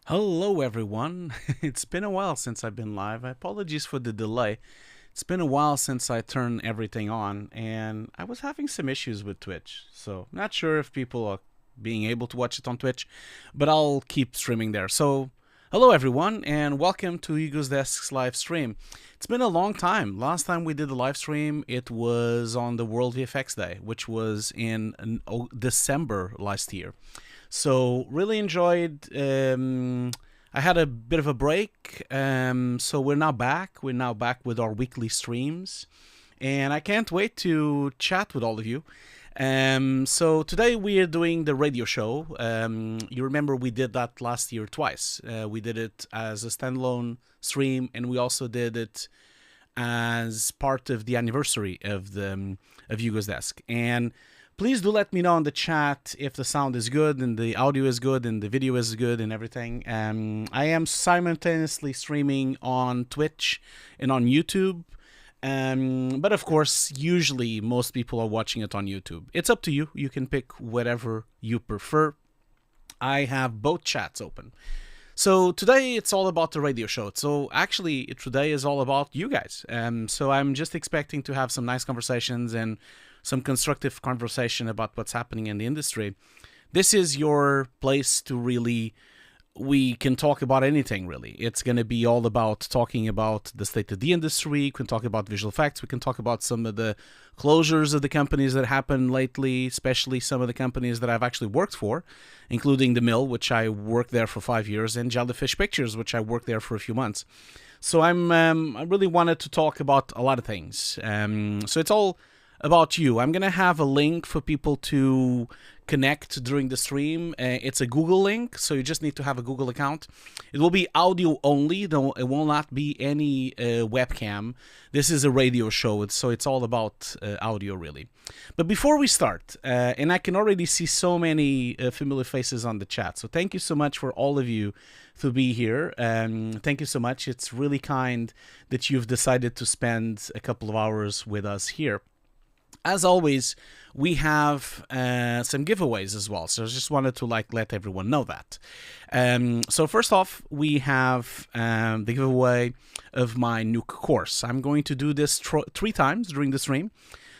Hello, everyone. It's been a while since I've been live. Apologies for the delay. It's been a while since I turned everything on, and I was having some issues with Twitch. So, not sure if people are being able to watch it on Twitch, but I'll keep streaming there. So, hello, everyone, and welcome to Hugo's Desk's live stream. It's been a long time. Last time we did the live stream, it was on the World VFX Day, which was in December last year. So really enjoyed. I had a bit of a break, so we're now back. We're now back with our weekly streams, and I can't wait to chat with all of you. So today we are doing the radio show. You remember we did that last year twice. We did it as a standalone stream, and we also did it as part of the anniversary of the of Hugo's Desk. And please do let me know in the chat if the sound is good and the audio is good and the video is good and everything. I am simultaneously streaming on Twitch and on YouTube. But of course, usually most people are watching it on YouTube. It's up to you. You can pick whatever you prefer. I have both chats open. So today it's all about the radio show. So actually today is all about you guys. So I'm just expecting to have some nice conversations and some constructive conversation about what's happening in the industry. This is your place to really, we can talk about anything really. It's going to be all about talking about the state of the industry. We can talk about visual effects. We can talk about some of the closures of the companies that happened lately, especially some of the companies that I've actually worked for, including The Mill, which I worked there for 5 years, and Jellyfish Pictures, which I worked there for a few months. So I really wanted to talk about a lot of things. So it's all about you. I'm gonna have a link for people to connect during the stream. It's a Google link, so you just need to have a Google account. It will be audio only, though it will not be any webcam. This is a radio show, so it's all about audio really. But before we start, and I can already see so many familiar faces on the chat, so thank you so much for all of you to be here. Thank you so much. It's really kind that you've decided to spend a couple of hours with us here. As always, we have some giveaways as well, so I just wanted to let everyone know that. So first off, we have the giveaway of my Nuke course. I'm going to do this 3 times during the stream,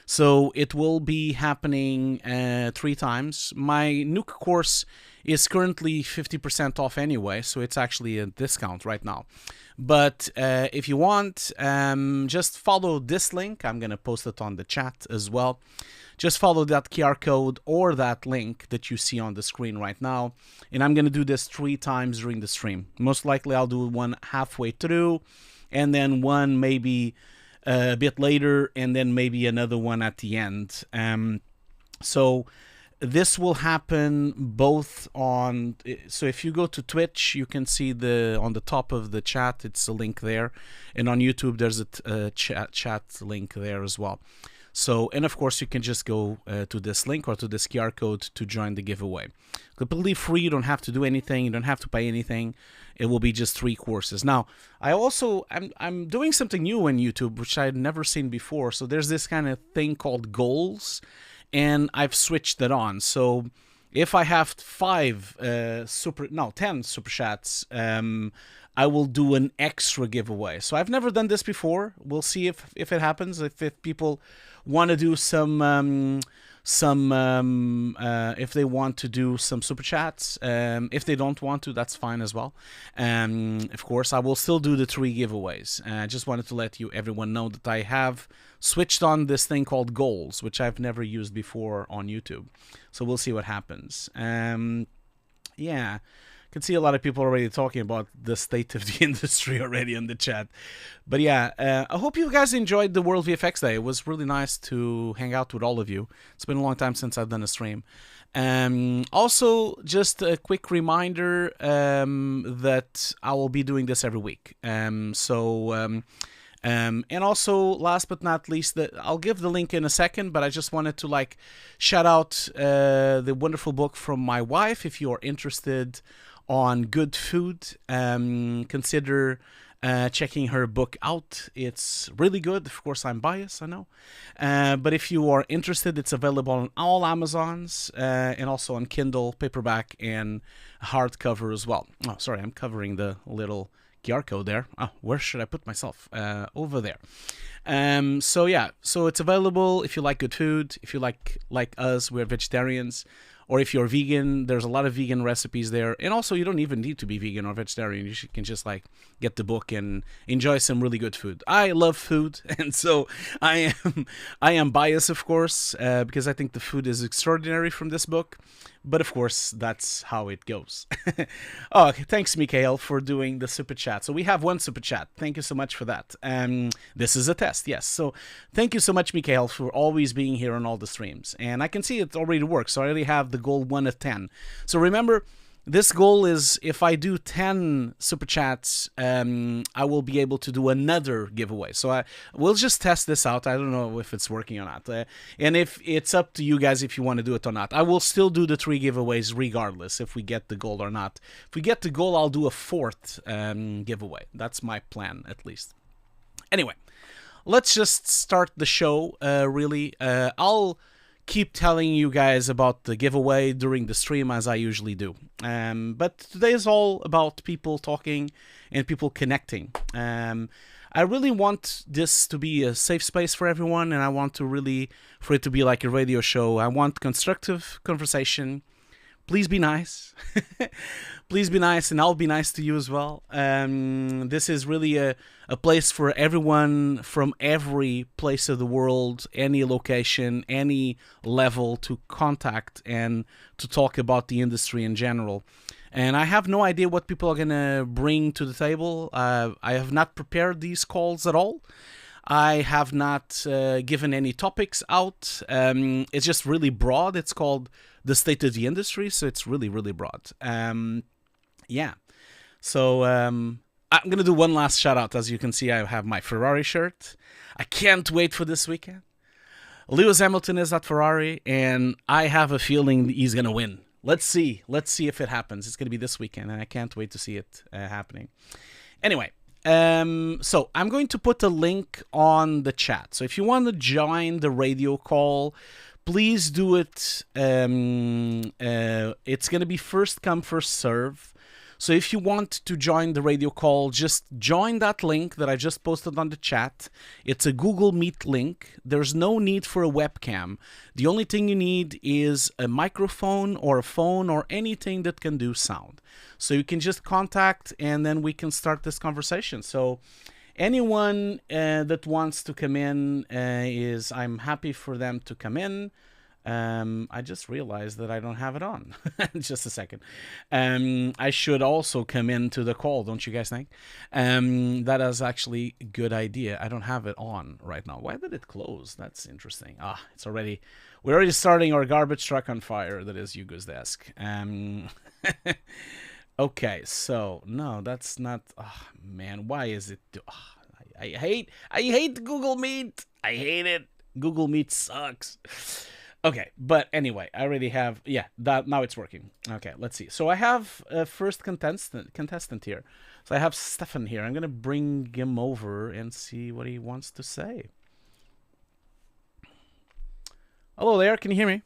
so it will be happening 3 times. My Nuke course is currently 50% off anyway, so it's actually a discount right now. But if you want, just follow this link. I'm going to post it on the chat as well. Just follow that QR code or that link that you see on the screen right now. And I'm going to do this 3 times during the stream. Most likely I'll do one halfway through, and then one maybe a bit later, and then maybe another one at the end. So this will happen both on, so if you go to Twitch, you can see on the top of the chat, it's a link there. And on YouTube, there's a chat link there as well. So, and of course, you can just go to this link or to this QR code to join the giveaway. Completely free, you don't have to do anything, you don't have to pay anything. It will be just 3 courses. Now, I'm doing something new on YouTube, which I'd never seen before. So there's this kind of thing called goals, and I've switched it on. So if I have 10 super chats, I will do an extra giveaway. So I've never done this before. We'll see if it happens. If people want to do if they want to do some super chats. If they don't want to, that's fine as well. Of course, I will still do the 3 giveaways. I just wanted to let everyone know that I have switched on this thing called goals, which I've never used before on YouTube. So we'll see what happens. Yeah. I can see a lot of people already talking about the state of the industry already in the chat. But yeah, I hope you guys enjoyed the World VFX Day. It was really nice to hang out with all of you. It's been a long time since I've done a stream. Also, just a quick reminder that I will be doing this every week. And also, last but not least, I'll give the link in a second, but I just wanted to shout out the wonderful book from my wife. If you're interested on good food, consider checking her book out. It's really good. Of course, I'm biased, I know. But if you are interested, it's available on all Amazons and also on Kindle, paperback, and hardcover as well. Oh, sorry, I'm covering the little QR code there. Oh, where should I put myself? Over there. So yeah, so it's available if you like good food, if you like us, we're vegetarians, or if you're vegan, there's a lot of vegan recipes there. And also, you don't even need to be vegan or vegetarian. You can just like get the book and enjoy some really good food. I love food, and so I am biased, of course, because I think the food is extraordinary from this book. But of course, that's how it goes. Oh, thanks, Mikhail, for doing the super chat. So we have one super chat. Thank you so much for that. This is a test, yes. So thank you so much, Mikhail, for always being here on all the streams. And I can see it already works. So I already have the goal 1 of 10. So remember, this goal is if I do 10 super chats, I will be able to do another giveaway. So we'll just test this out. I don't know if it's working or not. And if it's up to you guys if you want to do it or not. I will still do the 3 giveaways regardless if we get the goal or not. If we get the goal, I'll do a 4th giveaway. That's my plan, at least. Anyway, let's just start the show, really. I'll keep telling you guys about the giveaway during the stream as I usually do. But today is all about people talking and people connecting. I really want this to be a safe space for everyone, and I want for it to be like a radio show. I want constructive conversation. Please be nice. Please be nice, and I'll be nice to you as well. This is really a place for everyone from every place of the world, any location, any level to contact and to talk about the industry in general. And I have no idea what people are going to bring to the table. I have not prepared these calls at all. I have not given any topics out. It's just really broad. It's called The State of the Industry, so it's really, really broad. Yeah. So I'm going to do one last shout out. As you can see, I have my Ferrari shirt. I can't wait for this weekend. Lewis Hamilton is at Ferrari, and I have a feeling he's going to win. Let's see. Let's see if it happens. It's going to be this weekend, and I can't wait to see it happening. Anyway. So I'm going to put a link on the chat. So if you want to join the radio call, please do it. It's going to be first come, first serve. So if you want to join the radio call, just join that link that I just posted on the chat. It's a Google Meet link. There's no need for a webcam. The only thing you need is a microphone or a phone or anything that can do sound. So you can just contact and then we can start this conversation. So anyone that wants to come in, I'm happy for them to come in. I just realized that I don't have it on. Just a second. I should also come into the call, don't you guys think? That is actually a good idea. I don't have it on right now. Why did it close? That's interesting. We're already starting our garbage truck on fire. That is Hugo's desk. Okay, so no, that's not. Oh, man, why is it? I hate Google Meet. I hate it. Google Meet sucks. Okay, but anyway, I already have, that now it's working. Okay, let's see. So I have a first contestant here. So I have Stefan here. I'm going to bring him over and see what he wants to say. Hello there, can you hear me?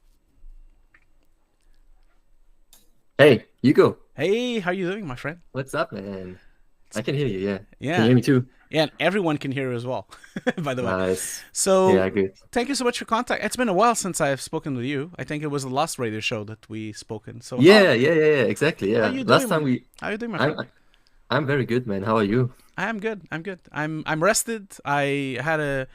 Hey, Hugo. Hey, how you doing, my friend? What's up, man? I can hear you, yeah. Yeah. Can you hear me too? Yeah, and everyone can hear you as well, by the way. Nice. So, yeah, good. Thank you so much for contact. It's been a while since I've spoken with you. I think it was the last radio show that we spoken. So Yeah, exactly, yeah. How you Last doing, time How you doing, my friend? I'm very good, man. How are you? I'm good. I'm rested. I had a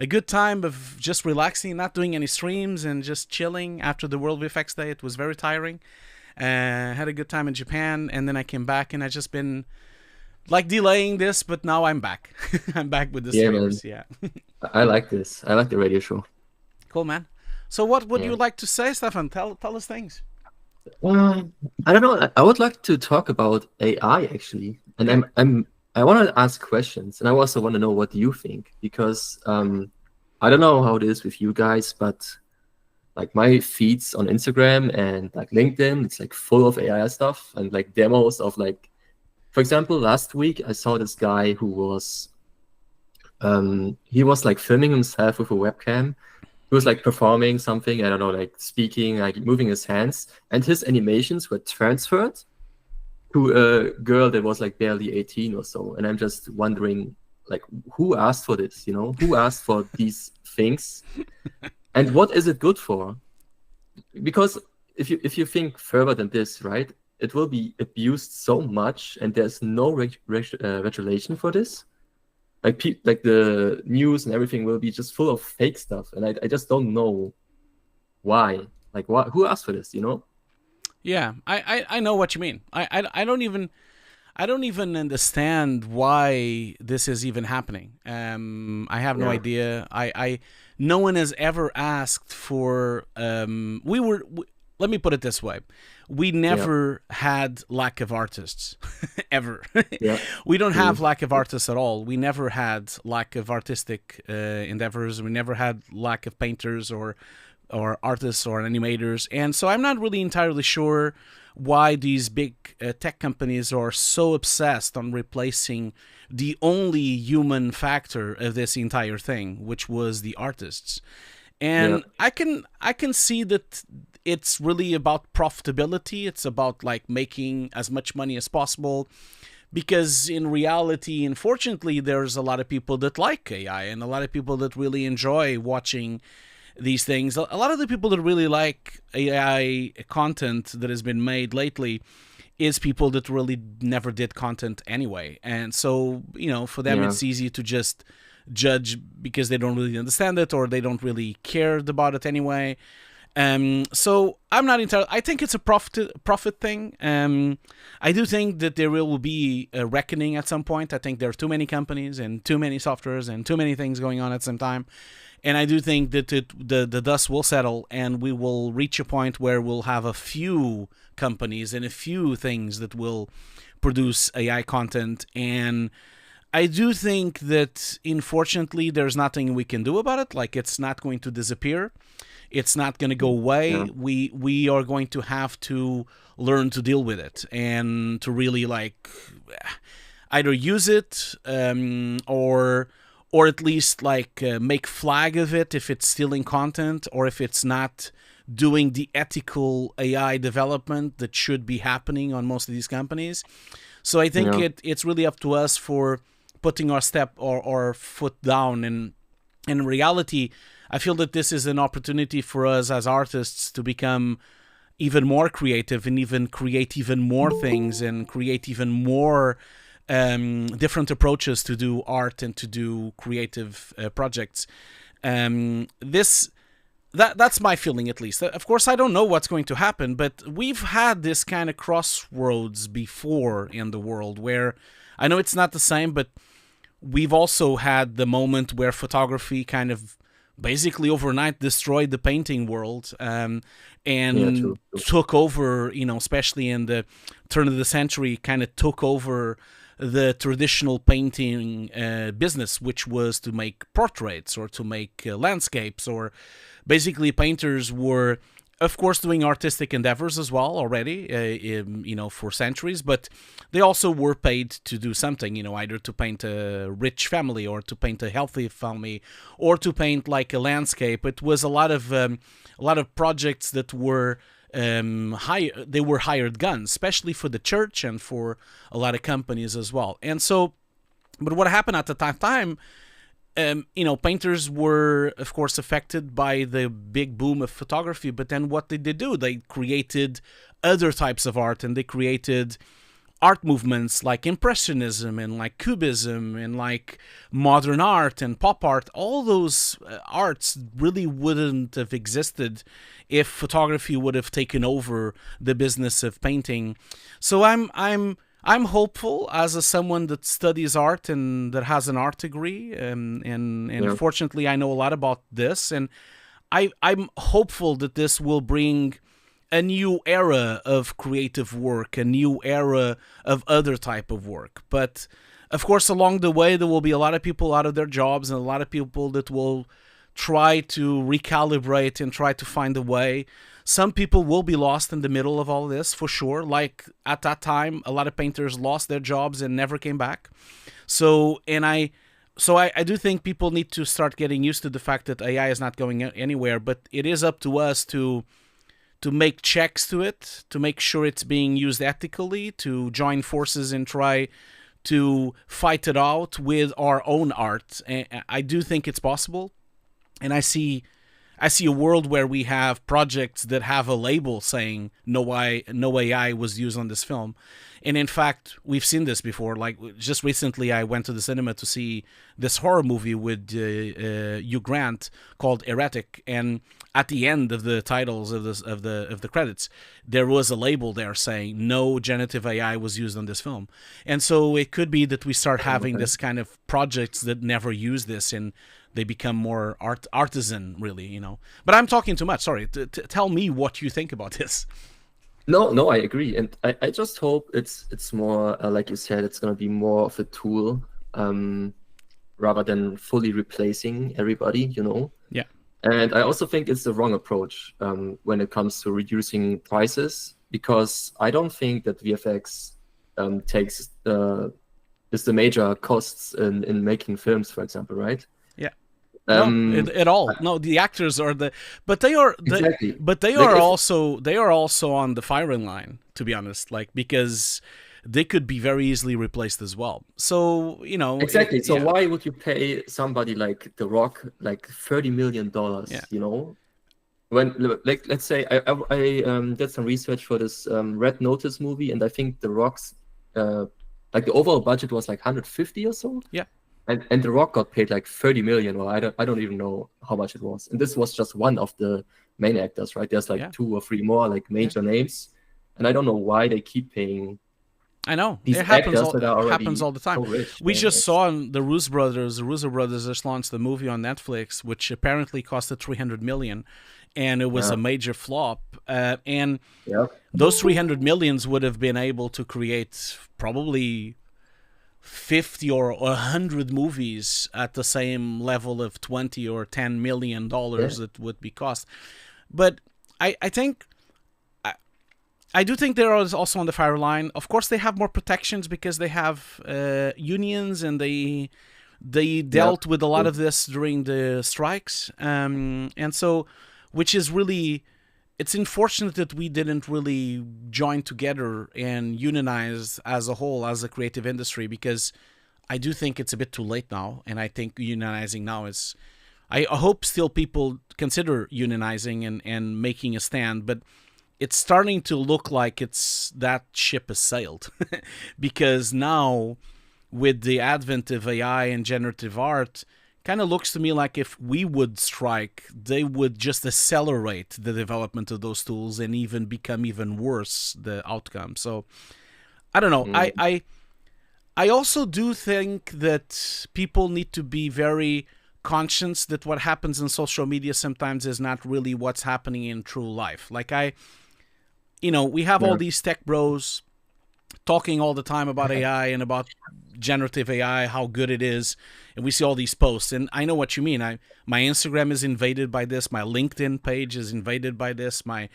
good time of just relaxing, not doing any streams and just chilling after the World VFX Day. It was very tiring. Had a good time in Japan, and then I came back, and I just been like delaying this, but now I'm back. I'm back with the streams. Man. Yeah. I like this. I like the radio show. Cool, man. So what would you like to say, Stefan? Tell us things. I don't know. I would like to talk about AI actually, and I want to ask questions, and I also want to know what you think, because I don't know how it is with you guys, but like my feeds on Instagram and like LinkedIn, it's like full of AI stuff and like demos of like For example, last week I saw this guy who he was like filming himself with a webcam. He was like performing something, I don't know, like speaking, like moving his hands, and his animations were transferred to a girl that was like barely 18 or so. And I'm just wondering, like, who asked for this? You know, who asked for these things, and what is it good for? Because if you think further than this, right, it will be abused so much, and there's no regulation for this. Like the news and everything will be just full of fake stuff, and I just don't know why. Like, what? Who asked for this? You know? Yeah, I know what you mean. I don't even understand why this is even happening. I have no Yeah. idea. No one has ever asked for. Let me put it this way: we Yeah. never had lack of artists, ever. Yeah. We don't have Mm. lack of artists at all. We never had lack of artistic endeavors. We never had lack of painters or artists or animators. And so I'm not really entirely sure why these big tech companies are so obsessed on replacing the only human factor of this entire thing, which was the artists. Yeah. And I can see that it's really about profitability. It's about like making as much money as possible, because in reality, unfortunately, there's a lot of people that like AI and a lot of people that really enjoy watching these things. A lot of the people that really like AI content that has been made lately is people that really never did content anyway. And so, for them, Yeah. it's easy to just judge because they don't really understand it or they don't really care about it anyway. So I'm not entirely. I think it's a profit thing. I do think that there will be a reckoning at some point. I think there are too many companies and too many softwares and too many things going on at the same time. And I do think that the dust will settle and we will reach a point where we'll have a few companies and a few things that will produce AI content. And I do think that, unfortunately, there's nothing we can do about it. Like, it's not going to disappear. It's not going to go away. Yeah. We are going to have to learn to deal with it and to really like either use it or at least like make flag of it if it's stealing content or if it's not doing the ethical AI development that should be happening on most of these companies. So I think Yeah. it's really up to us for putting our step or foot down. And in reality, I feel that this is an opportunity for us as artists to become even more creative and even create even more things and create even more different approaches to do art and to do creative projects. That's my feeling, at least. Of course, I don't know what's going to happen, but we've had this kind of crossroads before in the world where I know it's not the same, but we've also had the moment where photography kind of basically overnight destroyed the painting world Yeah. and True. True. took over, especially in the turn of the century, kind of took over the traditional painting business, which was to make portraits or to make landscapes, or basically painters were, of course, doing artistic endeavors as well already, for centuries, but they also were paid to do something, either to paint a rich family or to paint a healthy family or to paint like a landscape. It was a lot of projects that were they were hired guns, especially for the church and for a lot of companies as well. And so, but what happened at the time, painters were, of course, affected by the big boom of photography. But then what did they do? They created other types of art, and they created art movements like Impressionism and like Cubism and like modern art and pop art. All those arts really wouldn't have existed if photography would have taken over the business of painting. So I'm hopeful as someone that studies art and that has an art degree, and Yeah. fortunately I know a lot about this, and I'm hopeful that this will bring a new era of creative work, a new era of other type of work. But of course, along the way, there will be a lot of people out of their jobs and a lot of people that will try to recalibrate and try to find a way. Some people will be lost in the middle of all this for sure. Like at that time, a lot of painters lost their jobs and never came back. So I do think people need to start getting used to the fact that AI is not going anywhere, but it is up to us to make checks to it, to make sure it's being used ethically, to join forces and try to fight it out with our own art. And I do think it's possible. And I see a world where we have projects that have a label saying no AI was used on this film. And in fact, we've seen this before. Like just recently, I went to the cinema to see this horror movie with Hugh Grant called Heretic, and at the end of the titles of the credits, there was a label there saying no generative AI was used on this film. And so it could be that we start having this kind of projects that never use this, and they become more artisan, really, you know. But I'm talking too much. Sorry. Tell me what you think about this. No, I agree, and I just hope it's more like you said, it's gonna be more of a tool, rather than fully replacing everybody, you know. Yeah. And I also think it's the wrong approach when it comes to reducing prices, because I don't think that VFX takes is the major costs in making films, for example, right? Yeah. No, at all. No, the actors are but they are exactly. But they are also on the firing line, to be honest. Like, because they could be very easily replaced as well. So, you know, exactly. So why would you pay somebody like The Rock like $30 million? You know, when like let's say I did some research for this Red Notice movie, and I think The Rock's like the overall budget was like 150 or so. Yeah. And The Rock got paid like 30 million, or I don't even know how much it was. And this was just one of the main actors, right? There's like 2 or 3 more like major names, and I don't know why they keep paying. I know these it happens. happens All the time. So rich, we just saw the Russo brothers just launched a movie on Netflix, which apparently costed 300 million, and it was a major flop. And those 300 millions would have been able to create probably 50 or 100 movies at the same level of 20 or 10 million dollars that would be cost. But I think I do think they're also on the fire line. Of course, they have more protections because they have unions, and they dealt with a lot of this during the strikes, and so, which is really, it's unfortunate that we didn't really join together and unionize as a whole, as a creative industry, because I do think it's a bit too late now, and I think unionizing now is, I hope still people consider unionizing and making a stand, but it's starting to look like that ship has sailed because now with the advent of AI and generative art, kind of looks to me like if we would strike, they would just accelerate the development of those tools and even become even worse, the outcome. So I don't know. I also do think that people need to be very conscious that what happens in social media sometimes is not really what's happening in true life. Like we have all these tech bros talking all the time about AI and about generative AI, how good it is, and we see all these posts, and I know what you mean. My Instagram is invaded by this, my LinkedIn page is invaded by this, I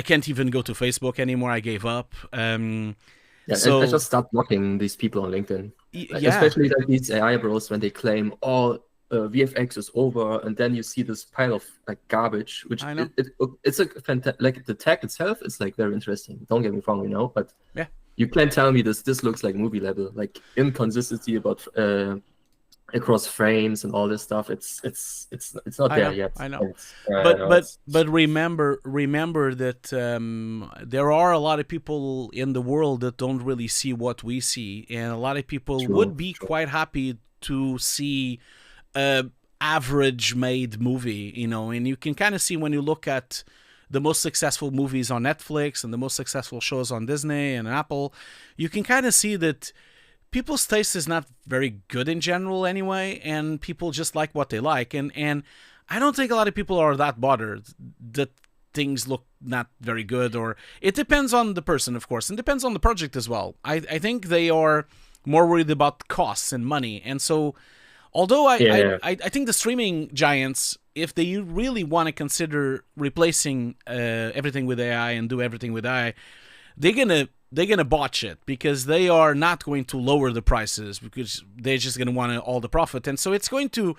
can't even go to Facebook anymore. I gave up. So I just stopped blocking these people on LinkedIn. Especially like these AI bros, when they claim VFX is over, and then you see this pile of like garbage, which it's a fantastic, like the tech itself is like very interesting. Don't get me wrong, but you can't tell me this looks like movie level, like inconsistency about across frames and all this stuff. It's not there yet. I know, but remember that there are a lot of people in the world that don't really see what we see, and a lot of people would be quite happy to see average made movie, and you can kind of see when you look at the most successful movies on Netflix and the most successful shows on Disney and Apple, you can kind of see that people's taste is not very good in general anyway, and people just like what they like, and I don't think a lot of people are that bothered that things look not very good, or it depends on the person, of course, and depends on the project as well. I think they are more worried about costs and money, and so although I think the streaming giants, if they really want to consider replacing everything with AI and do everything with AI, they're gonna botch it, because they are not going to lower the prices, because they're just gonna want all the profit, and so it's going to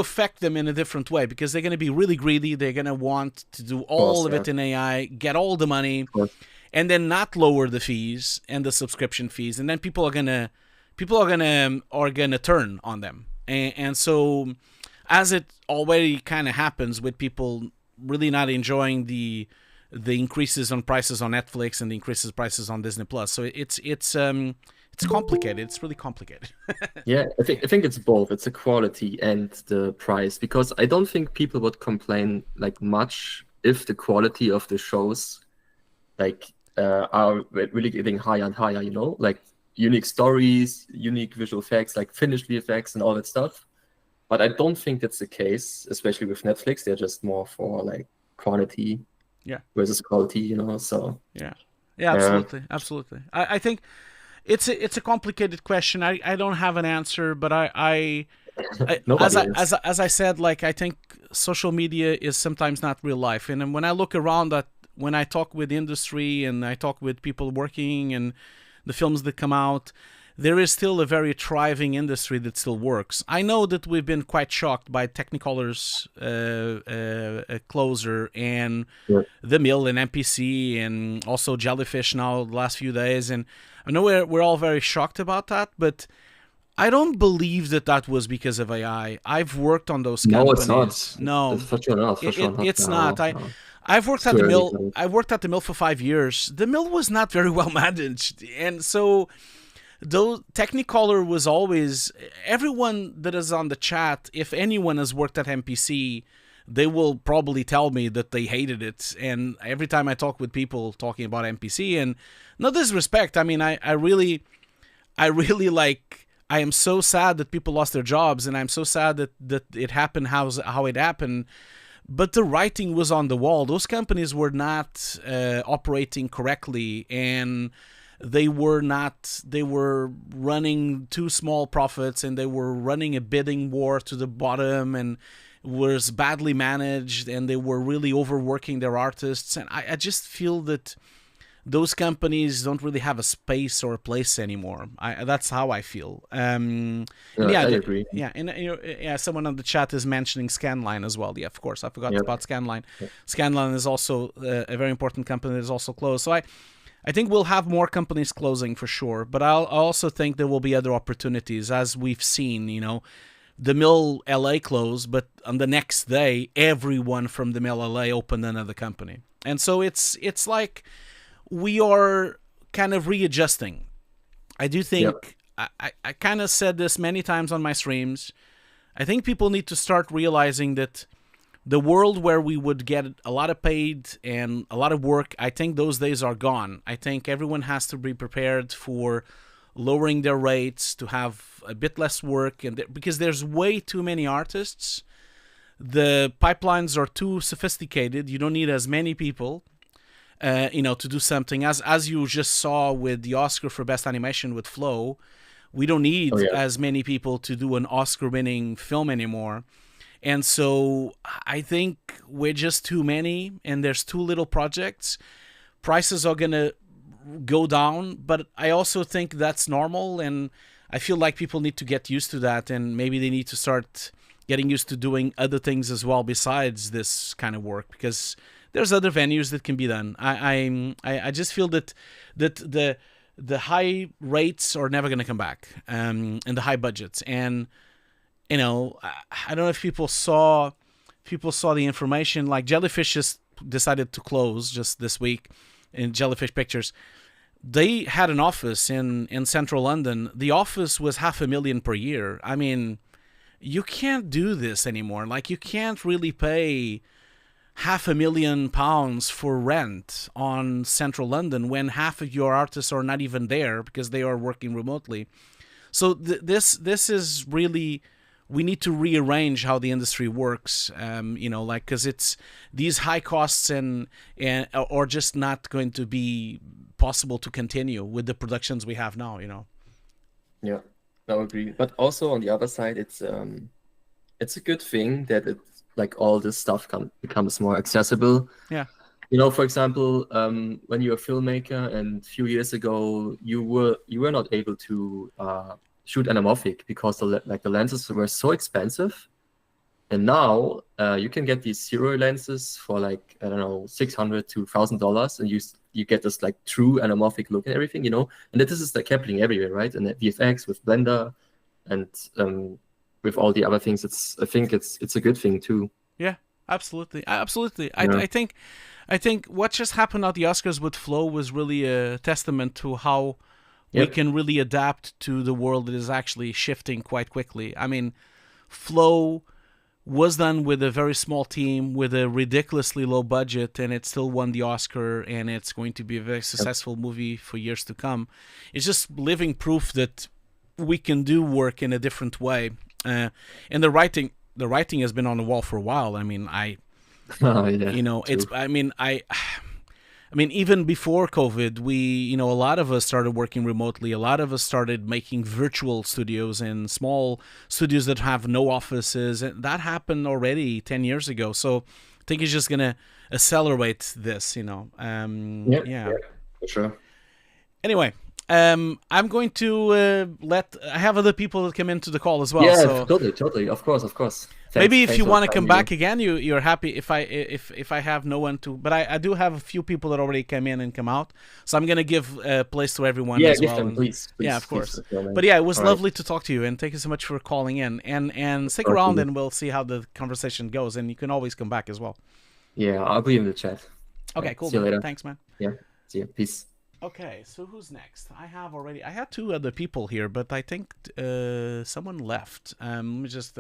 affect them in a different way, because they're gonna be really greedy. They're gonna want to do all of it in AI, get all the money, and then not lower the fees and the subscription fees, and then people are gonna turn on them, and so as it already kind of happens with people really not enjoying the increases on prices on Netflix and the increases prices on Disney Plus. So it's complicated. It's really complicated. Yeah, I think it's both. It's the quality and the price, because I don't think people would complain like much if the quality of the shows like are really getting higher and higher, you know, like unique stories, unique visual effects, like finished VFX and all that stuff. But I don't think that's the case, especially with Netflix. They're just more for like quantity versus quality, you know. So yeah, absolutely. I think it's a complicated question. I don't have an answer, but as I said, like, I think social media is sometimes not real life. And when I look around at, when I talk with industry and I talk with people working and the films that come out, there is still a very thriving industry that still works. I know that we've been quite shocked by Technicolor's closer and The Mill and MPC and also Jellyfish now the last few days. And I know we're all very shocked about that, but I don't believe that was because of AI. I've worked on those companies. No, it's not. No, it's for sure not. It's not. I've worked at the Mill. I worked at the Mill for 5 years. The Mill was not very well managed, and so though Technicolor was always, everyone that is on the chat, if anyone has worked at MPC, they will probably tell me that they hated it. And every time I talk with people talking about MPC, and no disrespect, I mean, I really like, I am so sad that people lost their jobs, and I'm so sad that it happened how it happened. But the writing was on the wall. Those companies were not operating correctly, and they were running too small profits, and they were running a bidding war to the bottom, and was badly managed, and they were really overworking their artists. And I just feel that those companies don't really have a space or a place anymore. That's how I feel. I agree. Yeah, and someone on the chat is mentioning Scanline as well. Yeah, of course, I forgot about Scanline. Scanline is also a very important company that is also closed. So I think we'll have more companies closing for sure, but I also think there will be other opportunities, as we've seen. You know, the Mill LA closed, but on the next day, everyone from the Mill LA opened another company, and so it's like we are kind of readjusting. I do think I kind of said this many times on my streams. I think people need to start realizing that the world where we would get a lot of paid and a lot of work, I think those days are gone. I think everyone has to be prepared for lowering their rates, to have a bit less work, and because there's way too many artists. The pipelines are too sophisticated. You don't need as many people, to do something. As you just saw with the Oscar for Best Animation with Flow, we don't need as many people to do an Oscar-winning film anymore. And so I think we're just too many, and there's too little projects. Prices are going to go down, but I also think that's normal, and I feel like people need to get used to that, and maybe they need to start getting used to doing other things as well besides this kind of work, because there's other venues that can be done. I just feel that the high rates are never going to come back, and the high budgets. And I don't know if people saw the information. Like, Jellyfish just decided to close just this week in Jellyfish Pictures. They had an office in central London. The office was $500,000 per year. I mean, you can't do this anymore. Like, you can't really pay £500,000 for rent on central London when half of your artists are not even there because they are working remotely. So this is really, we need to rearrange how the industry works, because it's these high costs and or just not going to be possible to continue with the productions we have now. Yeah, I agree. But also on the other side, it's a good thing that like all this stuff becomes more accessible. Yeah. For example, when you're a filmmaker, and a few years ago you were not able to shoot anamorphic because the lenses were so expensive. And now you can get these zero lenses for like, I don't know, $600 to $1,000, and you get this like true anamorphic look and everything, And this is like happening everywhere, right? And at VFX with Blender, and with all the other things, I think it's a good thing too. Yeah, absolutely. Yeah. I think what just happened at the Oscars with Flow was really a testament to how we can really adapt to the world that is actually shifting quite quickly. I mean, Flow was done with a very small team, with a ridiculously low budget, and it still won the Oscar, and it's going to be a very successful movie for years to come. It's just living proof that we can do work in a different way. And the writing has been on the wall for a while. I mean, I mean, even before COVID, a lot of us started working remotely. A lot of us started making virtual studios and small studios that have no offices. And that happened already 10 years ago. So I think it's just going to accelerate this, Yeah, for sure. Anyway, I'm going to I have other people that come into the call as well. Yeah, so totally. Of course. Maybe if you want to come back again, you're happy if I have no one to, but I do have a few people that already come in and come out, so I'm gonna give a place to everyone as give well. Them, please, yeah, of course. Please, but yeah, it was lovely to talk to you, and thank you so much for calling in. And stick around, and we'll see how the conversation goes. And you can always come back as well. Yeah, I'll be in the chat. Okay, cool. See you later. Thanks, man. Yeah, see you. Peace. Okay, so who's next? I had two other people here, but I think someone left. Let me just.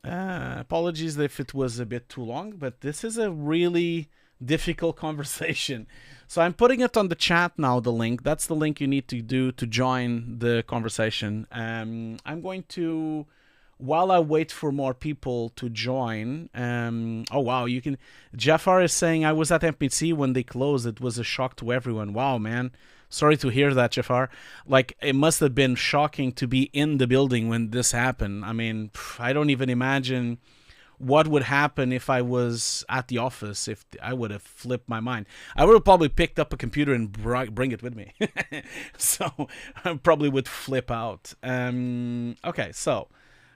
Apologies if it was a bit too long, but this is a really difficult conversation. So I'm putting it on the chat now, the link. That's the link you need to do to join the conversation. I'm going to, while I wait for more people to join, oh wow, you can, Jafar is saying, I was at MPC when they closed. It was a shock to everyone. Wow, man. Sorry to hear that, Jafar. Like, it must have been shocking to be in the building when this happened. I mean, I don't even imagine what would happen if I was at the office. If I would have flipped my mind. I would have probably picked up a computer and bring it with me. So I probably would flip out. Okay, so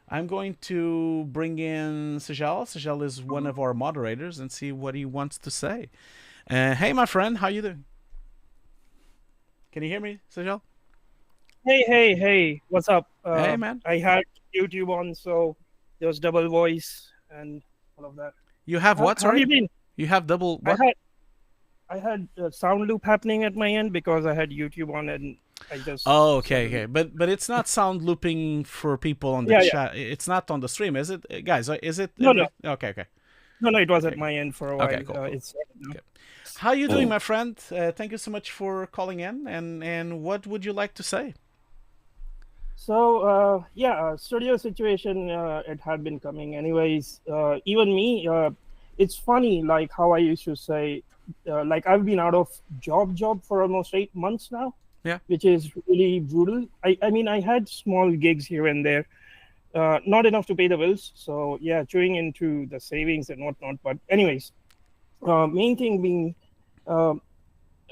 I'm going to bring in Sejal. Sejal is one of our moderators, and see what he wants to say. Hey, my friend, how you doing? Can you hear me, Sejal? Hey, what's up? Hey, man. I had YouTube on, so there was double voice and all of that. You have what? Sorry? How have you been? You have double what? I had sound loop happening at my end because I had YouTube on, and I just... Oh, okay. But it's not sound looping for people on the chat. Yeah. It's not on the stream, is it? Guys, is it? No. Okay. No, it was at my end for a while. Okay, cool. It's okay. How are you doing, my friend? Thank you so much for calling in. And what would you like to say? So, studio situation, it had been coming anyways. Even me, it's funny, like how I used to say, like I've been out of job for almost 8 months now. Yeah. Which is really brutal. I mean, I had small gigs here and there. Not enough to pay the bills. So, yeah, chewing into the savings and whatnot. But anyways, main thing being...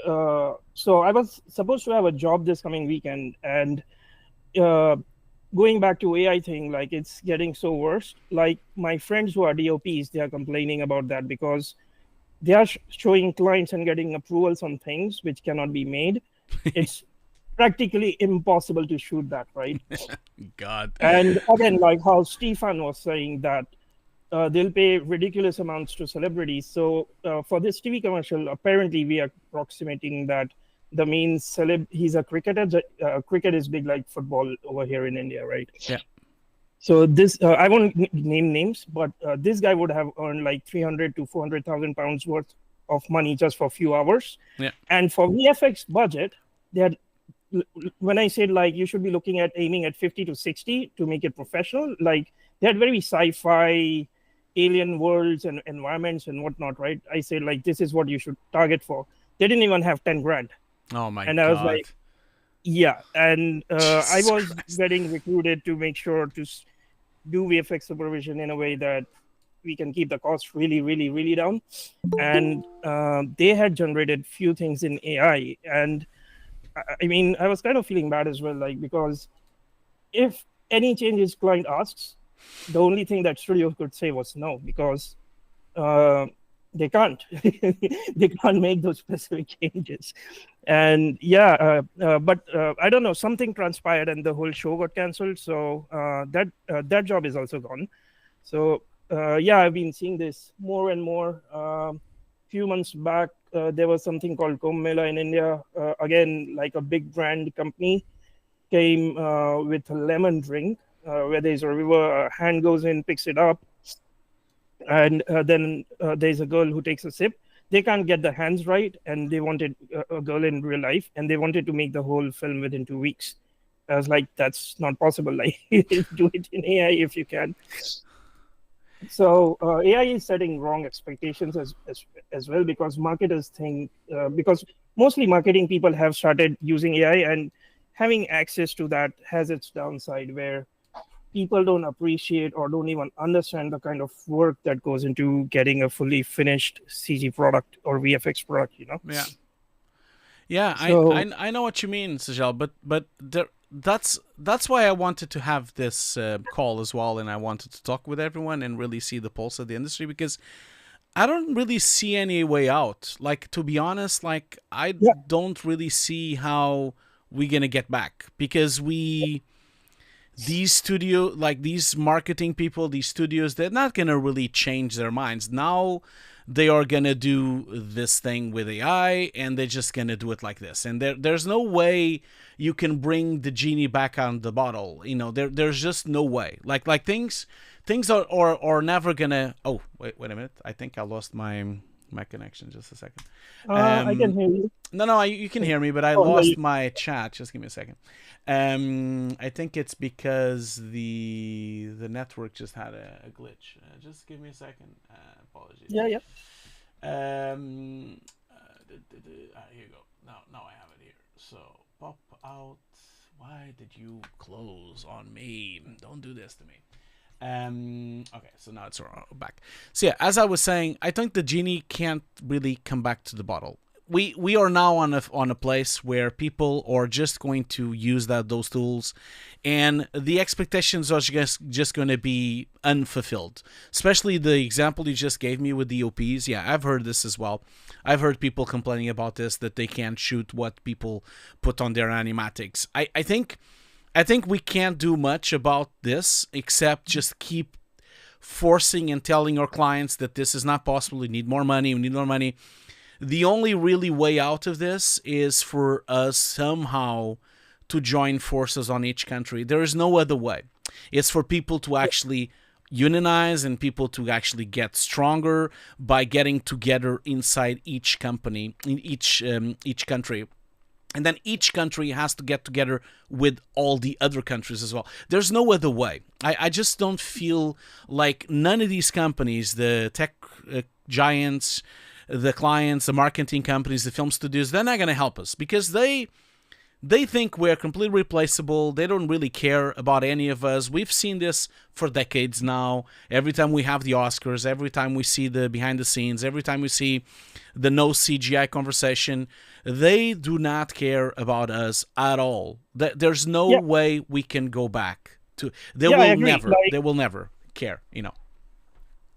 so I was supposed to have a job this coming weekend, and going back to AI thing, like it's getting so worse. Like my friends who are DOPs, they are complaining about that because they are showing clients and getting approvals on things which cannot be made. It's practically impossible to shoot that, right? God. And again, like how Stefan was saying that they'll pay ridiculous amounts to celebrities. So for this TV commercial, apparently we are approximating that the main celeb, he's a cricketer. Cricket is big like football over here in India, right? Yeah. So this, I won't name names, but this guy would have earned like 300 to 400,000 pounds worth of money just for a few hours. Yeah. And for VFX budget, they had, when I said like you should be looking at aiming at 50 to 60 to make it professional, like they had very sci-fi alien worlds and environments and whatnot, right? I said like this is what you should target for. They didn't even have 10 grand. Oh my God. And I was like, yeah. And I was Christ. getting recruited to make sure to do VFX supervision in a way that we can keep the cost really, really, really down. And they had generated few things in AI. And I mean, I was kind of feeling bad as well, like, because if any changes client asks, the only thing that studio could say was no, because uh, they can't. They can't make those specific changes. And yeah, but I don't know, something transpired and the whole show got canceled. So that job is also gone. So yeah, I've been seeing this more and more. Few months back, there was something called Kumbh Mela in India. Again, like a big brand company came with a lemon drink where there's a river, a hand goes in, picks it up, and then there's a girl who takes a sip. They can't get the hands right, and they wanted a girl in real life, and they wanted to make the whole film within 2 weeks. I was like, that's not possible. Like, do it in AI if you can. So AI is setting wrong expectations as well, because marketers think, because mostly marketing people have started using AI, and having access to that has its downside, where people don't appreciate or don't even understand the kind of work that goes into getting a fully finished CG product or VFX product, you know? Yeah. Yeah, So, I know what you mean, Sajal, but that's why I wanted to have this call as well, and I wanted to talk with everyone and really see the pulse of the industry, because I don't really see any way out. Like, to be honest, like, I yeah, don't really see how we're gonna get back, because these marketing people, these studios, they're not gonna really change their minds. Now they are gonna do this thing with AI, and they're just gonna do it like this. And there's no way you can bring the genie back out of the bottle. You know, there's just no way. Like things are never gonna. Oh, wait a minute. I think I lost my connection. Just a second. I can hear you. No, you can hear me, but I Oh, no, lost my chat. Just give me a second. I think it's because the network just had a glitch. Just give me a second. Apologies. yeah, yeah. Here you go. Now I have it here. So pop out. Why did you close on me? Don't do this to me. Okay, so now it's back. So yeah, as I was saying, I think the genie can't really come back to the bottle. We are now on a place where people are just going to use those tools, and the expectations are just going to be unfulfilled. Especially the example you just gave me with the OPs. Yeah, I've heard this as well. I've heard people complaining about this, that they can't shoot what people put on their animatics. I think we can't do much about this except just keep forcing and telling our clients that this is not possible. We need more money. We need more money. The only really way out of this is for us somehow to join forces on each country. There is no other way. It's for people to actually unionize and people to actually get stronger by getting together inside each company, in each country. And then each country has to get together with all the other countries as well. There's no other way. I just don't feel like none of these companies, the tech giants, the clients, the marketing companies, the film studios, they're not going to help us, because they think we're completely replaceable. They don't really care about any of us. We've seen this for decades now. Every time we have the Oscars, every time we see the behind the scenes, every time we see the no CGI conversation, they do not care about us at all. There's no Yeah, way we can go back to. They yeah, I will agree. never. Like, They will never care. You know.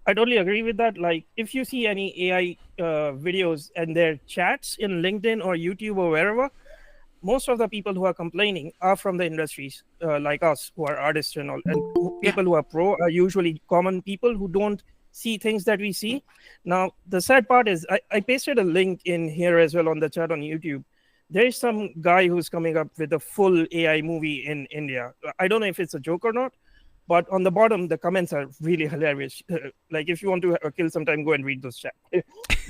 I totally agree with that. Like, if you see any AI videos and their chats in LinkedIn or YouTube or wherever, most of the people who are complaining are from the industries, like us, who are artists and all. And Yeah. people who are pro are usually common people who don't see things that we see. Now, the sad part is, I pasted a link in here as well on the chat on YouTube. There is some guy who's coming up with a full AI movie in India. I don't know if it's a joke or not, but on the bottom, the comments are really hilarious. Like, if you want to kill some time, go and read those chat.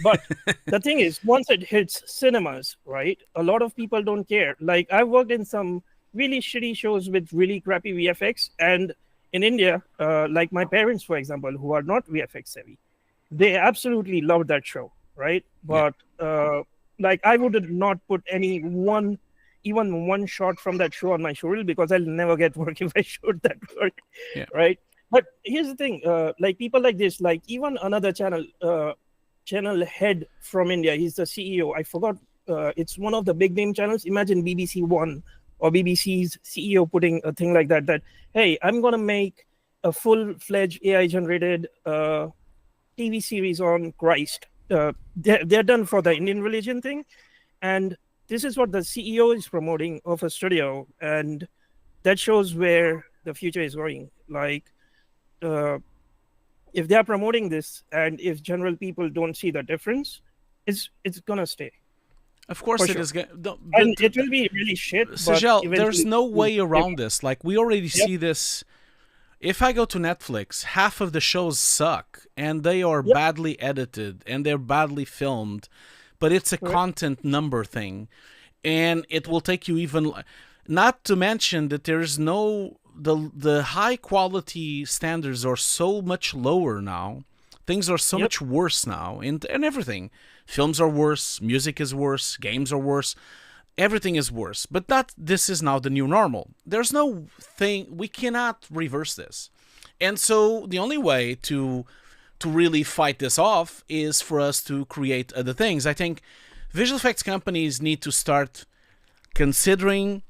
But the thing is, once it hits cinemas, right, a lot of people don't care. Like, I've worked in some really shitty shows with really crappy VFX. And in India, like my parents, for example, who are not VFX savvy, they absolutely love that show, right? Yeah. But like, I would not put even one shot from that show on my show reel, because I'll never get work if I shoot that work, Yeah. right? But here's the thing, like people like this, like even another channel head from India, he's the CEO. I forgot. It's one of the big name channels. Imagine BBC One or BBC's CEO putting a thing like that. That hey, I'm gonna make a full-fledged AI generated TV series on Christ. They're done for the Indian religion thing, and this is what the CEO is promoting of a studio, and that shows where the future is going. Like, if they are promoting this, and if general people don't see the difference, it's gonna stay. Of course, For it sure. is. And it will be really shit. But Sajal, there's eventually, no way around this. Like we already Yep. see this. If I go to Netflix, half of the shows suck and they are Yep. badly edited and they're badly filmed, but it's a Correct. content number thing, and it will take you even. Not to mention that there's no the high quality standards are so much lower now. Things are so Yep. much worse now, and everything. Films are worse, music is worse, games are worse, everything is worse. But that this is now the new normal. There's no thing we cannot reverse this. And so the only way to really fight this off is for us to create other things. I think visual effects companies need to start considering,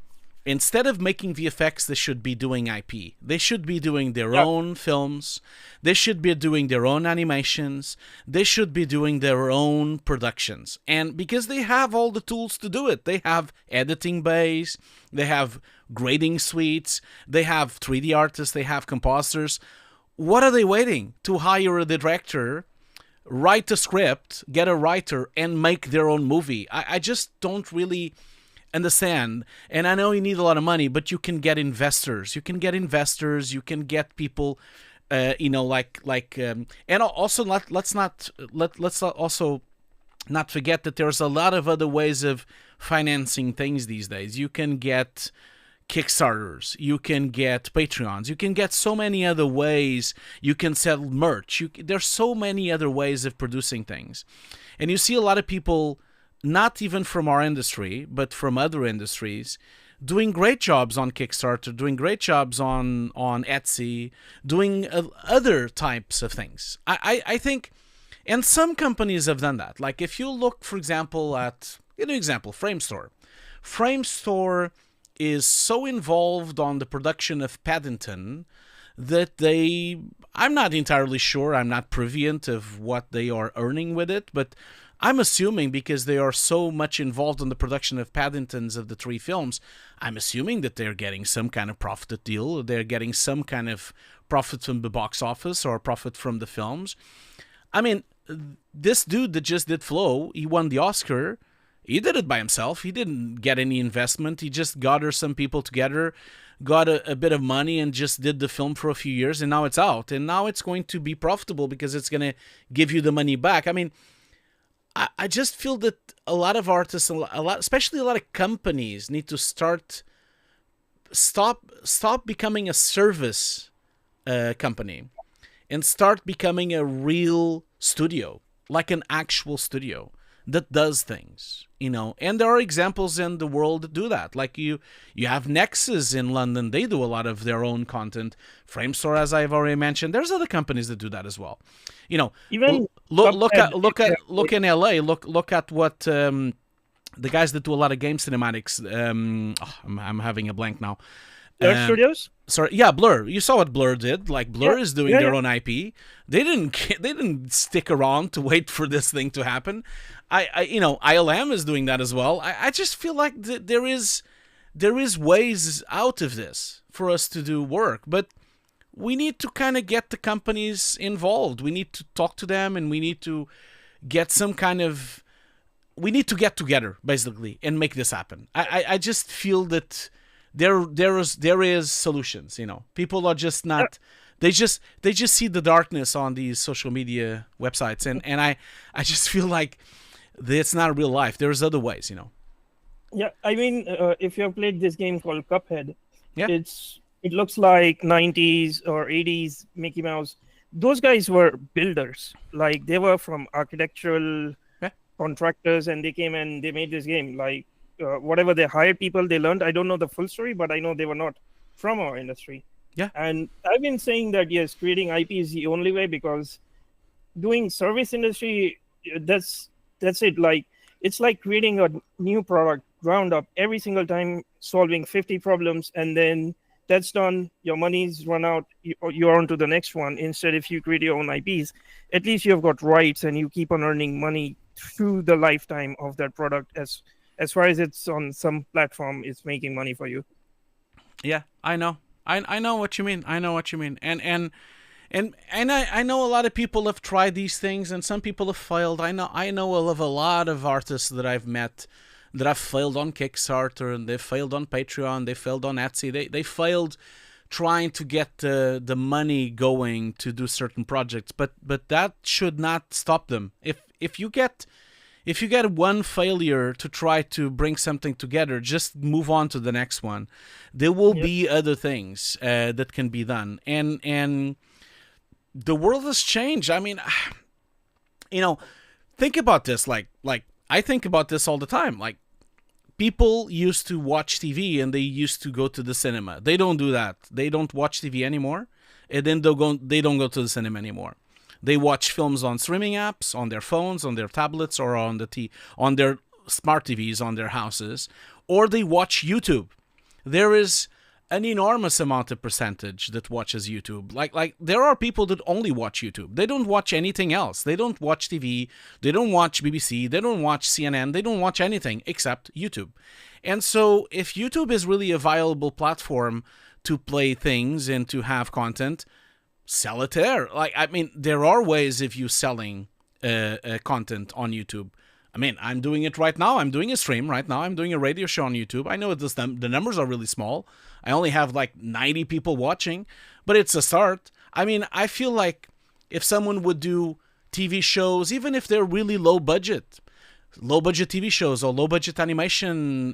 instead of making VFX, they should be doing IP. They should be doing their Yeah. own films. They should be doing their own animations. They should be doing their own productions. And because they have all the tools to do it, they have editing bays, they have grading suites, they have 3D artists, they have compositors. What are they waiting to hire the director, write a script, get a writer, and make their own movie? I just don't really understand. And I know you need a lot of money, but you can get investors. You can get people, and also let's also not forget that there's a lot of other ways of financing things these days. You can get Kickstarters, you can get Patreons, you can get so many other ways. You can sell merch. There's so many other ways of producing things, and you see a lot of people, not even from our industry, but from other industries, doing great jobs on Kickstarter, doing great jobs on Etsy, doing other types of things. I think, and some companies have done that. Like if you look, for example, at Framestore. Framestore is so involved on the production of Paddington that I'm not entirely sure, I'm not privy of what they are earning with it, but I'm assuming because they are so much involved in the production of Paddingtons of the 3 films, I'm assuming that they're getting some kind of profit deal, they're getting some kind of profit from the box office or profit from the films. I mean, this dude that just did Flow, he won the Oscar. He did it by himself. He didn't get any investment. He just gathered some people together, got a bit of money, and just did the film for a few years, and now it's out. And now it's going to be profitable because it's going to give you the money back. I mean, I just feel that a lot of artists, especially a lot of companies, need to stop becoming a service company and start becoming a real studio, like an actual studio that does things, and there are examples in the world that do that. Like you have Nexus in London, they do a lot of their own content. Framestore, as I've already mentioned, there's other companies that do that as well. Even Look Cuphead, in LA, look at what the guys that do a lot of game cinematics. I'm having a blank now. Blur Studios. Sorry, yeah, Blur. You saw what Blur did. Like Blur Yeah, is doing yeah, their yeah. own IP. They didn't stick around to wait for this thing to happen. ILM is doing that as well. I just feel like there is ways out of this for us to do work, but we need to kind of get the companies involved. We need to talk to them, and we need to get some kind of. We need to get together basically and make this happen. I just feel that. There is solutions, People are just not. They just see the darkness on these social media websites, and I just feel like it's not real life. There's other ways, Yeah, I mean, if you have played this game called Cuphead, Yeah. it looks like 90s or 80s Mickey Mouse. Those guys were builders. Like they were from architectural Yeah. contractors, and they came and they made this game. Like whatever they hired people, they learned. I don't know the full story, but I know they were not from our industry. Yeah. And I've been saying that yes, creating IP is the only way, because doing service industry, that's it. Like, it's like creating a new product ground up every single time, solving 50 problems, and then that's done, your money's run out, you're on to the next one. Instead, if you create your own IPs, at least you've got rights and you keep on earning money through the lifetime of that product, as far as it's on some platform, it's making money for you. Yeah, I know. I know what you mean. I know what you mean. And I know a lot of people have tried these things, and some people have failed. I know of a lot of artists that I've met that have failed on Kickstarter, and they failed on Patreon, they failed on Etsy. They failed trying to get the money going to do certain projects, but that should not stop them. If you get one failure to try to bring something together, just move on to the next one. There will Yep. be other things that can be done, and the world has changed. I mean, think about this. Like I think about this all the time. Like, people used to watch TV and they used to go to the cinema. They don't do that. They don't watch TV anymore, and then they don't go to the cinema anymore. They watch films on streaming apps, on their phones, on their tablets, or on on their smart TVs on their houses, or they watch YouTube. There is an enormous amount of percentage that watches YouTube. Like there are people that only watch YouTube. They don't watch anything else. They don't watch TV. They don't watch BBC. They don't watch CNN. They don't watch anything except YouTube. And so if YouTube is really a viable platform to play things and to have content, sell it there. Like, I mean, there are ways if you selling content on YouTube. I mean, I'm doing it right now. I'm doing a stream right now. I'm doing a radio show on YouTube. I know the numbers are really small. I only have like 90 people watching, but it's a start. I mean, I feel like if someone would do TV shows, even if they're really low budget TV shows or low budget animation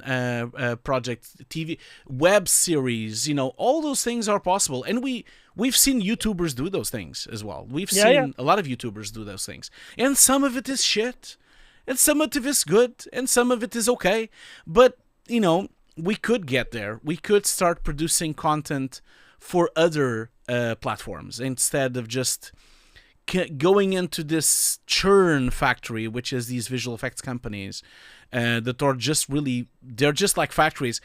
projects, TV web series, all those things are possible. And we've seen YouTubers do those things as well. We've seen a lot of YouTubers do those things, and some of it is shit, and some of it is good, and some of it is okay. But we could get there. We could start producing content for other platforms instead of just going into this churn factory, which is these visual effects companies that are just really, they're just like factories.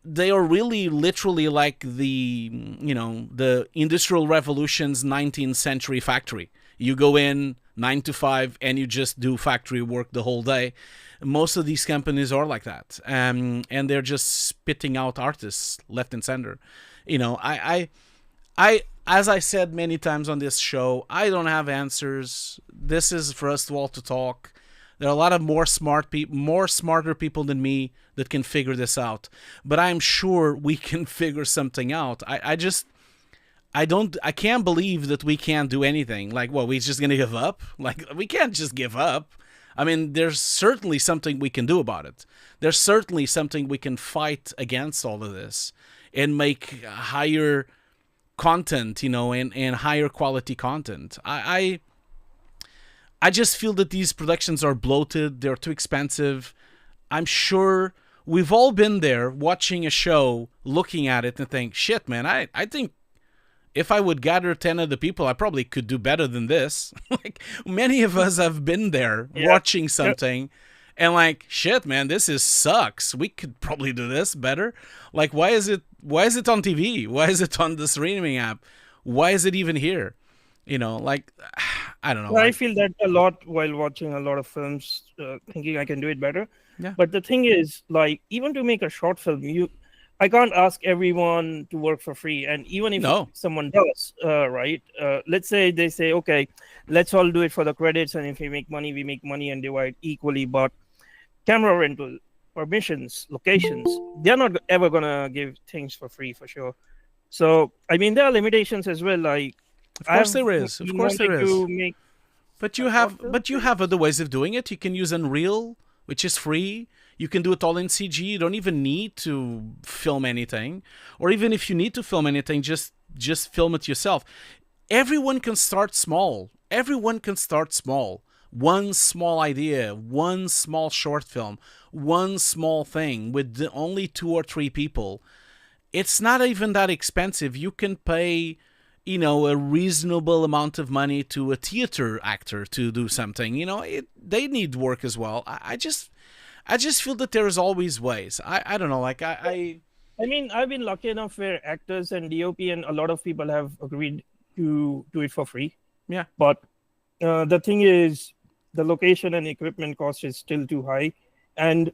They are really literally like the Industrial Revolution's 19th century factory. You go in 9 to 5 and you just do factory work the whole day. Most of these companies are like that, and they're just spitting out artists left and center. I as I said many times on this show, I don't have answers. This is for us all to talk. There are a lot of more smarter people than me that can figure this out. But I'm sure we can figure something out. I can't believe that we can't do anything. Like, what, we just gonna give up? Like, we can't just give up. I mean, there's certainly something we can do about it. There's certainly something we can fight against all of this and make higher content, and higher quality content. I just feel that these productions are bloated. They're too expensive. I'm sure we've all been there watching a show, looking at it and think, shit, man, I think if I would gather 10 other people, I probably could do better than this. Like, many of us have been there watching something and like, shit, man, this sucks. We could probably do this better. Like, why is it on TV? Why is it on the streaming app? Why is it even here? Like, I don't know. I feel that a lot while watching a lot of films, thinking I can do it better. Yeah. But the thing is, like, even to make a short film, I can't ask everyone to work for free. And even if someone does, right? Let's say they say, okay, let's all do it for the credits, and if we make money, we make money and divide equally. But camera rental, permissions, locations, they're not ever gonna give things for free for sure. So I mean, there are limitations as well. Like, of course there is. But you have other ways of doing it. You can use Unreal, which is free. You can do it all in CG. You don't even need to film anything. Or even if you need to film anything, just film it yourself. Everyone can start small. One small idea, one small short film, one small thing with only 2 or 3 people. it's not even that expensive. You can pay, a reasonable amount of money to a theater actor to do something. They need work as well. I just feel that there's always ways. I don't know. Like I mean, I've been lucky enough where actors and DOP and a lot of people have agreed to do it for free. yeah. But the thing is, the location and equipment cost is still too high. And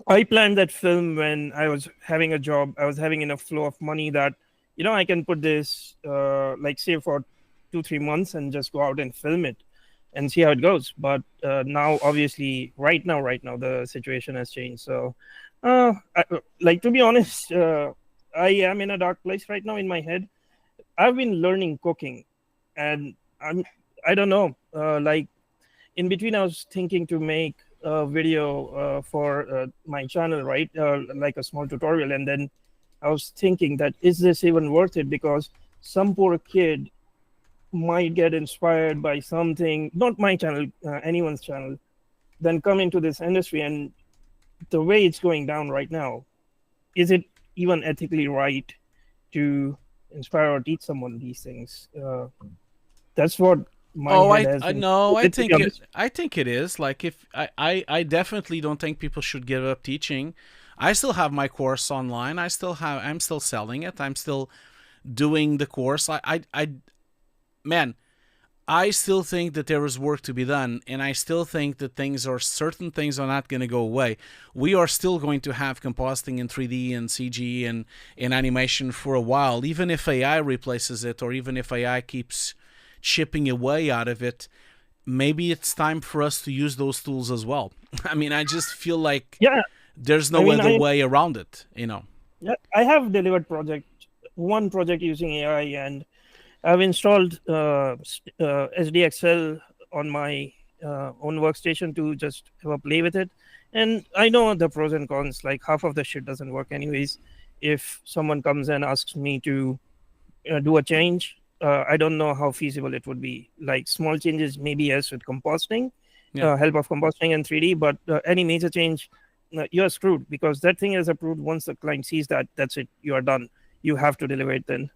I planned that film when I was having a job. I was having enough flow of money that, I can put this, like, say for 2-3 months and just go out and film it and see how it goes. But now, obviously, right now, the situation has changed. So, to be honest, I am in a dark place right now in my head. I've been learning cooking, and I don't know. In between, I was thinking to make a video for my channel, right? Like a small tutorial, and then I was thinking that is this even worth it? Because some poor kid might get inspired by something, not my channel, anyone's channel, then come into this industry. And the way it's going down right now, is it even ethically right to inspire or teach someone these things? That's what my head has I been. know. Let's be honest. I think it is. Like, if I definitely don't think people should give up teaching. I still have my course online. I'm still selling it. I'm still doing the course. Man, I still think that there is work to be done, and I still think that certain things are not going to go away. We are still going to have compositing in 3D and CG and in animation for a while, even if AI replaces it, or even if AI keeps chipping away out of it. Maybe it's time for us to use those tools as well. I mean, I just feel like Yeah. there's no other way around it. Yeah, I have delivered one project using AI, and I've installed SDXL on my own workstation to just have a play with it. And I know the pros and cons. Like, half of the shit doesn't work anyways. If someone comes and asks me to do a change, I don't know how feasible it would be. Like, small changes, maybe yes, with compositing, help of compositing and 3D, but any major change, you're screwed, because that thing is approved. Once the client sees that, that's it. You are done. You have to deliver it then.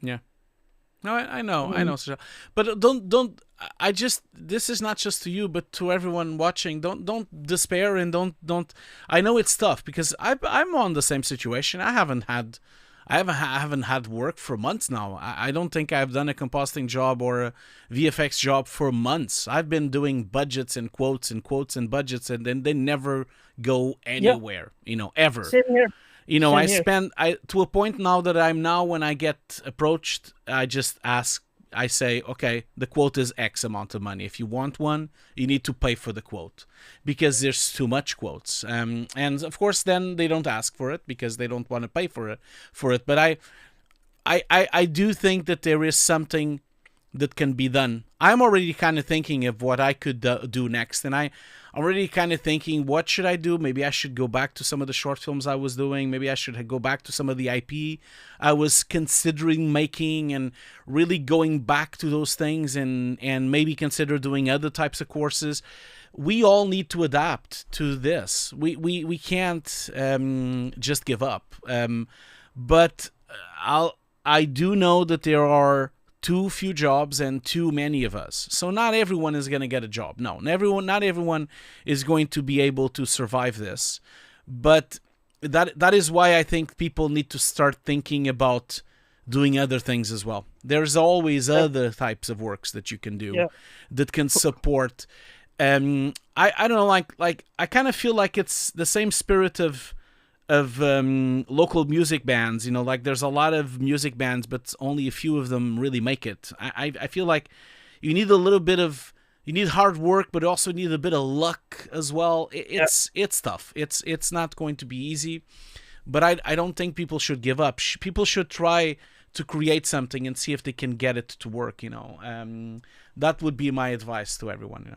Yeah. No, I know, Sir. But don't. This is not just to you, but to everyone watching. Don't despair, and don't. I know it's tough, because I'm on the same situation. I haven't had work for months now. I don't think I've done a compositing job or a VFX job for months. I've been doing budgets and quotes and budgets, and then they never go anywhere. Ever. Same here. I spend to a point now that when I get approached, I just ask. I say, okay, the quote is X amount of money. If you want one, you need to pay for the quote, because there's too much quotes. And of course, then they don't ask for it because they don't want to pay for it. But I do think that there is something that can be done. I'm already kind of thinking of what I could do next, and I'm already kind of thinking, what should I do? Maybe I should go back to some of the short films I was doing. Maybe I should go back to some of the IP I was considering making, and really going back to those things, and maybe consider doing other types of courses. We all need to adapt to this. We can't just give up. But I do know that there are too few jobs and too many of us. So not everyone is going to get a job. No, not everyone is going to be able to survive this. But that is why I think people need to start thinking about doing other things as well. There's always other types of works that you can do that can support. I don't know, like I kind of feel like it's the same spirit of local music bands. Like, there's a lot of music bands, but only a few of them really make it. I feel like you need you need hard work, but also need a bit of luck as well. It's tough. It's not going to be easy, but I don't think people should give up. People should try to create something and see if they can get it to work. That would be my advice to everyone.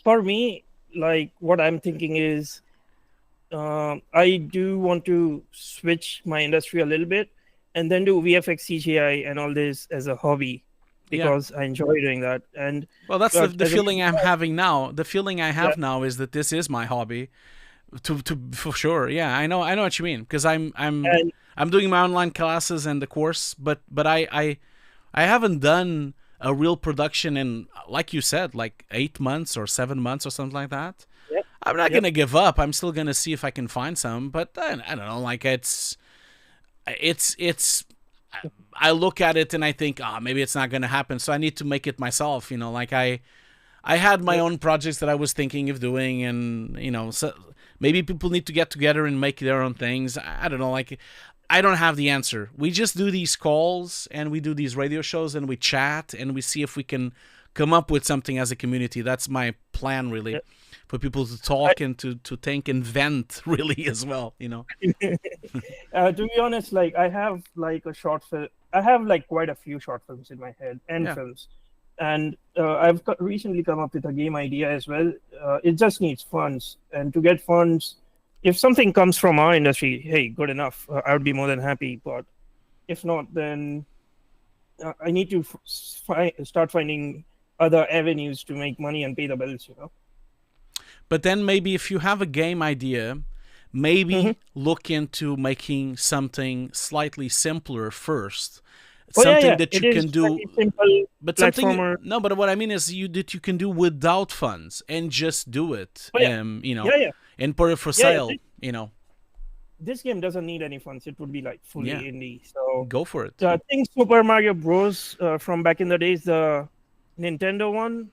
For me, like, what I'm thinking is, I do want to switch my industry a little bit and then do VFX, CGI, and all this as a hobby, because I enjoy doing that. And well, that's the feeling I'm having now. The feeling I have now is that this is my hobby. To for sure, yeah, I know what you mean, because And I'm doing my online classes and the course, but I haven't done a real production in, like you said, like 8 months or 7 months or something like that. yep, I'm not yep. gonna give up. I'm still gonna see if I can find some, but I don't know. Like it's. I look at it and I think, maybe it's not gonna happen. So I need to make it myself. Like I had my Yep. own projects that I was thinking of doing, and so maybe people need to get together and make their own things. I don't know. Like, I don't have the answer. We just do these calls and we do these radio shows and we chat and we see if we can come up with something as a community. That's my plan, really, Yep. for people to I, talk and to think and vent, really, as well. to be honest, like I have like a short film. I have like quite a few short films in my head and Yeah. films, and I've recently come up with a game idea as well. It just needs funds, and to get funds, if something comes from our industry, hey, good enough. I would be more than happy. But if not, then I need to start finding other avenues to make money and pay the bills. But then maybe if you have a game idea, Mhm. maybe look into making something slightly simpler first. Oh yeah, Something yeah. that It you is can do, very simple but something platformer. no. But what I mean is that you can do without funds and just do it. Oh yeah, yeah, yeah, And put it for yeah, yeah. sale. This game doesn't need any funds. It would be like fully Yeah, indie. So go for it. I think Super Mario Bros. From back in the days, the Nintendo one,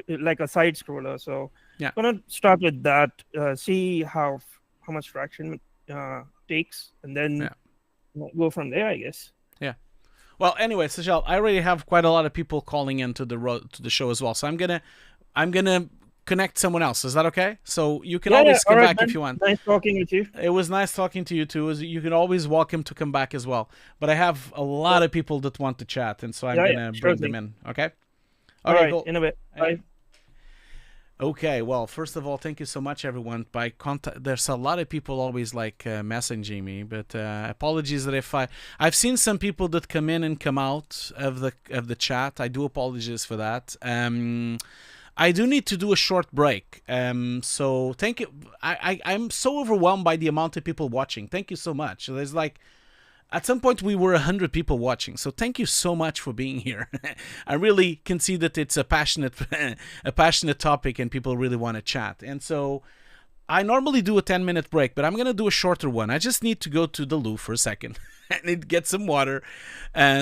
like a side scroller. So Yeah, gonna start with that. See how much traction takes, and then yeah, go from there, I guess. yeah. Well, anyway, Sejal, I already have quite a lot of people calling into the show as well. So I'm gonna connect someone else. Is that okay? So you can Yeah, yeah. always All come right, back if man. you want. Nice talking with you. It was nice talking to you too. You can always welcome to come back as well. But I have a Yeah, lot of people that want to chat, and so I'm yeah, yeah. gonna Sure bring them thing. in. Okay. All Okay. right, Cool. in a bit. Hey. Bye. Okay. Well, first of all, thank you so much, everyone. By contact, there's a lot of people always like messaging me, but apologies that if I've seen some people that come in and come out of the chat. I do apologize for that. I do need to do a short break. So thank you. I'm so overwhelmed by the amount of people watching. Thank you so much. There's like, at some point we were 100 people watching. So thank you so much for being here. I really can see that it's a passionate a passionate topic and people really want to chat. And so I normally do a 10-minute break, but I'm going to do a shorter one. I just need to go to the loo for a second. I need to get some water.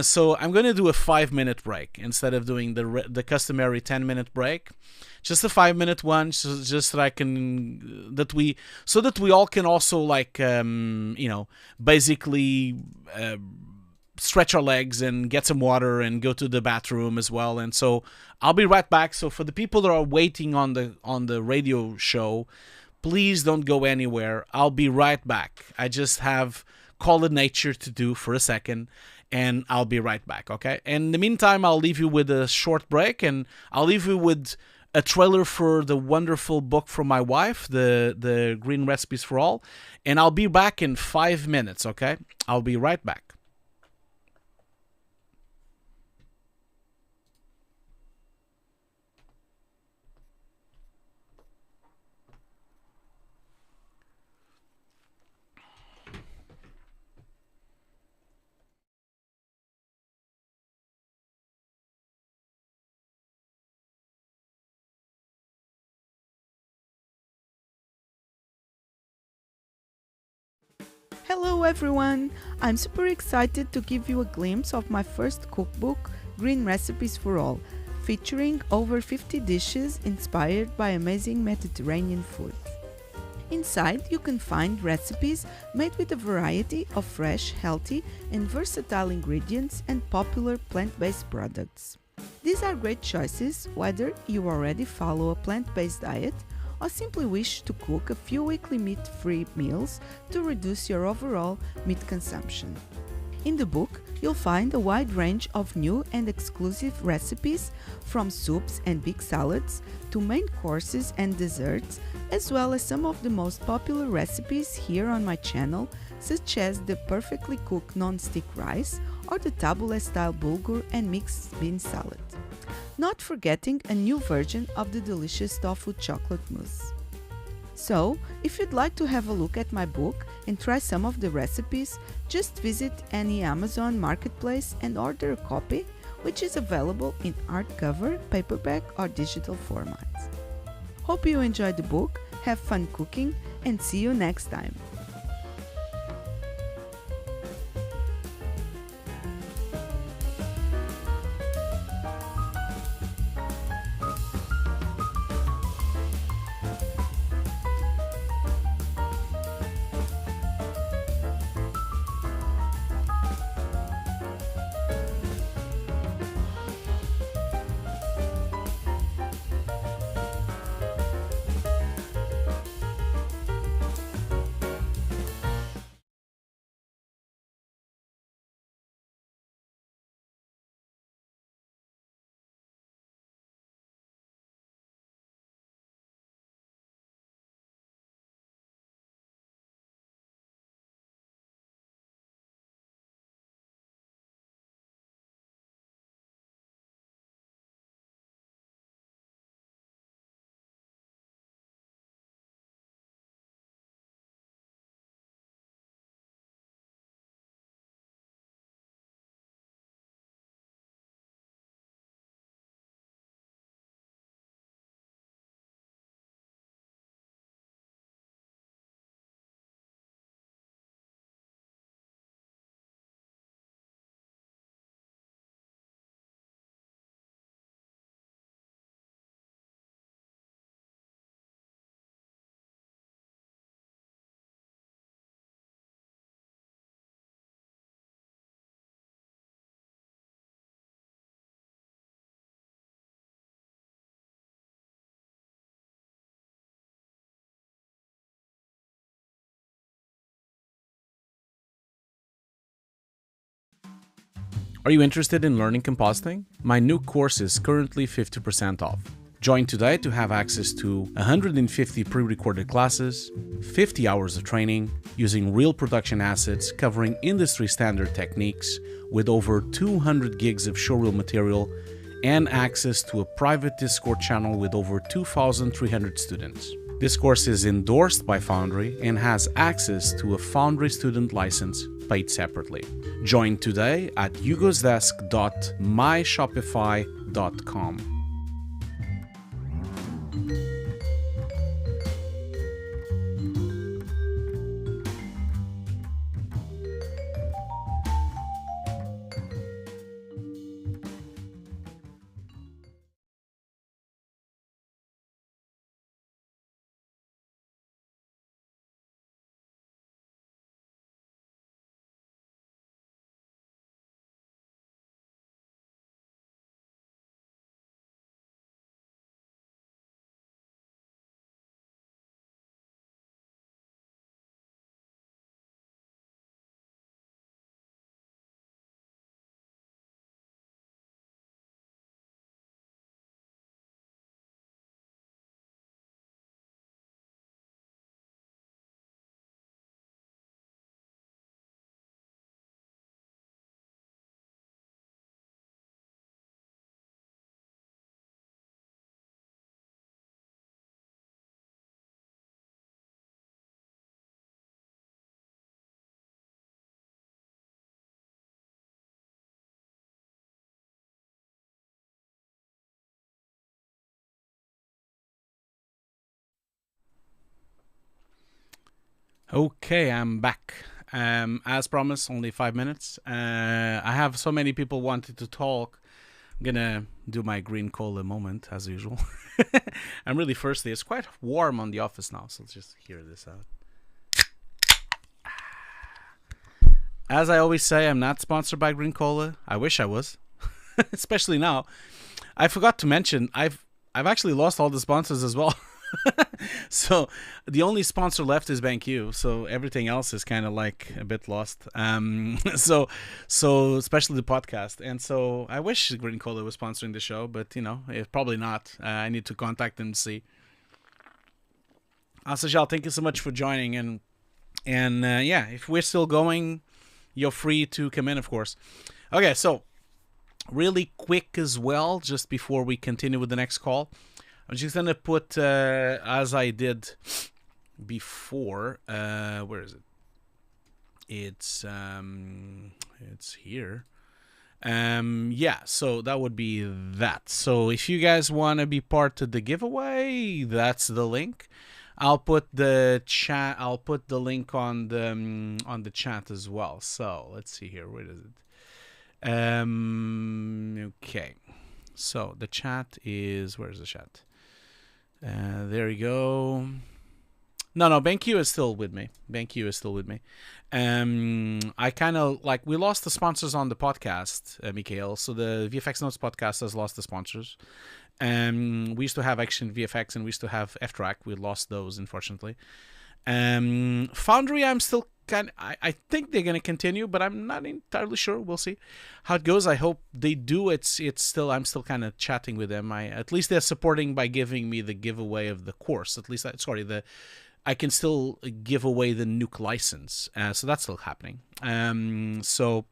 So I'm going to do a 5-minute break instead of doing the customary 10-minute break. Just a 5-minute one, so just that so that we all can also like basically stretch our legs and get some water and go to the bathroom as well. And so I'll be right back. So for the people that are waiting on the radio show, please don't go anywhere. I'll be right back. I just have call of nature to do for a second, and I'll be right back, okay? And in the meantime, I'll leave you with a short break, and I'll leave you with a trailer for the wonderful book from my wife, the Green Recipes for All, and I'll be back in 5 minutes, okay? I'll be right back. Hello everyone! I'm super excited to give you a glimpse of my first cookbook, Green Recipes for All, featuring over 50 dishes inspired by amazing Mediterranean food. Inside, you can find recipes made with a variety of fresh, healthy, and versatile ingredients and popular plant-based products. These are great choices whether you already follow a plant-based diet or simply wish to cook a few weekly meat-free meals to reduce your overall meat consumption. In the book, you'll find a wide range of new and exclusive recipes, from soups and big salads to main courses and desserts, as well as some of the most popular recipes here on my channel, such as the perfectly cooked non-stick rice or the tabbouleh-style bulgur and mixed bean salad. Not forgetting a new version of the delicious tofu chocolate mousse. So, if you'd like to have a look at my book and try some of the recipes, just visit any Amazon marketplace and order a copy, which is available in hardcover, paperback, or digital formats. Hope you enjoyed the book, have fun cooking, and see you next time. Are you interested in learning compositing? My Nuke course is currently 50% off. Join today to have access to 150 pre-recorded classes, 50 hours of training, using real production assets covering industry standard techniques with over 200 gigs of showreel material and access to a private Discord channel with over 2,300 students. This course is endorsed by Foundry and has access to a Foundry student license paid separately. Join today at hugosdesk.myshopify.com. Okay, I'm back. As promised, only 5 minutes. I have so many people wanted to talk. I'm gonna do my green cola moment as usual. I'm really thirsty. It's quite warm on the office now, so let's just hear this out. As I always say, I'm not sponsored by Green Cola. I wish I was, especially now. I forgot to mention I've actually lost all the sponsors as well. So the only sponsor left is BankU, so everything else is kind of like a bit lost. So especially the podcast, and so I wish Green Cola was sponsoring the show, but probably not. I need to contact them and see. Sajal, thank you so much for joining, and yeah, if we're still going, you're free to come in, of course. Okay, so really quick as well, just before we continue with the next call. I'm just going to put, as I did before. Where is it? It's here. Yeah, so that would be that. So if you guys want to be part of the giveaway, that's the link. I'll put the chat. I'll put the link on the chat as well. So let's see here. Where is it? Okay. So the chat is, where's the chat? There you go. No, BenQ is still with me. BenQ is still with me. I kind of like, we lost the sponsors on the podcast, Mikhail. So the VFX Notes podcast has lost the sponsors. We used to have Action VFX and we used to have F-Track. We lost those, unfortunately. Foundry, I'm still I think they're going to continue, but I'm not entirely sure. We'll see how it goes. I hope they do. I'm still kind of chatting with them. At least they're supporting by giving me the giveaway of the course. At least, I can still give away the Nuke license. So that's still happening. So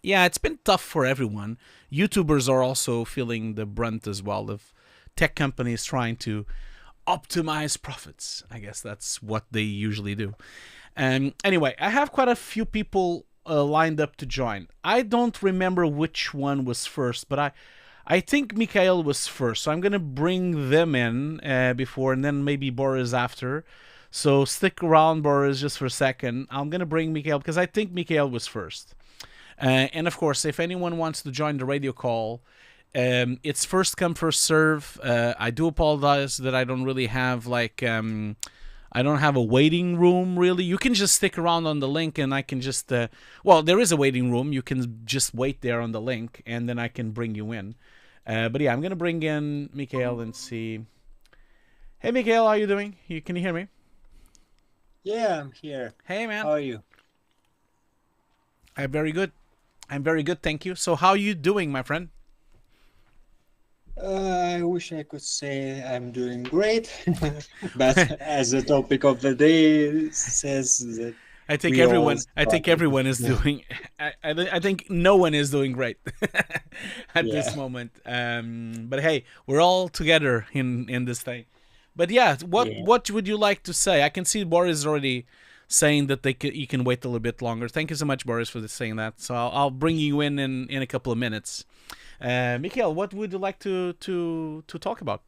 yeah, it's been tough for everyone. YouTubers are also feeling the brunt as well of tech companies trying to optimize profits. I guess that's what they usually do. Anyway, I have quite a few people lined up to join. I don't remember which one was first, but I think Mikhail was first. So I'm going to bring them in before, and then maybe Boris after. So stick around, Boris, just for a second. I'm going to bring Mikhail because I think Mikhail was first. And of course, if anyone wants to join the radio call, it's first come, first serve. I do apologize that I don't really have I don't have a waiting room, really. You can just stick around on the link and I can just... well, there is a waiting room. You can just wait there on the link and then I can bring you in. But yeah, I'm going to bring in Mikhail and see... Hey, Mikhail, how are you doing? Can you hear me? Yeah, I'm here. Hey, man. How are you? I'm very good. I'm very good, thank you. So how are you doing, my friend? I wish I could say I'm doing great, but as the topic of the day says that I think we all everyone is doing. I think no one is doing great at this moment. But hey, we're all together in this thing. But yeah, what would you like to say? I can see Boris already saying that you can wait a little bit longer. Thank you so much, Boris, for saying that. So I'll bring you in a couple of minutes. Mikhail, what would you like to talk about?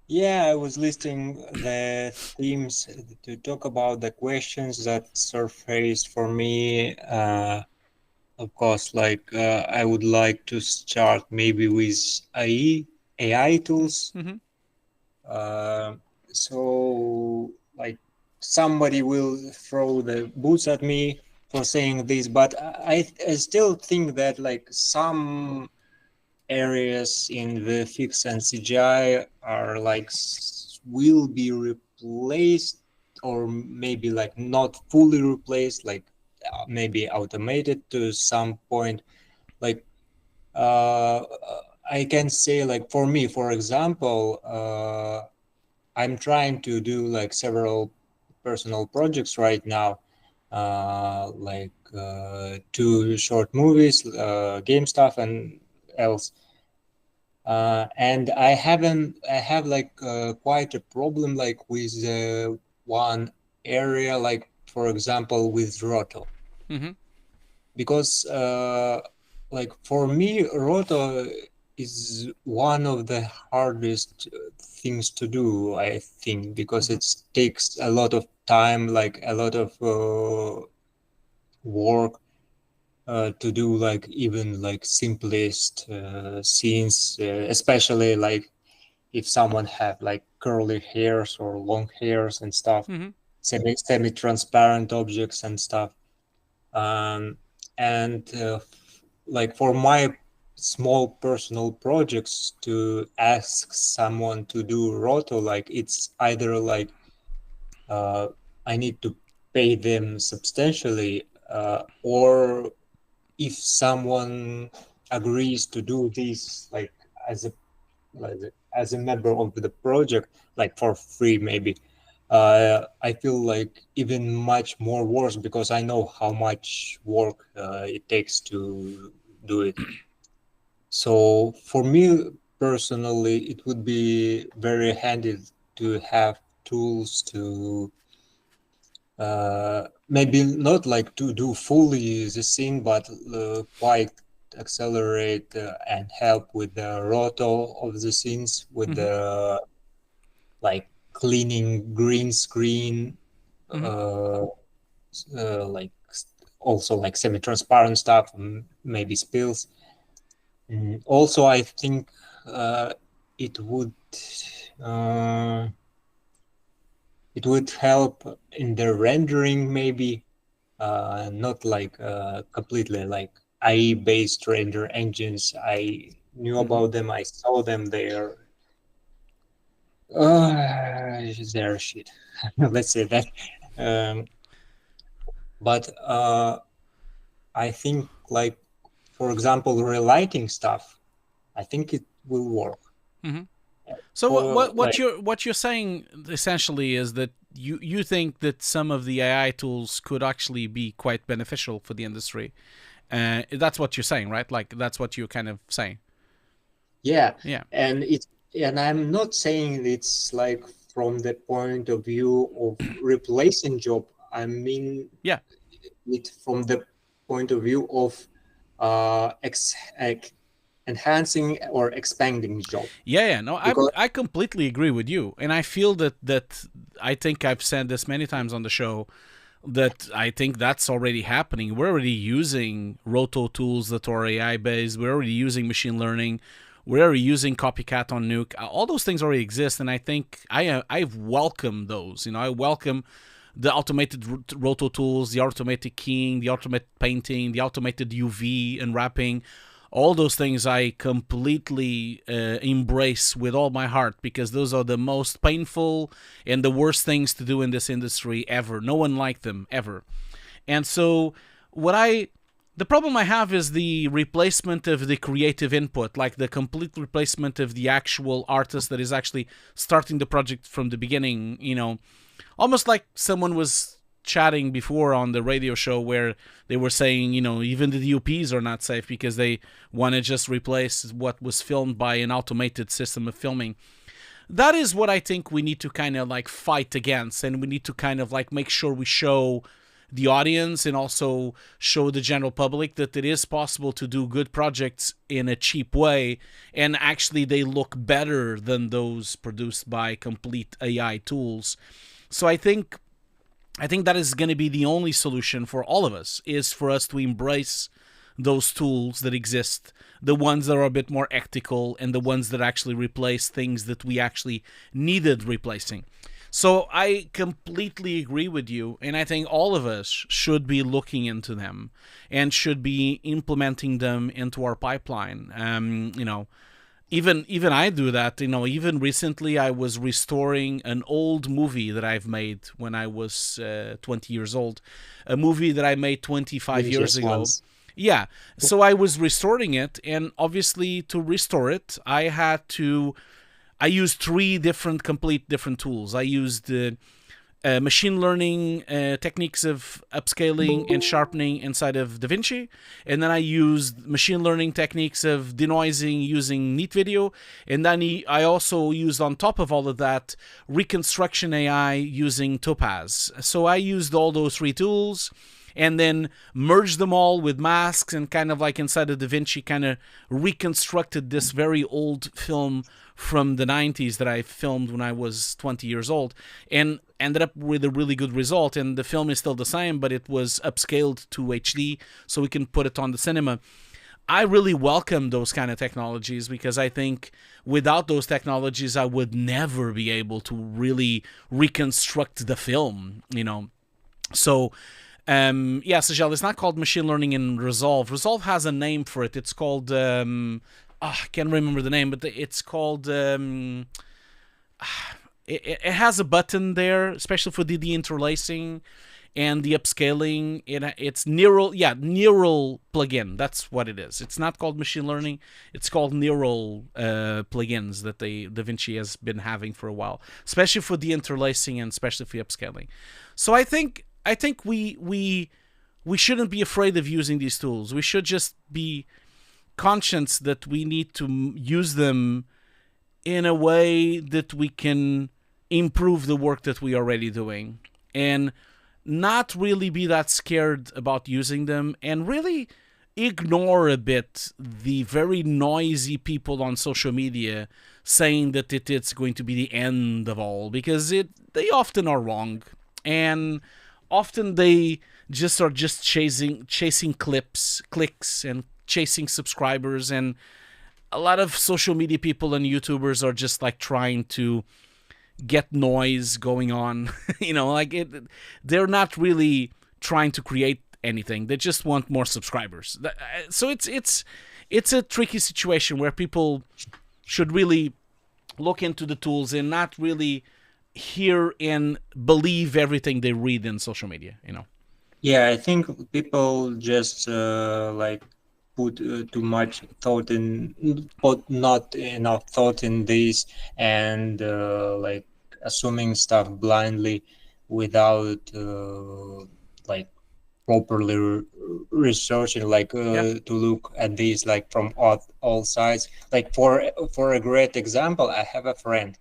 Yeah, I was listing the themes to talk about, the questions that surfaced for me. Of course, I would like to start maybe with AI tools. Mm-hmm. So somebody will throw the boots at me for saying this, but I still think that some areas in VFX and CGI are will be replaced, or maybe not fully replaced, maybe automated to some point. I can say for me, for example, I'm trying to do several personal projects right now, 2 short movies, game stuff and else. And I have quite a problem with one area, for example with Roto. Mm-hmm. Because for me, Roto is one of the hardest things to do, I think, because it takes a lot of time, a lot of work to do even simplest scenes, especially if someone have curly hairs or long hairs and stuff, Mm-hmm. semi-transparent objects and stuff. And for my small personal projects, to ask someone to do Roto, it's either I need to pay them substantially, or if someone agrees to do this as a member of the project, for free maybe, I feel even much more worse, because I know how much work it takes to do it. So for me personally, it would be very handy to have tools to maybe not like to do fully the thing, but quite accelerate and help with the roto of the scenes, with the like cleaning green screen, like also like semi-transparent stuff, maybe spills. Also, I think it would uh, it would help in the rendering, maybe not like completely like AI-based render engines. I knew about them. I saw them. They're shit. Let's say that. Um, but I think, like, for example, relighting stuff, I think it will work. So For, like, what you're saying essentially is that you think that some of the AI tools could actually be quite beneficial for the industry. That's what you're saying, right? Like that's what you're kind of saying. yeah, Yeah. and I'm not saying it's like from the point of view of replacing job. I mean, Yeah. it from the point of view of enhancing or expanding job. Yeah. No, Because I completely agree with you, and I feel that I think I've said this many times on the show that I think that's already happening. We're already using roto tools that are AI based. We're already using machine learning. We're already using copycat on Nuke. All those things already exist, and I think I welcome those. I welcome the automated roto tools, the automated keying, the automated painting, the automated UV and wrapping. All those things I completely embrace with all my heart, because those are the most painful and the worst things to do in this industry ever. No one liked them ever. And so the problem I have is the replacement of the creative input, like the complete replacement of the actual artist that is actually starting the project from the beginning, almost like someone was chatting before on the radio show where they were saying, even the DOPs are not safe because they want to just replace what was filmed by an automated system of filming. That is what I think we need to kind of like fight against, and we need to kind of like make sure we show the audience and also show the general public that it is possible to do good projects in a cheap way, and actually they look better than those produced by complete AI tools. So I think that is going to be the only solution for all of us, is for us to embrace those tools that exist, the ones that are a bit more ethical and the ones that actually replace things that we actually needed replacing. So I completely agree with you, and I think all of us should be looking into them and should be implementing them into our pipeline. Even I do that. Even recently I was restoring an old movie that I've made when I was 20 years old, a movie that I made 25 years ago. Ones. Yeah, so I was restoring it, and obviously to restore it, I used three complete different tools. I used machine learning techniques of upscaling and sharpening inside of DaVinci, and then I used machine learning techniques of denoising using Neat Video, and then I also used on top of all of that reconstruction AI using Topaz. So I used all those three tools and then merged them all with masks, and kind of like inside of DaVinci kind of reconstructed this very old film from the 90s that I filmed when I was 20 years old, and ended up with a really good result. And the film is still the same, but it was upscaled to HD so we can put it on the cinema. I really welcome those kind of technologies, because I think without those technologies I would never be able to really reconstruct the film, So Sajal, it's not called machine learning in Resolve. Resolve has a name for it. It's called I can't remember the name, but it's called it has a button there, especially for the interlacing and the upscaling. It's neural plugin. That's what it is. It's not called machine learning. It's called neural plugins that DaVinci has been having for a while, especially for the interlacing and especially for upscaling. So I think we shouldn't be afraid of using these tools. We should just be conscious that we need to use them in a way that we can improve the work that we are already doing. And not really be that scared about using them, and really ignore a bit the very noisy people on social media saying that it's going to be the end of all, because they often are wrong, and often they just are just chasing clicks and chasing subscribers, and a lot of social media people and YouTubers are just like trying to get noise going on. They're not really trying to create anything. They just want more subscribers. So it's a tricky situation where people should really look into the tools and not really hear and believe everything they read in social media. Yeah, I think people just like put too much thought in, put not enough thought in this, and like assuming stuff blindly without like properly researching, like to look at these like from all sides. Like for a great example, I have a friend.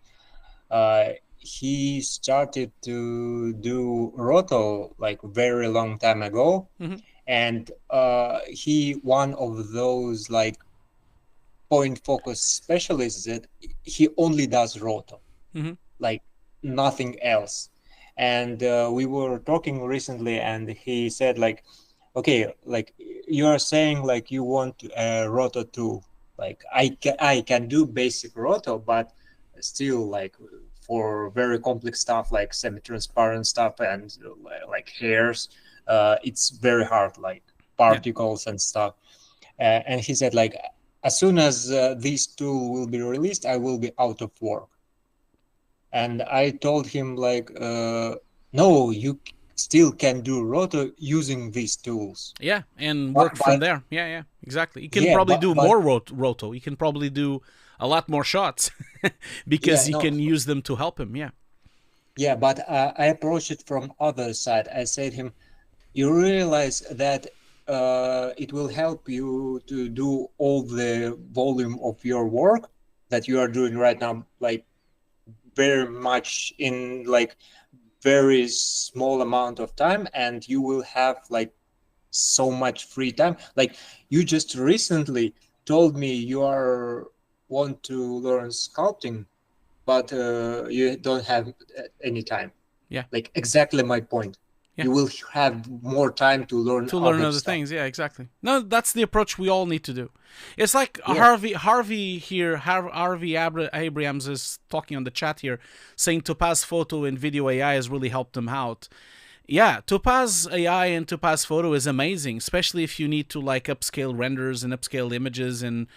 He started to do roto like very long time ago, and he one of those like point focus specialists that he only does roto, like nothing else. And we were talking recently, and he said like, okay, like you are saying like you want a roto tool. Like I can do basic roto, but still like for very complex stuff like semi-transparent stuff and like hairs, it's very hard, like particles and stuff. And he said like, as soon as this tool will be released, I will be out of work. And I told him like, no, you still can do roto using these tools. Yeah, and work from there. Yeah, exactly. You can probably do more roto. You can probably do a lot more shots because you can use them to help him. Yeah, but I approached it from other side. I said him, you realize that it will help you to do all the volume of your work that you are doing right now, like very much in like very small amount of time, and you will have like so much free time. Like you just recently told me you want to learn sculpting, but you don't have any time. Yeah, like exactly my point. You will have more time to learn other things. Yeah, exactly. No, that's the approach we all need to do. It's like Harvey Abrams is talking on the chat here, saying Topaz Photo and Video AI has really helped him out. Yeah, Topaz AI and Topaz Photo is amazing, especially if you need to like upscale renders and upscale images and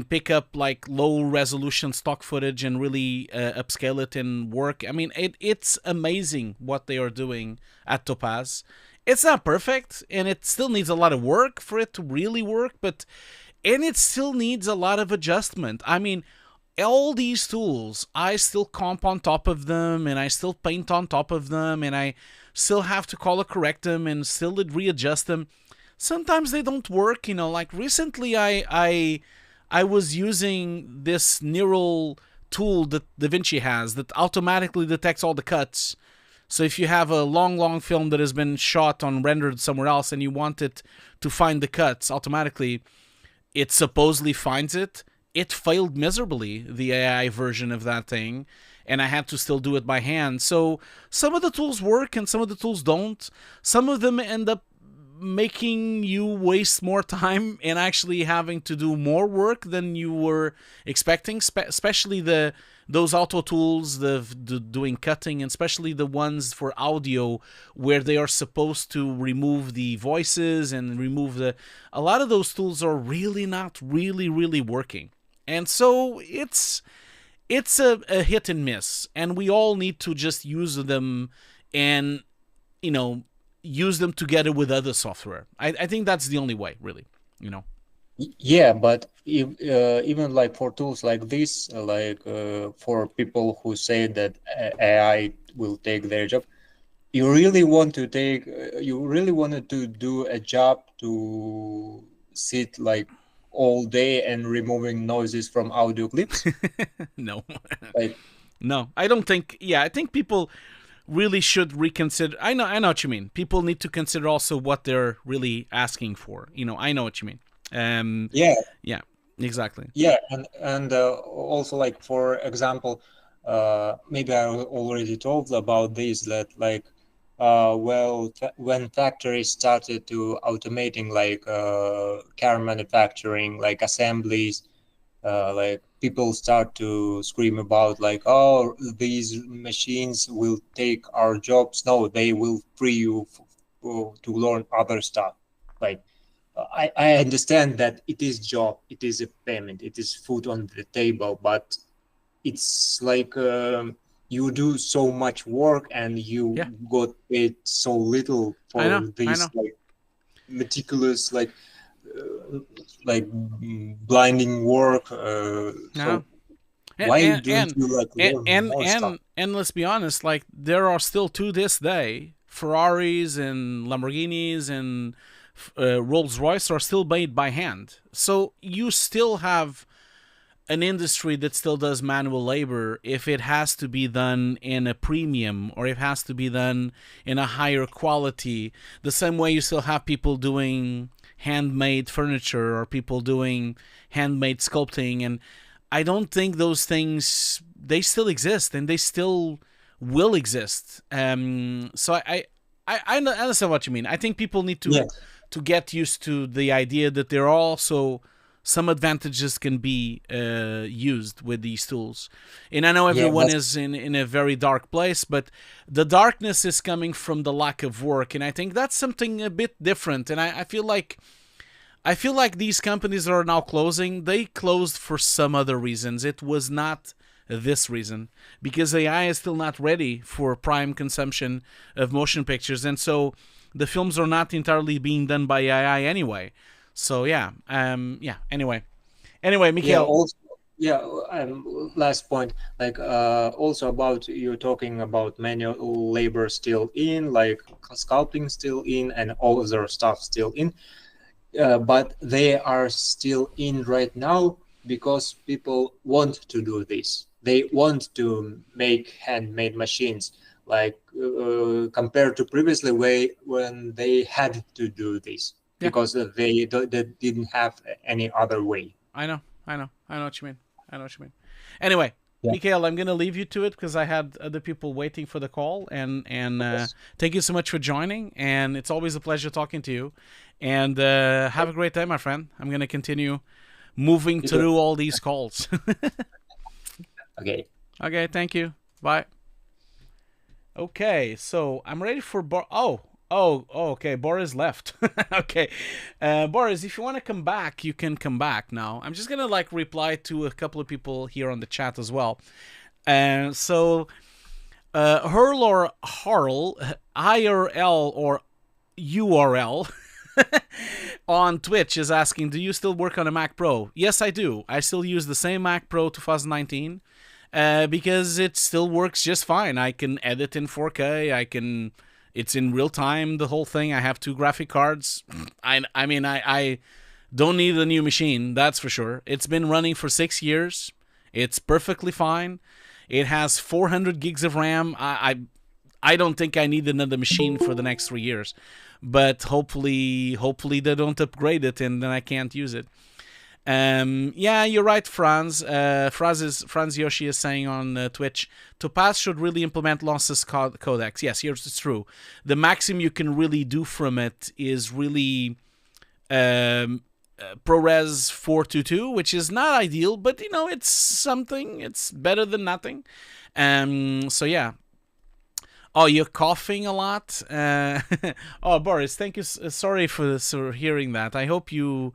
pick up like low resolution stock footage and really upscale it and work. I mean, it's amazing what they are doing at Topaz. It's not perfect, and it still needs a lot of work for it to really work, and it still needs a lot of adjustment. I mean, all these tools, I still comp on top of them, and I still paint on top of them, and I still have to color correct them and still readjust them. Sometimes they don't work, like recently I was using this neural tool that DaVinci has that automatically detects all the cuts. So if you have a long film that has been shot on rendered somewhere else and you want it to find the cuts automatically, it supposedly finds it. It failed miserably, the AI version of that thing, and I had to still do it by hand. So some of the tools work and some of the tools don't. Some of them end up making you waste more time and actually having to do more work than you were expecting, especially those auto tools, the doing cutting, and especially the ones for audio where they are supposed to remove the voices and remove a lot of those tools are really not really working. And so it's a hit and miss, and we all need to just use them and use them together with other software. I think that's the only way, really. Yeah, but even like for tools like this, like for people who say that AI will take their job, you really wanted to do a job to sit like all day and removing noises from audio clips? No. Like, no, I don't think. Yeah, I think people really should reconsider. I know what you mean. People need to consider also what they're really asking for. I know what you mean. Yeah, Yeah, exactly. yeah, and also like for example, maybe I already told about this, that like when factories started to automating like car manufacturing, like assemblies, like people start to scream about like, oh, these machines will take our jobs. No, they will free you to learn other stuff. Like I understand that it is job, it is a payment, it is food on the table, but it's like you do so much work and you Yeah, got paid so little I know. for I this know. like meticulous blinding work. I know. So why And don't you like learn more stuff? let's be honest, like there are still to this day Ferraris and Lamborghinis and Rolls Royce are still made by hand. So you still have an industry that still does manual labor if it has to be done in a premium or it has to be done in a higher quality. The same way you still have people doing handmade furniture or people doing handmade sculpting, and I don't think those things, they still exist and they still will exist. So I understand what you mean. I think people need Yeah, to get used to the idea that there are also some advantages can be used with these tools. And I know yeah, everyone is in a very dark place, but the darkness is coming from the lack of work, and I think that's something a bit different. And I feel like these companies that are now closing, they closed for some other reasons. It was not this reason, because AI is still not ready for prime consumption of motion pictures, and so the films are not entirely being done by AI anyway. So yeah, Anyway, yeah. Mikhail. Also, yeah. Last point, like also about you talking about manual labor still in, like sculpting still in, and all other stuff still in. But they are still in right now because people want to do this. They want to make handmade machines, like compared to previously way when they had to do this Yeah, because they didn't have any other way. I know what you mean. I know what you mean. Anyway, Yeah. Mikhail, I'm gonna leave you to it because I had other people waiting for the call, and Yes. thank you so much for joining. And it's always a pleasure talking to you. And have a great day, my friend. I'm gonna continue moving You too. through all these calls. Okay. Okay, thank you. Bye. Okay, so I'm ready for okay. Boris left. Okay, Boris, if you want to come back, you can come back now. I'm just gonna like reply to a couple of people here on the chat as well. So Hurl or Harl, IRL or URL on Twitch is asking, do you still work on a Mac Pro? Yes, I do. I still use the same Mac Pro 2019 because it still works just fine. I can edit in 4K. It's in real time, the whole thing. I have 2 graphic cards. I don't need a new machine, that's for sure. It's been running for 6 years. It's perfectly fine. It has 400 gigs of RAM. I don't think I need another machine for the next 3 years. But hopefully they don't upgrade it and then I can't use it. Yeah, you're right, Franz. Franz Yoshi is saying on Twitch, Topaz should really implement lossless codecs. Yes, here's it's true. The maximum you can really do from it is really ProRes 422, which is not ideal, but it's something. It's better than nothing. So yeah. Oh, you're coughing a lot. Oh, Boris, thank you. Sorry for hearing that. I hope you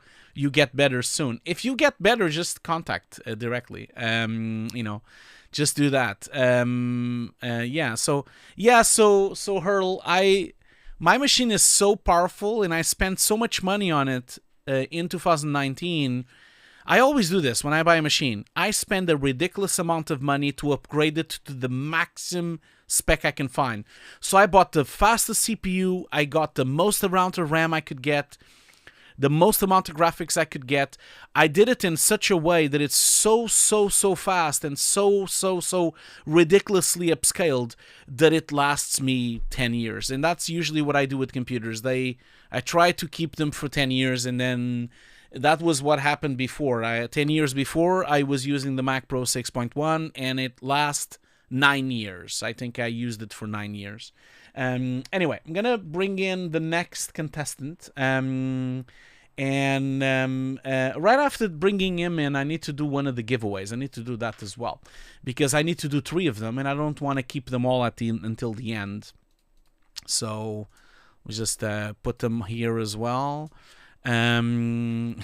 get better soon. If you get better, just contact directly. Just do that. So Hurl, my machine is so powerful, and I spent so much money on it in 2019. I always do this when I buy a machine. I spend a ridiculous amount of money to upgrade it to the maximum spec I can find. So I bought the fastest CPU, I got the most amount of RAM I could get, the most amount of graphics I could get. I did it in such a way that it's so fast and so ridiculously upscaled that it lasts me 10 years. And that's usually what I do with computers. I try to keep them for 10 years, and then that was what happened before. 10 years before, I was using the Mac Pro 6.1, and it lasts 9 years. I think I used it for 9 years. Anyway, I'm gonna bring in the next contestant. Right after bringing him in, I need to do one of the giveaways. I need to do that as well, because I need to do 3 of them, and I don't want to keep them all until the end. So we just put them here as well. Ninja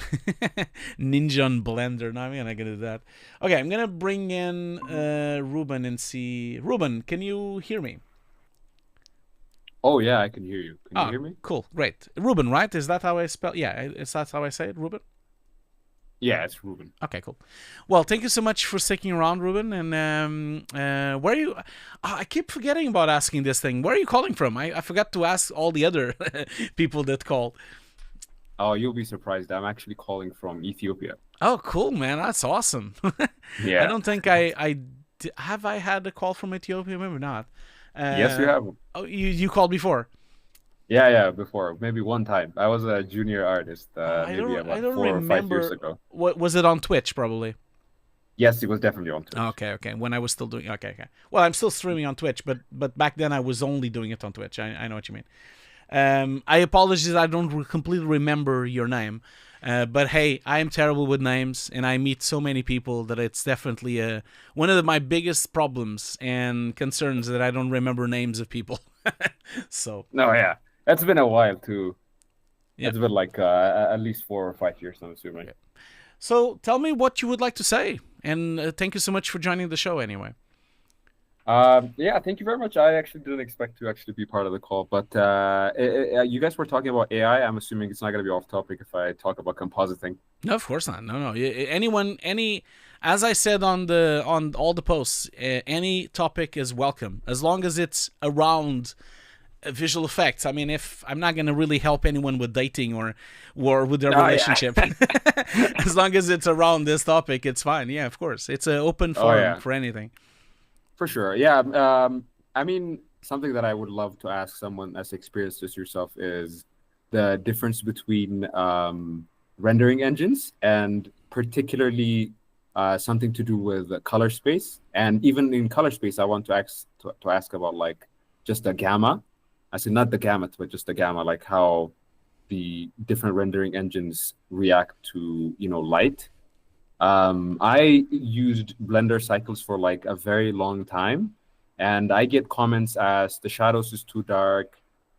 on Blender. No, I'm not gonna do that. Okay, I'm gonna bring in Ruben and see. Ruben, can you hear me? Oh yeah, I can hear you. Can you hear me? Cool, great. Ruben, right? Is that how I spell? Yeah, is that how I say it, Ruben? Yeah, it's Ruben. Okay, cool. Well, thank you so much for sticking around, Ruben. And where are you? I keep forgetting about asking this thing. Where are you calling from? I forgot to ask all the other people that called. Oh, you'll be surprised. I'm actually calling from Ethiopia. Oh, cool, man. That's awesome. Yeah. I don't think I had a call from Ethiopia. Maybe not. Yes, you have. Oh, you called before? Yeah, before. Maybe one time. I was a junior artist, maybe about 4 or 5 years ago. What was it on Twitch? Probably. Yes, it was definitely on Twitch. Okay. When I was still doing. Okay. Well, I'm still streaming on Twitch, but back then I was only doing it on Twitch. I know what you mean. I apologize. I don't completely remember your name. But hey, I am terrible with names, and I meet so many people that it's definitely one of my biggest problems and concerns, that I don't remember names of people. So. No, yeah. That's been a while, too. Yeah. It's been like at least 4 or 5 years, I'm assuming. Okay. So tell me what you would like to say, and thank you so much for joining the show anyway. Yeah, thank you very much. I actually didn't expect to actually be part of the call, but you guys were talking about AI. I'm assuming it's not going to be off topic if I talk about compositing. No, of course not. No. As I said on all the posts, any topic is welcome, as long as it's around visual effects. I mean, if I'm not going to really help anyone with dating or with their relationship, as long as it's around this topic, it's fine. Yeah, of course. It's an open forum for anything. For sure. Yeah. I mean, something that I would love to ask someone as experienced as yourself is the difference between rendering engines, and particularly something to do with color space. And even in color space, I want to ask about like just the gamma. I said not the gamut, but just the gamma, like how the different rendering engines react to, light. I used Blender cycles for like a very long time, and I get comments as the shadows is too dark,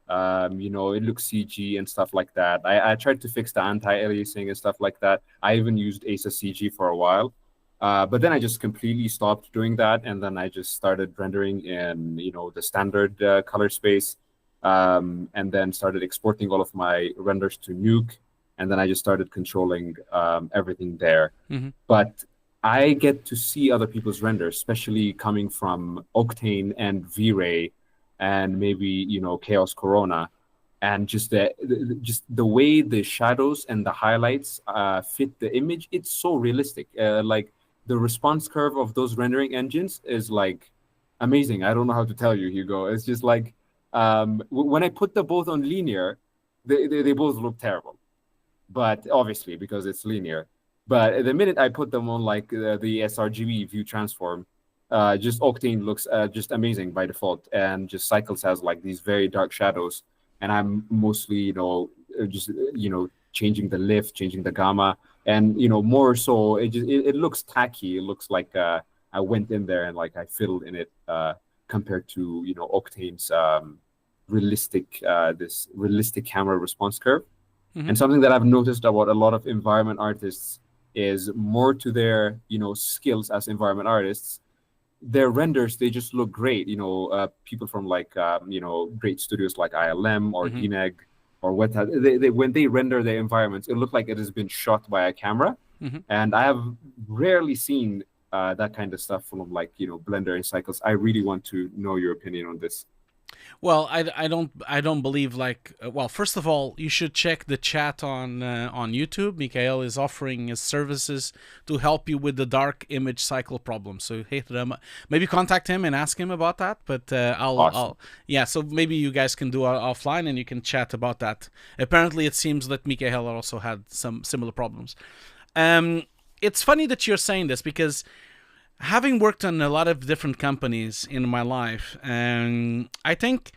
it looks CG and stuff like that. I tried to fix the anti-aliasing and stuff like that. I even used ASA CG for a while, but then I just completely stopped doing that, and then I just started rendering in, the standard color space, and then started exporting all of my renders to Nuke. And then I just started controlling everything there. Mm-hmm. But I get to see other people's renders, especially coming from Octane and V-Ray and maybe, Chaos Corona. And just the way the shadows and the highlights fit the image, it's so realistic. Like the response curve of those rendering engines is like amazing. I don't know how to tell you, Hugo. It's just like when I put them both on linear, they both look terrible. But obviously because it's linear. But the minute I put them on like the sRGB view transform, just Octane looks just amazing by default, and just Cycles has like these very dark shadows, and I'm mostly just changing the lift, changing the gamma, and more so it looks tacky. It looks like I went in there and like I fiddled in it compared to Octane's realistic camera response curve. Mm-hmm. And something that I've noticed about a lot of environment artists is more to their, skills as environment artists. Their renders, they just look great. People from like, great studios like ILM or Mm-hmm. DNEG or what they when they render their environments, it looks like it has been shot by a camera. Mm-hmm. And I have rarely seen that kind of stuff from like, Blender and Cycles. I really want to know your opinion on this. Well, I don't believe like well, first of all, you should check the chat on YouTube. Mikhail is offering his services to help you with the dark image cycle problem. So hit him, maybe contact him and ask him about that. But I'll yeah. So maybe you guys can do it offline and you can chat about that. Apparently, it seems that Mikhail also had some similar problems. It's funny that you're saying this because having worked on a lot of different companies in my life, I think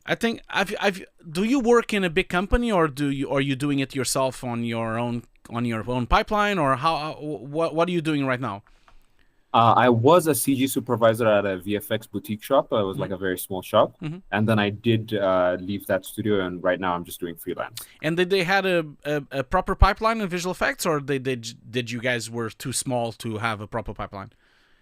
I've do you work in a big company or are you doing it yourself on your own pipeline, or what are you doing right now? I was a CG supervisor at a VFX boutique shop. It was like a very small shop. And then I did leave that studio, and right now I'm just doing freelance. And did they had a proper pipeline in visual effects, or did you guys were too small to have a proper pipeline?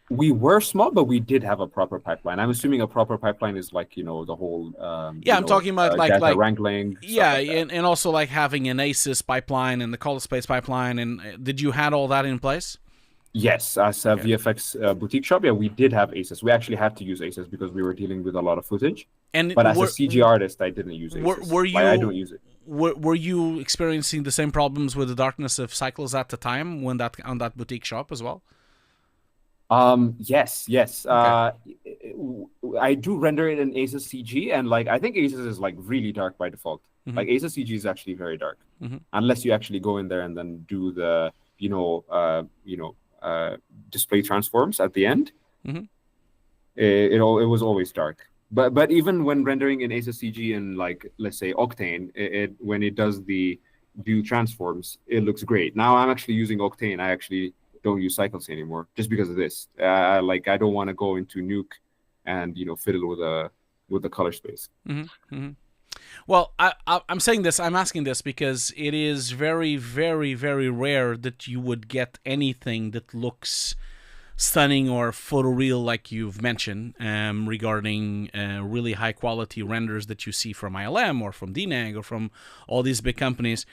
We were small, but we did have a proper pipeline. I'm assuming a proper pipeline is like, the whole I'm talking about like wrangling. Yeah, and also like having an ACES pipeline and the color space pipeline. And did you had all that in place? Yes, as a VFX boutique shop, yeah, we did have ACES. We actually had to use ACES because we were dealing with a lot of footage. But as a CG artist, I didn't use ACES. I don't use it. Were you experiencing the same problems with the darkness of cycles at the time when on that boutique shop as well? Yes. Okay. I do render it in ACES CG, and like I think ACES is like really dark by default. Like ACES CG is actually very dark, unless you actually go in there and then do the display transforms at the end. It was always dark. But even when rendering in ACES CG and like let's say Octane, when it does the view transforms, it looks great. Now I'm actually using Octane. I actually don't use cycles anymore just because of this. Like I don't want to go into Nuke and fiddle with the color space. Well, I'm saying this. I'm asking this because it is very, very, very rare that you would get anything that looks stunning or photoreal like you've mentioned regarding really high quality renders that you see from ILM or from DNAG or from all these big companies.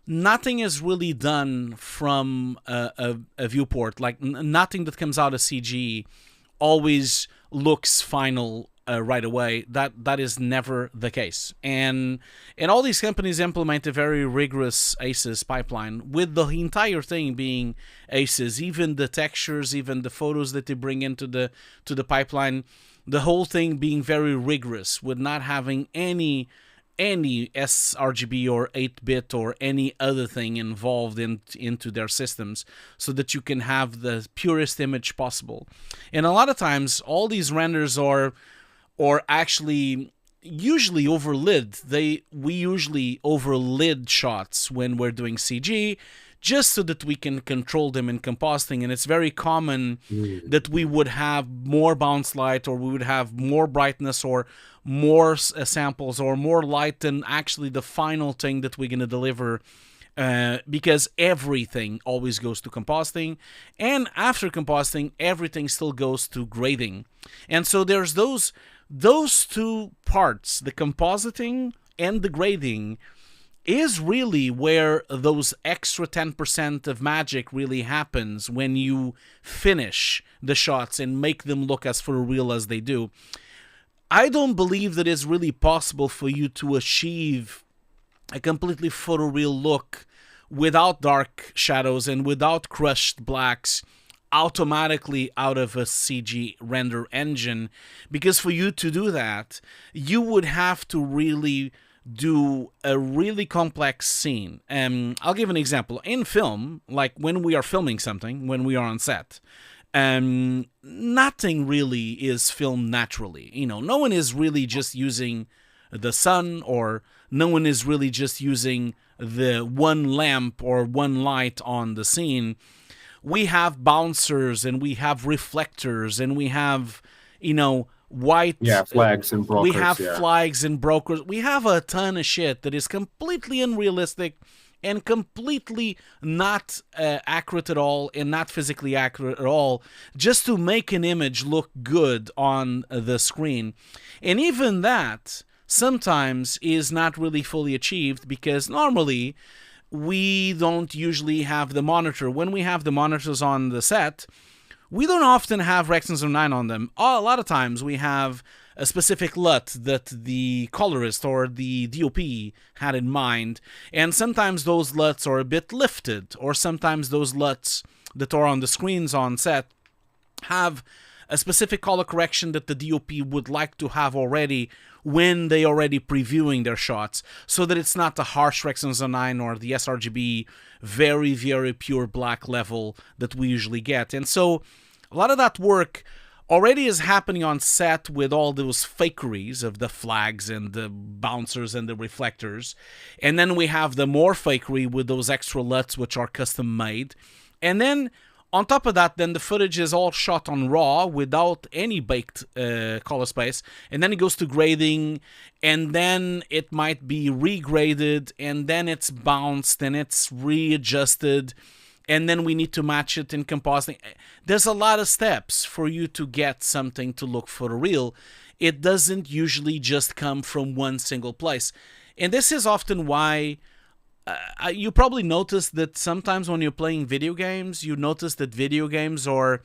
Nothing is really done from a viewport. Like nothing that comes out of CG always looks final right away. That is never the case. And all these companies implement a very rigorous ACES pipeline with the entire thing being ACES, even the textures, even the photos that they bring into the pipeline, the whole thing being very rigorous with not having any sRGB or 8-bit or any other thing involved into their systems so that you can have the purest image possible. And a lot of times, all these renders are actually usually overlid. We usually overlid shots when we're doing CG just so that we can control them in compositing. And it's very common that we would have more bounce light, or we would have more brightness, or more samples, or more light than actually the final thing that we're going to deliver, because everything always goes to compositing, and after compositing, everything still goes to grading. And so there's those two parts, the compositing and the grading, is really where those extra 10% of magic really happens when you finish the shots and make them look as photoreal as they do. I don't believe that it's really possible for you to achieve a completely photoreal look without dark shadows and without crushed blacks automatically out of a CG render engine, because for you to do that, you would have to really do a really complex scene. I'll give an example. In film, like when we are filming something, when we are on set, nothing really is filmed naturally. No one is really just using the sun, or no one is really just using the one lamp or one light on the scene. We have bouncers, and we have reflectors, and we have, white flags and brokers. We have flags and brokers. We have a ton of shit that is completely unrealistic and completely not accurate at all, and not physically accurate at all, just to make an image look good on the screen. And even that sometimes is not really fully achieved, because normally we don't usually have the monitor. When we have the monitors on the set, we don't often have Rec 9 on them. A lot of times we have a specific LUT that the colorist or the DOP had in mind. And sometimes those LUTs are a bit lifted, or sometimes those LUTs that are on the screens on set have a specific color correction that the DOP would like to have already when they already previewing their shots, so that it's not the harsh Rec 709 or the sRGB very, very pure black level that we usually get. And so a lot of that work already is happening on set with all those fakeries of the flags and the bouncers and the reflectors. And then we have the more fakery with those extra LUTs which are custom made. And then on top of that, then the footage is all shot on RAW without any baked color space. And then it goes to grading, and then it might be regraded, and then it's bounced, and it's readjusted, and then we need to match it in compositing. There's a lot of steps for you to get something to look photoreal. It doesn't usually just come from one single place. And this is often why you probably notice that sometimes when you're playing video games, you notice that video games are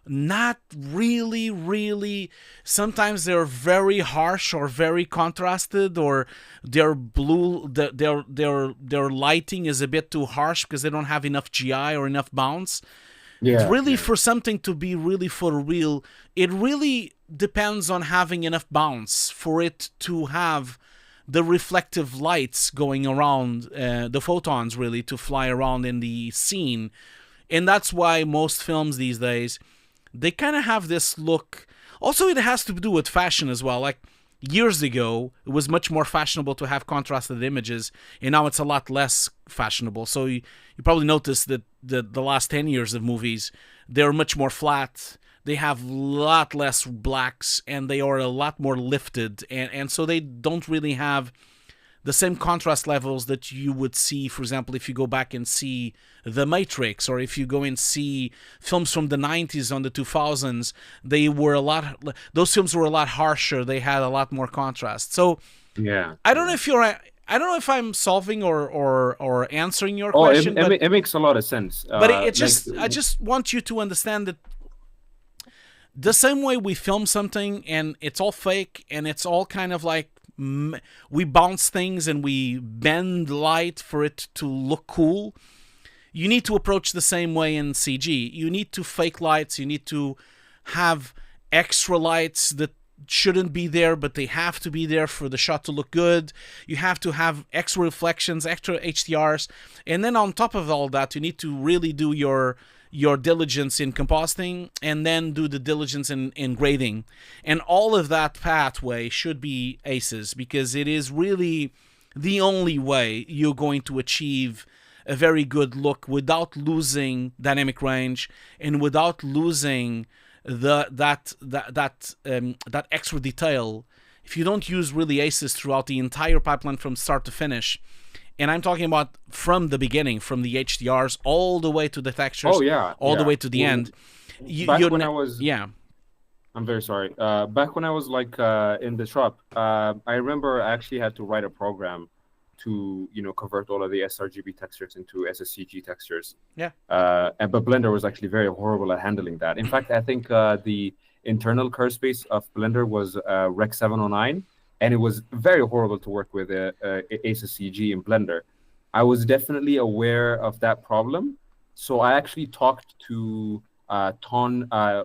not really, sometimes they're very harsh or very contrasted, or their blue, their lighting is a bit too harsh because they don't have enough GI or enough bounce. Yeah, Really, for something to be really photoreal, it really depends on having enough bounce for it to have the reflective lights going around, the photons really, to fly around in the scene. And that's why most films these days, they kind of have this look. Also, it has to do with fashion as well. Like years ago, it was much more fashionable to have contrasted images, and now it's a lot less fashionable. So you probably noticed that the last 10 years of movies, they're much more flat. They have a lot less blacks, and they are a lot more lifted. And so they don't really have the same contrast levels that you would see, for example, if you go back and see The Matrix, or if you go and see films from the 90s on the 2000s, those films were a lot harsher. They had a lot more contrast. So yeah, I don't know if I'm solving or answering your question. It makes a lot of sense. But I just want you to understand that the same way we film something and it's all fake and it's all kind of like we bounce things and we bend light for it to look cool, you need to approach the same way in CG. You need to fake lights. You need to have extra lights that shouldn't be there, but they have to be there for the shot to look good. You have to have extra reflections, extra HDRs. And then on top of all that, you need to really do your diligence in compositing, and then do the diligence in grading. And all of that pathway should be ACES, because it is really the only way you're going to achieve a very good look without losing dynamic range and without losing that extra detail. If you don't use really ACES throughout the entire pipeline from start to finish, and I'm talking about from the beginning, from the HDRs all the way to the textures, all the way to the end. I'm very sorry. Back when I was like in the shop, I remember I actually had to write a program to convert all of the sRGB textures into SSCG textures. Yeah. But Blender was actually very horrible at handling that. In fact, I think the internal curve space of Blender was Rec 709. And it was very horrible to work with ACES-CG in Blender. I was definitely aware of that problem. So I actually talked to Ton, there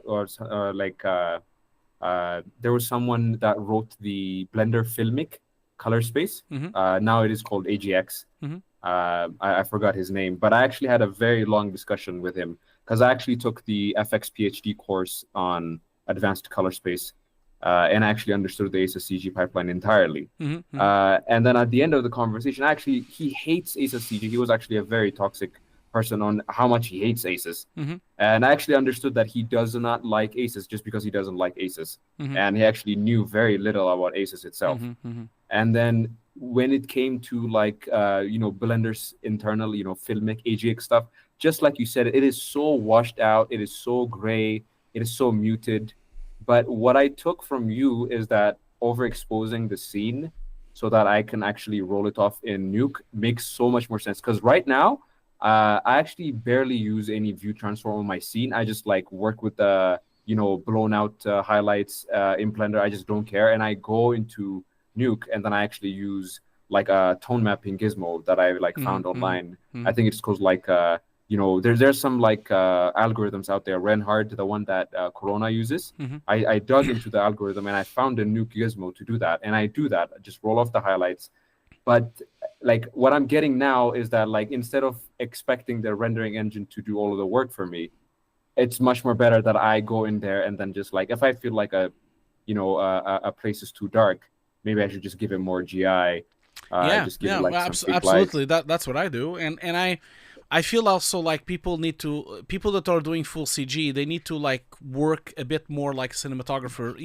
was someone that wrote the Blender Filmic color space. Mm-hmm. Now it is called AGX. Mm-hmm. I forgot his name, but I actually had a very long discussion with him because I actually took the FX PhD course on advanced color space. And I actually understood the ACES-CG pipeline entirely. Mm-hmm. And then at the end of the conversation, actually, he hates ACES-CG. He was actually a very toxic person on how much he hates ACES. Mm-hmm. And I actually understood that he does not like ACES just because he doesn't like ACES. Mm-hmm. And he actually knew very little about ACES itself. Mm-hmm. Mm-hmm. And then when it came to like, Blender's internal, filmic AGX stuff, just like you said, it is so washed out. It is so gray. It is so muted. But what I took from you is that overexposing the scene so that I can actually roll it off in Nuke makes so much more sense. Because right now, I actually barely use any view transform on my scene. I just like work with the blown out highlights in Blender. I just don't care, and I go into Nuke, and then I actually use like a tone mapping gizmo that I like found online. I think it's called like there's some like algorithms out there. Reinhardt, the one that Corona uses. I dug into the algorithm and I found a Nuke gizmo to do that, and I do that. I just roll off the highlights. But like what I'm getting now is that like instead of expecting the rendering engine to do all of the work for me, it's much more better that I go in there and then just like if I feel like a place is too dark, maybe I should just give it more GI. Just give it like some absolutely. That's what I do, and I feel also like people that are doing full CG, they need to like work a bit more like a cinematographer.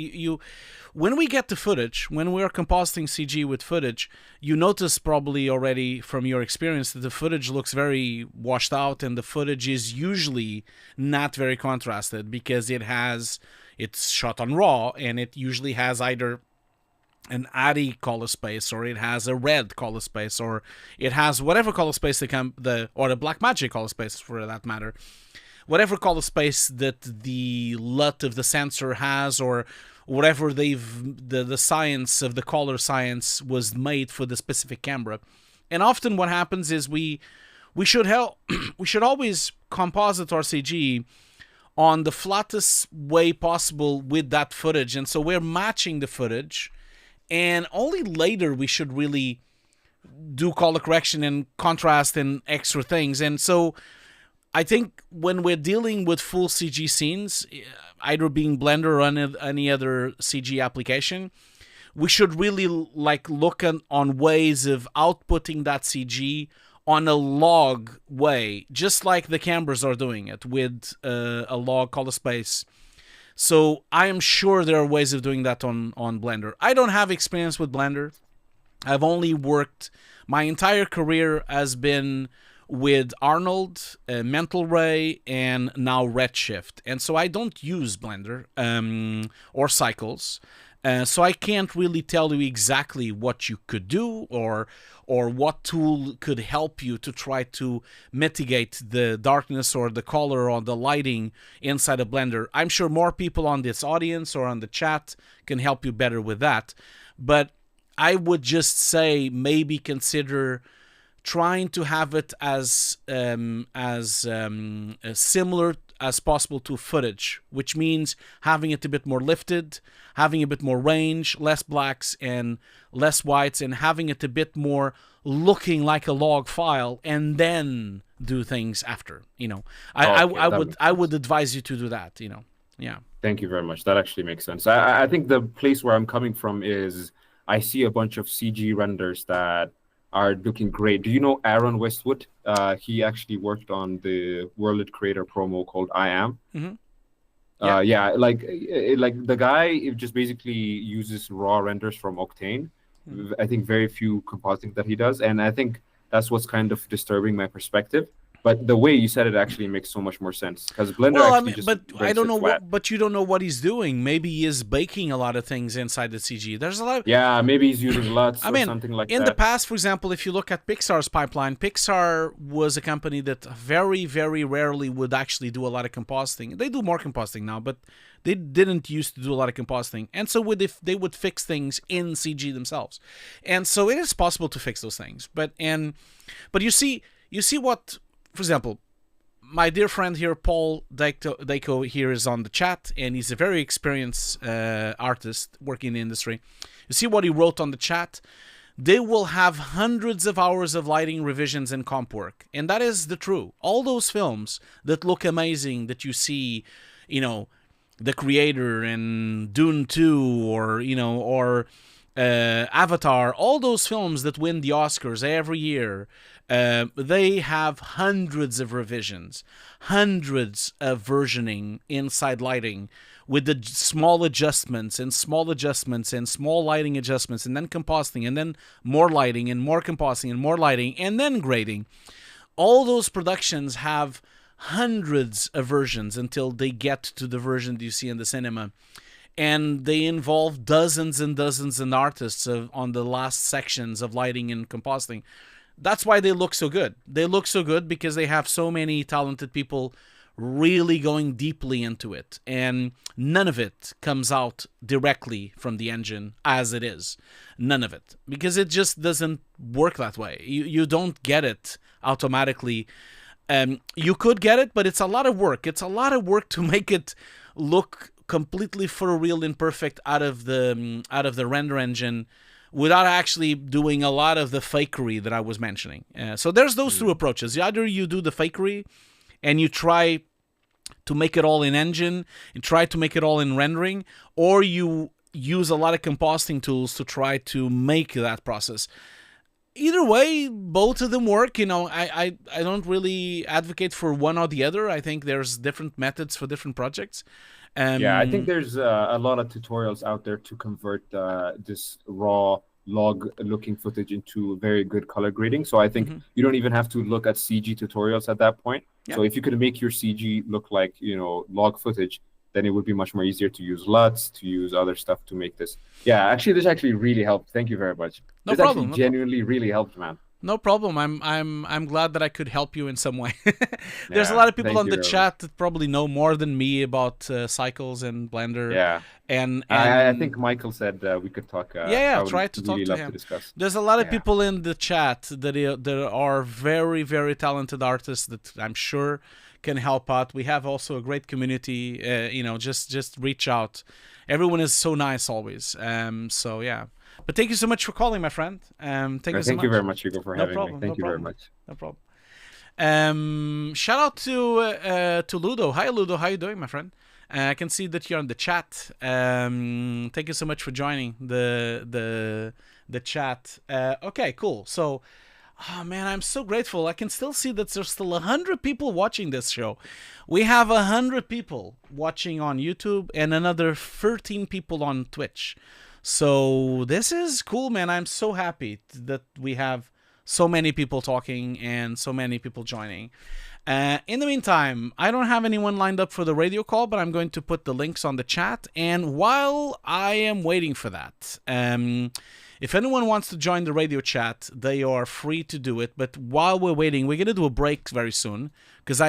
When we get to footage, when we are compositing CG with footage, you notice probably already from your experience that the footage looks very washed out, and the footage is usually not very contrasted because it's shot on RAW, and it usually has either an ADI color space, or it has a red color space, or it has whatever color space or the Blackmagic color space for that matter, whatever color space that the LUT of the sensor has, or whatever the science of the color science was made for the specific camera. And often what happens is we should always composite our CG on the flattest way possible with that footage, and so we're matching the footage. And only later we should really do color correction and contrast and extra things. And so I think when we're dealing with full CG scenes, either being Blender or any other CG application, we should really like look on ways of outputting that CG on a log way, just like the cameras are doing it with a log color space. So I am sure there are ways of doing that on Blender. I don't have experience with Blender. I've only worked, my entire career has been with Arnold, Mental Ray, and now Redshift. And so I don't use Blender or Cycles. So I can't really tell you exactly what you could do or what tool could help you to try to mitigate the darkness or the color or the lighting inside of Blender. I'm sure more people on this audience or on the chat can help you better with that. But I would just say maybe consider trying to have it as similar as possible to footage, which means having it a bit more lifted, having a bit more range, less blacks and less whites, and having it a bit more looking like a log file, and then do things after. I would advise you to do that. Yeah. Thank you very much. That actually makes sense. I think the place where I'm coming from is I see a bunch of CG renders that are looking great. Do you know Aaron Westwood? He actually worked on the World Creator promo called I Am. Like the guy just basically uses raw renders from Octane. I think very few compositing that he does, and I think that's what's kind of disturbing my perspective. But the way you said it actually makes so much more sense because Blender just I don't know but you don't know what he's doing. Maybe he is baking a lot of things inside the CG. There's a lot of maybe he's using LUTs or something like that. In the past, for example, if you look at Pixar's pipeline, Pixar was a company that very, very rarely would actually do a lot of compositing. They do more compositing now, but they didn't used to do a lot of compositing. And so they would fix things in CG themselves. And so it is possible to fix those things. But you see what, for example, my dear friend here, Paul Deiko here is on the chat, and he's a very experienced artist working in the industry. You see what he wrote on the chat? They will have hundreds of hours of lighting revisions and comp work. And that is the true. All those films that look amazing that you see, The Creator and Dune 2 or Avatar, all those films that win the Oscars every year, they have hundreds of revisions, hundreds of versioning inside lighting with the small adjustments and small lighting adjustments, and then compositing, and then more lighting and more compositing and more lighting, and then grading. All those productions have hundreds of versions until they get to the version that you see in the cinema. And they involve dozens and dozens of artists on the last sections of lighting and compositing. That's why they look so good. They look so good because they have so many talented people really going deeply into it, and none of it comes out directly from the engine as it is. None of it, because it just doesn't work that way. You don't get it automatically. You could get it, but it's a lot of work. It's a lot of work to make it look completely for real and perfect out of the render engine, without actually doing a lot of the fakery that I was mentioning. So there's those two approaches. Either you do the fakery and you try to make it all in engine, and try to make it all in rendering, or you use a lot of compositing tools to try to make that process. Either way, both of them work. I don't really advocate for one or the other. I think there's different methods for different projects. Yeah, I think there's a lot of tutorials out there to convert this raw log-looking footage into very good color grading. So I think you don't even have to look at CG tutorials at that point. Yeah. So if you could make your CG look like, log footage, then it would be much more easier to use LUTs, to use other stuff to make this. Yeah, actually, this actually really helped. Thank you very much. No problem. Actually genuinely really helped, man. No problem. I'm glad that I could help you in some way. There's a lot of people on the chat that probably know more than me about cycles and Blender. Yeah. And I think Michael said we could talk. Try to talk to him. There's a lot of people in the chat that are very, very talented artists that I'm sure can help out. We have also a great community. Just reach out. Everyone is so nice always. So yeah. But thank you so much for calling, my friend. Thank you very much, Hugo, for having me. Thank you very much. No problem. Shout out to Ludo. Hi, Ludo. How you doing, my friend? I can see that you're on the chat. Thank you so much for joining the chat. Okay, cool. So, oh man, I'm so grateful. I can still see that there's still 100 people watching this show. We have 100 people watching on YouTube and another 13 people on Twitch. So this is cool, man. I'm so happy that we have so many people talking and so many people joining. In the meantime, I don't have anyone lined up for the radio call, but I'm going to put the links on the chat. And while I am waiting for that, if anyone wants to join the radio chat, they are free to do it. But while we're waiting, we're going to do a break very soon because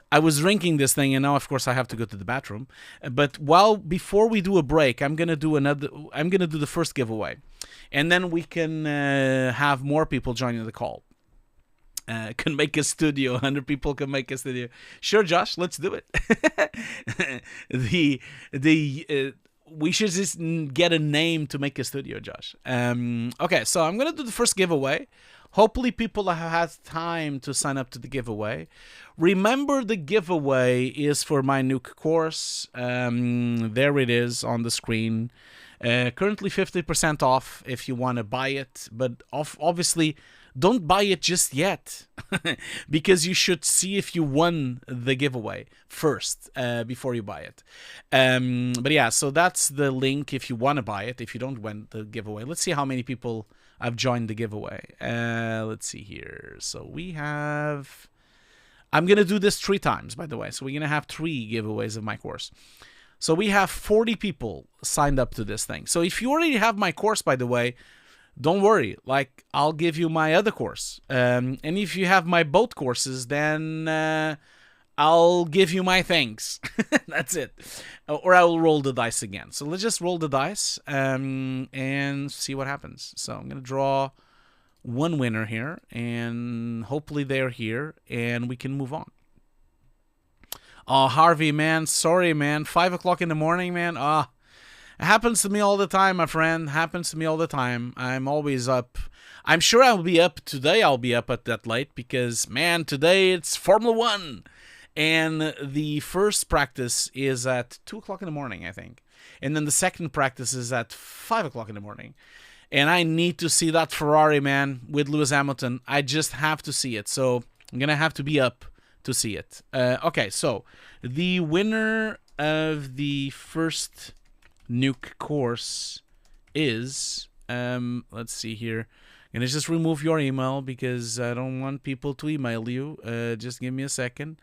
I was drinking this thing, and now, of course, I have to go to the bathroom. But before we do a break, I'm gonna do the first giveaway, and then we can have more people joining the call. Can make a studio. 100 people can make a studio. Sure, Josh, let's do it. We should just get a name to make a studio, Josh. Okay, so I'm gonna do the first giveaway. Hopefully people have had time to sign up to the giveaway. Remember, the giveaway is for my Nuke course. There it is on the screen. Currently 50% off if you want to buy it. But obviously, don't buy it just yet. Because you should see if you won the giveaway first before you buy it. But yeah, so that's the link if you want to buy it. If you don't win the giveaway. Let's see how many people I've joined the giveaway. Let's see here. So we have... I'm going to do this 3 times, by the way. So we're going to have 3 giveaways of my course. So we have 40 people signed up to this thing. So if you already have my course, by the way, don't worry. Like, I'll give you my other course. And if you have my both courses, then I'll give you my thanks. That's it. Or I will roll the dice again. So let's just roll the dice and see what happens. So I'm going to draw one winner here, and hopefully they're here, and we can move on. Oh, Harvey, man. Sorry, man. 5 o'clock in the morning, man. It happens to me all the time, my friend. Happens to me all the time. I'm always up. I'm sure I'll be up today. I'll be up at that late because, man, today it's Formula 1. And the first practice is at 2 o'clock in the morning, I think. And then the second practice is at 5 o'clock in the morning. And I need to see that Ferrari, man, with Lewis Hamilton. I just have to see it. So I'm going to have to be up to see it. Okay, so the winner of the first Nuke course is... let's see here. I'm going to just remove your email because I don't want people to email you. Just give me a second.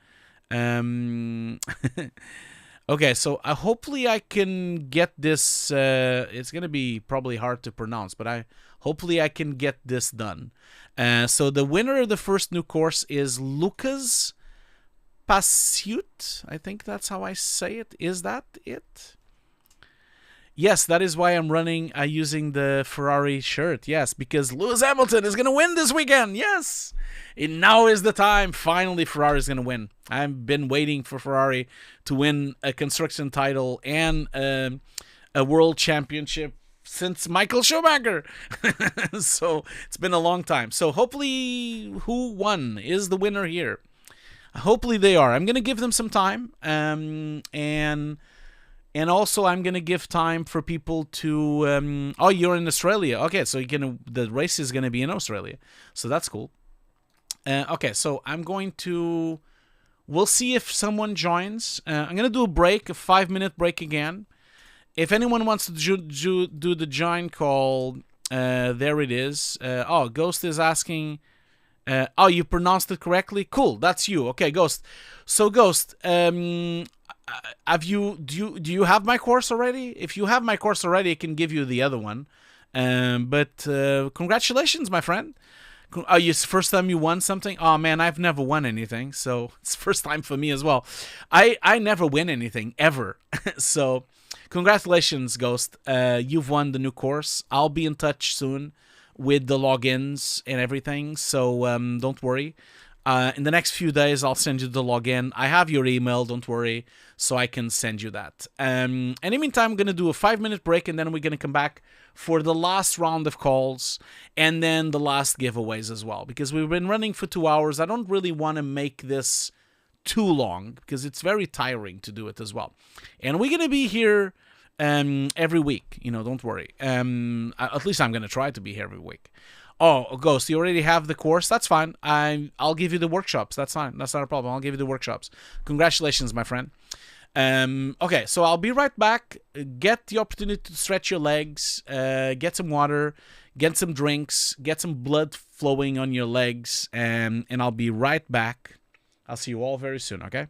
Okay, so hopefully I can get this. It's gonna be probably hard to pronounce, but hopefully I can get this done. So the winner of the first new course is Lucas Pursuit. I think that's how I say it. Is that it? Yes, that is why I'm running using the Ferrari shirt. Yes, because Lewis Hamilton is going to win this weekend. Yes. And now is the time. Finally, Ferrari is going to win. I've been waiting for Ferrari to win a construction title and a world championship since Michael Schumacher. So it's been a long time. So hopefully, who won is the winner here. Hopefully they are. I'm going to give them some time. And also, I'm gonna give time for people to. Oh, you're in Australia. Okay, so the race is gonna be in Australia, so that's cool. Okay, so I'm going to. We'll see if someone joins. I'm gonna do a break, a 5-minute break again. If anyone wants to do the join call, there it is. Ghost is asking. You pronounced it correctly. Cool, that's you. Okay, Ghost. So Ghost, do you have my course already? If you have my course already, I can give you the other one. But congratulations, my friend. It's first time you won something? Oh man, I've never won anything, so it's first time for me as well. I never win anything ever. So congratulations, Ghost. You've won the new course. I'll be in touch soon with the logins and everything, so don't worry. In the next few days, I'll send you the login. I have your email, don't worry, so I can send you that. In the meantime, I'm going to do a 5-minute break, and then we're going to come back for the last round of calls, and then the last giveaways as well, because we've been running for 2 hours. I don't really want to make this too long, because it's very tiring to do it as well. And we're going to be here every week, don't worry. At least I'm going to try to be here every week. Oh, Ghost, you already have the course? That's fine. I'll give you the workshops. That's fine. That's not a problem. I'll give you the workshops. Congratulations, my friend. Okay, so I'll be right back. Get the opportunity to stretch your legs, get some water, get some drinks, get some blood flowing on your legs, and I'll be right back. I'll see you all very soon, okay?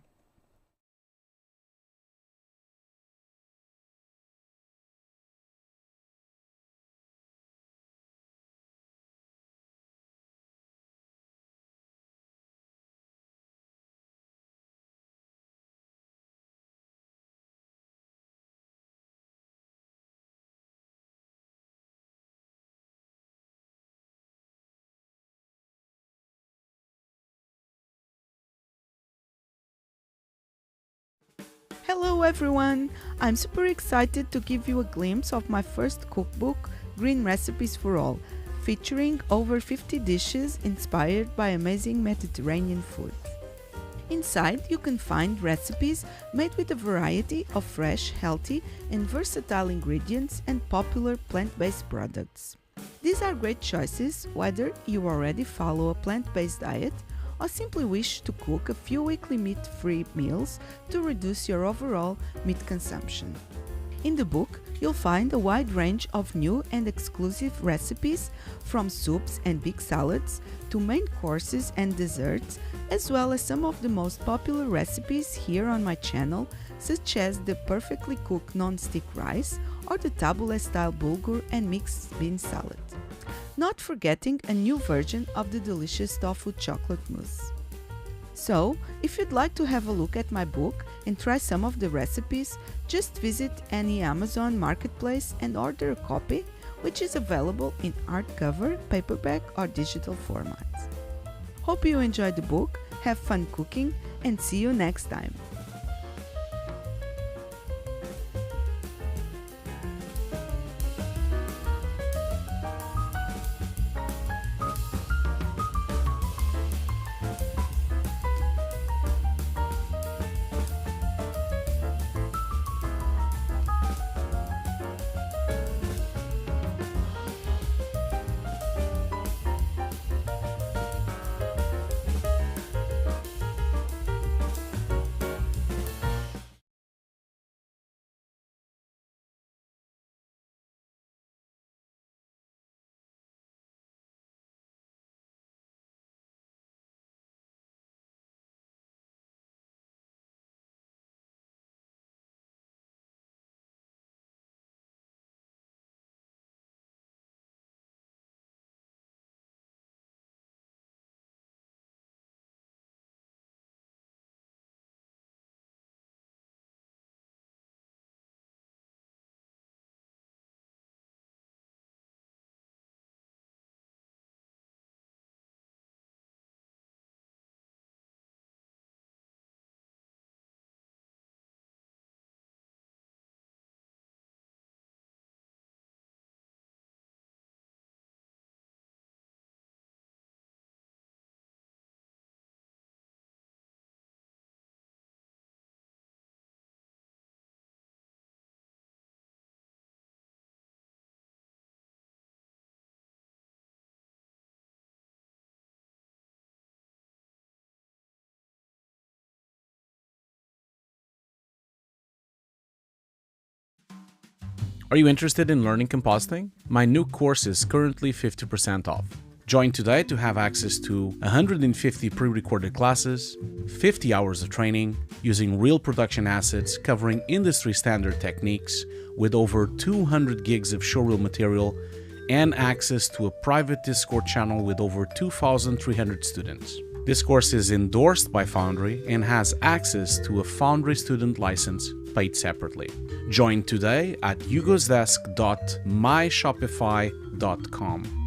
Hello everyone! I'm super excited to give you a glimpse of my first cookbook, Green Recipes for All, featuring over 50 dishes inspired by amazing Mediterranean food. Inside, you can find recipes made with a variety of fresh, healthy, and versatile ingredients and popular plant-based products. These are great choices whether you already follow a plant-based diet or simply wish to cook a few weekly meat-free meals to reduce your overall meat consumption. In the book, you'll find a wide range of new and exclusive recipes, from soups and big salads to main courses and desserts, as well as some of the most popular recipes here on my channel, such as the perfectly cooked non-stick rice or the tabbouleh-style bulgur and mixed bean salad. Not forgetting a new version of the delicious tofu chocolate mousse. So, if you'd like to have a look at my book and try some of the recipes, just visit any Amazon marketplace and order a copy, which is available in hardcover, paperback, or digital formats. Hope you enjoyed the book, have fun cooking, and see you next time. Are you interested in learning compositing? My Nuke course is currently 50% off. Join today to have access to 150 pre-recorded classes, 50 hours of training, using real production assets covering industry standard techniques, with over 200 gigs of showreel material, and access to a private Discord channel with over 2,300 students. This course is endorsed by Foundry and has access to a Foundry student license paid separately. Join today at hugosdesk.myshopify.com.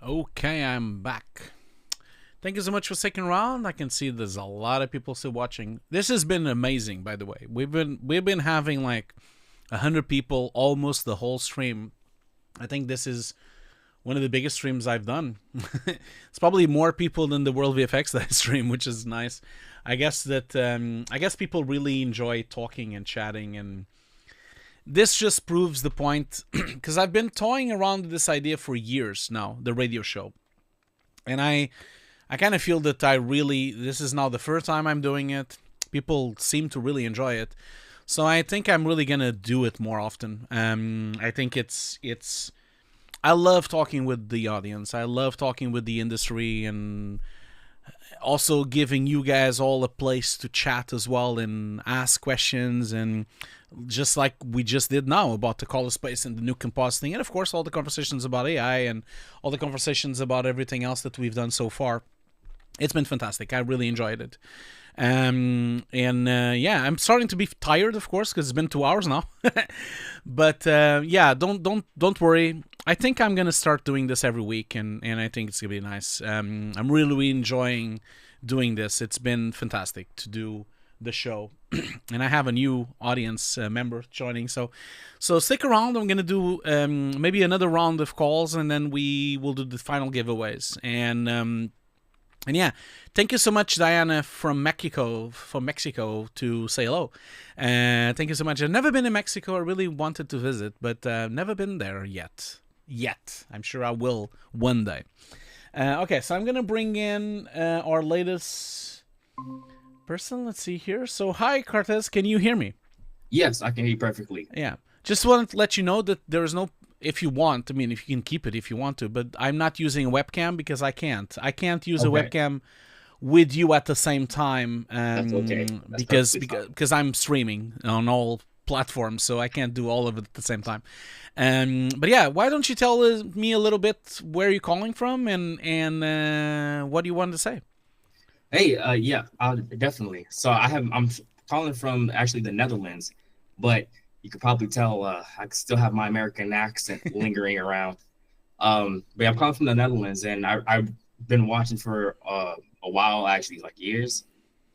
Okay, I'm back. Thank you so much for sticking around. I can see there's a lot of people still watching. This has been amazing, by the way. We've been having like 100 people almost the whole stream. I think this is one of the biggest streams I've done. It's probably more people than the World VFX that I stream, which is nice. I guess people really enjoy talking and chatting, and this just proves the point, because I've been toying around with this idea for years now, the radio show. And I kind of feel that this is now the first time I'm doing it. People seem to really enjoy it. So I think I'm really going to do it more often. I think I love talking with the audience. I love talking with the industry, and also giving you guys all a place to chat as well and ask questions, and just like we just did now about the color space and the Nuke compositing, and of course all the conversations about AI and all the conversations about everything else that we've done so far. It's been fantastic. I really enjoyed it. Yeah, I'm starting to be tired, of course, because it's been 2 hours now. But yeah, don't worry. I think I'm gonna start doing this every week, and I think it's gonna be nice. I'm really enjoying doing this. It's been fantastic to do the show, and I have a new audience member joining. So stick around. I'm gonna do maybe another round of calls, and then we will do the final giveaways. And yeah, thank you so much, Diana from Mexico, to say hello. Thank you so much. I've never been to Mexico. I really wanted to visit, but never been there yet. I'm sure I will one day. Okay, so I'm going to bring in our latest person. Let's see here. So, hi, Cortez. Can you hear me? Yes, I can hear you perfectly. Yeah. Just wanted to let you know that there is no... If you want, I mean, if you can keep it if you want to, but I'm not using a webcam because I can't. I can't use a webcam with you at the same time. That's okay. Because I'm streaming on all platforms, so I can't do all of it at the same time. But yeah, why don't you tell me a little bit where you're calling from and what do you want to say? Hey, yeah, definitely. So I'm calling from actually the Netherlands, but you could probably tell I still have my American accent lingering around. But yeah, I'm calling from the Netherlands, and I've been watching for a while, actually, like years.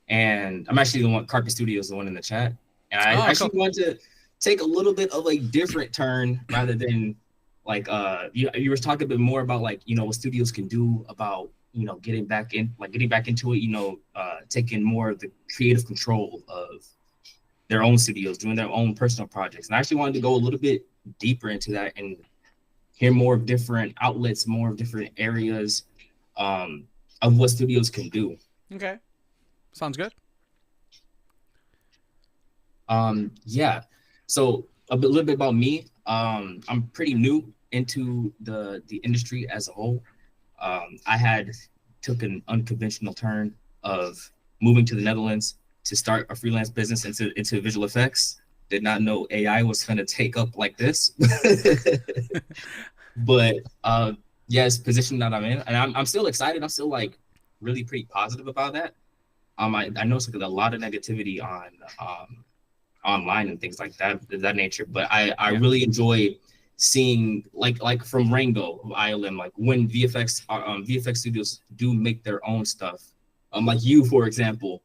And I'm actually the one, Carpet Studios, the one in the chat. And I actually want to take a little bit of a different turn rather than like you were talking a bit more about like, you know, what studios can do about, you know, getting back into it, you know, taking more of the creative control of their own studios, doing their own personal projects. And I actually wanted to go a little bit deeper into that and hear more of different outlets, more of different areas of what studios can do. Okay. Sounds good. Yeah. So little bit about me. I'm pretty new into the industry as a whole. I took an unconventional turn of moving to the Netherlands to start a freelance business into visual effects. Did not know AI was going to take up like this. But yeah, it's position that I'm in, and I'm still excited. I'm still like really pretty positive about that. I know it's like a lot of negativity on online and things like that nature, but I really enjoy seeing like from Rango of ILM, like when VFX studios do make their own stuff. Like you, for example,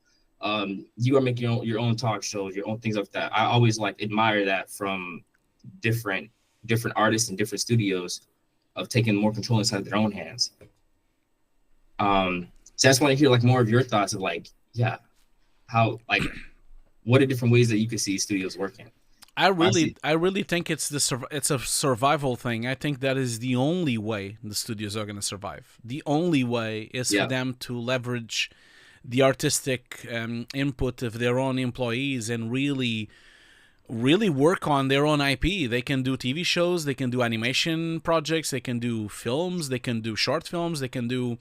you are making your own talk shows, your own things like that. I always like admire that from different artists and different studios of taking more control inside their own hands. So I just want to hear like more of your thoughts of like, yeah, how like what are different ways that you could see studios working? I really think it's a survival thing. I think that is the only way the studios are going to survive. The only way is for them to leverage the artistic input of their own employees and really work on their own IP. They can do TV shows, they can do animation projects, they can do films, they can do short films, they can do